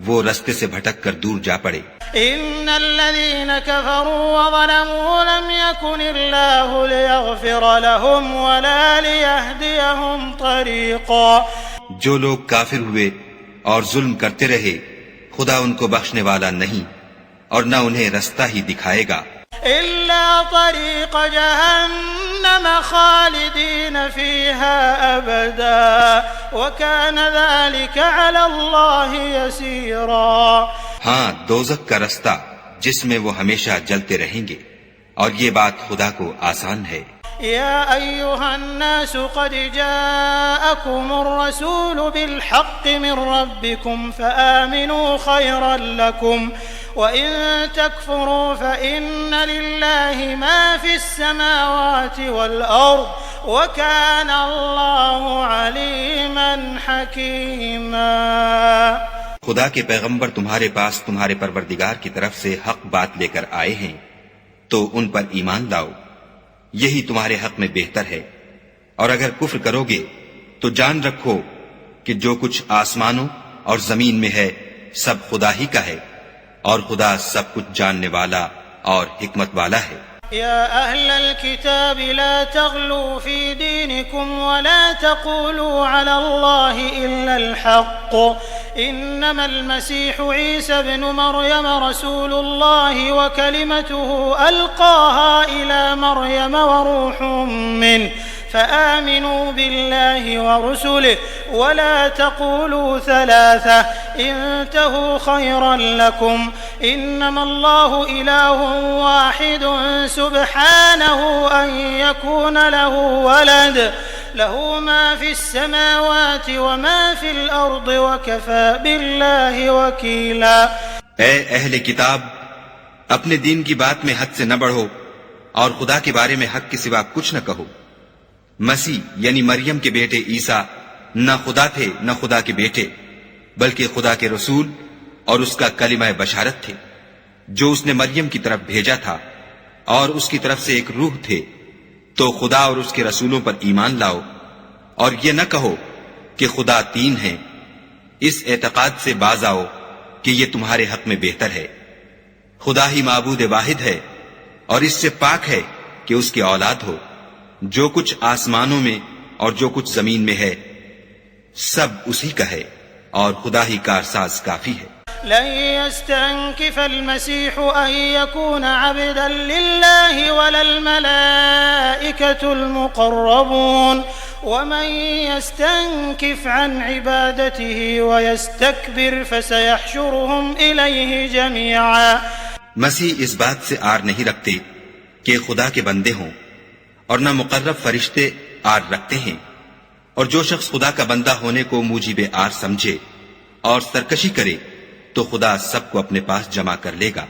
وہ رستے سے بھٹک کر دور جا پڑے. ان الذين كفروا وظلموا لم يكن الله ليغفر لهم ولا ليهديهم طريقا. جو لوگ کافر ہوئے اور ظلم کرتے رہے خدا ان کو بخشنے والا نہیں اور نہ انہیں رستہ ہی دکھائے گا. إلا طريق جهنم خالدين فيها أبدا وكان ذلك على الله يسيرا. ہاں، دوزخ کا رستہ جس میں وہ ہمیشہ جلتے رہیں گے، اور یہ بات خدا کو آسان ہے. يا أيها الناس قد جاءكم الرسول بالحق من ربكم فآمنوا خيرا لكم وإن تكفروا فإن لله ما في السماوات والأرض وكان الله عليما حكيما. خدا کے پیغمبر تمہارے پاس تمہارے پروردگار کی طرف سے حق بات لے کر آئے ہیں تو ان پر ایمان لاؤ، یہی تمہارے حق میں بہتر ہے، اور اگر کفر کرو گے تو جان رکھو کہ جو کچھ آسمانوں اور زمین میں ہے سب خدا ہی کا ہے، اور خدا سب کچھ جاننے والا اور حکمت والا ہے۔ يا أهل الكتاب لا تغلوا في دينكم ولا تقولوا على الله إلا الحق إنما المسيح عيسى ابن مريم رسول الله وكلمته ألقاها إلى مريم وروح منه فآمنوا بالله ورسله ولا تقولوا ثلاثة انتهوا خيرا لكم إنما الله إله واحد سبحانه أن يكون له ولد له ما في السماوات وما في الأرض وكفى بالله وكيلا۔ اے اہل کتاب، اپنے دین کی بات میں حد سے نہ بڑھو اور خدا کے بارے میں حق کے سوا کچھ نہ کہو۔ مسیح یعنی مریم کے بیٹے عیسیٰ نہ خدا تھے نہ خدا کے بیٹے، بلکہ خدا کے رسول اور اس کا کلمہ بشارت تھے جو اس نے مریم کی طرف بھیجا تھا، اور اس کی طرف سے ایک روح تھے۔ تو خدا اور اس کے رسولوں پر ایمان لاؤ، اور یہ نہ کہو کہ خدا تین ہیں۔ اس اعتقاد سے باز آؤ کہ یہ تمہارے حق میں بہتر ہے۔ خدا ہی معبود واحد ہے، اور اس سے پاک ہے کہ اس کی اولاد ہو۔ جو کچھ آسمانوں میں اور جو کچھ زمین میں ہے سب اسی کا ہے، اور خدا ہی کارساز کافی ہے۔ لن يستنكف المسيح أن يكون عبدا لله ولا الملائكة المقربون ومن يستنكف عن عبادته ويستكبر فسيحشرهم إليه جميعا۔ مسیح اس بات سے آر نہیں رکھتے کہ خدا کے بندے ہوں، اور نہ مقرب فرشتے آر رکھتے ہیں، اور جو شخص خدا کا بندہ ہونے کو موجب آر سمجھے اور سرکشی کرے تو خدا سب کو اپنے پاس جمع کر لے گا۔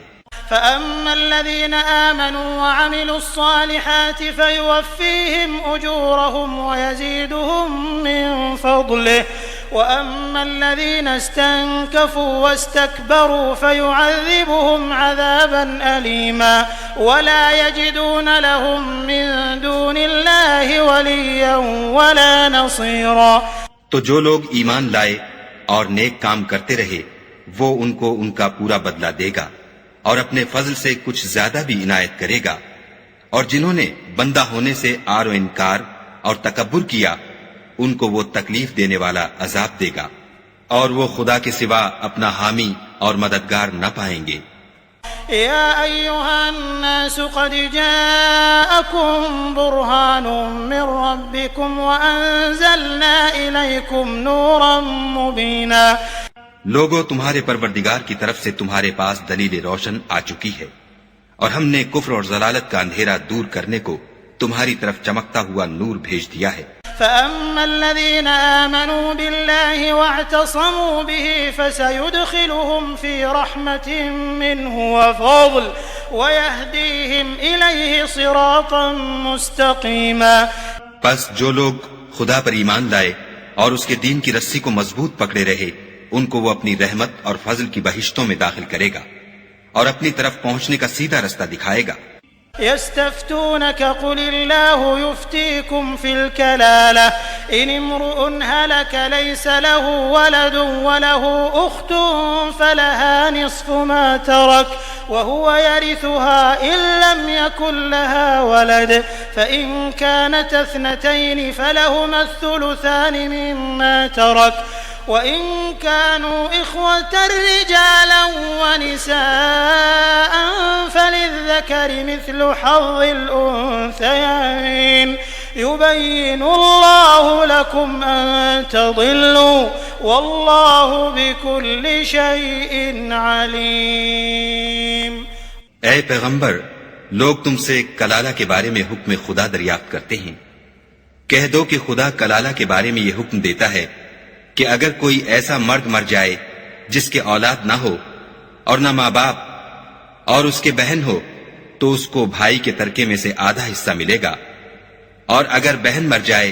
فأما الذين آمنوا وعملوا الصالحات فيوفيهم أجورهم ويزيدهم من فضله وأما الذين استنكفوا واستكبروا فيعذبهم عذابا أليما ولا يجدون لهم من دون الله وليا ولا نصيرا۔ تو جو لوگ ایمان لائے اور نیک کام کرتے رہے وہ ان کو ان کا پورا بدلہ دے گا، اور اپنے فضل سے کچھ زیادہ بھی عنایت کرے گا، اور جنہوں نے بندہ ہونے سے آر و انکار اور تکبر کیا ان کو وہ تکلیف دینے والا عذاب دے گا، اور وہ خدا کے سوا اپنا حامی اور مددگار نہ پائیں گے۔ يا أيها الناس قد جاءكم برهان من ربكم وأنزلنا إليكم نورا مبينا۔ لوگوں، تمہارے پروردگار کی طرف سے تمہارے پاس دلیل روشن آ چکی ہے، اور ہم نے کفر اور ضلالت کا اندھیرا دور کرنے کو تمہاری طرف چمکتا ہوا نور بھیج دیا ہے۔ فأما الذين آمنوا بالله واعتصموا به فسيدخلهم في رحمة منه وفضل ويهديهم إليه صراطا مستقيما۔ پس جو لوگ خدا پر ایمان لائے اور اس کے دین کی رسی کو مضبوط پکڑے رہے ان کو وہ اپنی رحمت اور فضل کی بہشتوں میں داخل کرے گا اور اپنی طرف پہنچنے کا سیدھا رستہ دکھائے گا۔ يستفتونك قل الله يفتيكم في الكلالة إن امرؤ هلك ليس له ولد وله أخت فلها نصف ما ترك وهو يرثها إن لم يكن لها ولد فإن كانت اثنتين فلهما الثلثان مما ترك وإن كانوا إخوة رجالا ونساء فللذكر مثل حظ الأنثيين يبين الله لكم أن تضلوا والله بكل شيء عليم۔ اے پیغمبر، لوگ تم سے کلالہ کے بارے میں حکم خدا دریافت کرتے ہیں، کہہ دو کہ خدا کلالہ کے بارے میں یہ حکم دیتا ہے کہ اگر کوئی ایسا مرد مر جائے جس کے اولاد نہ ہو اور نہ ماں باپ اور اس کے بہن ہو تو اس کو بھائی کے ترکے میں سے آدھا حصہ ملے گا، اور اگر بہن مر جائے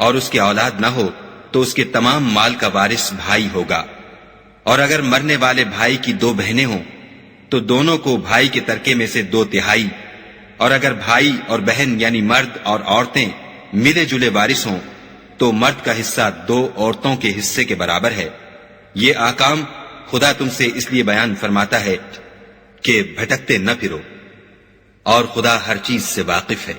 اور اس کے اولاد نہ ہو تو اس کے تمام مال کا وارث بھائی ہوگا، اور اگر مرنے والے بھائی کی دو بہنیں ہوں تو دونوں کو بھائی کے ترکے میں سے 2/3، اور اگر بھائی اور بہن یعنی مرد اور عورتیں ملے جلے وارث ہوں تو مرد کا حصہ 2 عورتوں کے حصے کے برابر ہے، یہ احکام خدا تم سے اس لیے بیان فرماتا ہے کہ بھٹکتے نہ پھرو، اور خدا ہر چیز سے واقف ہے۔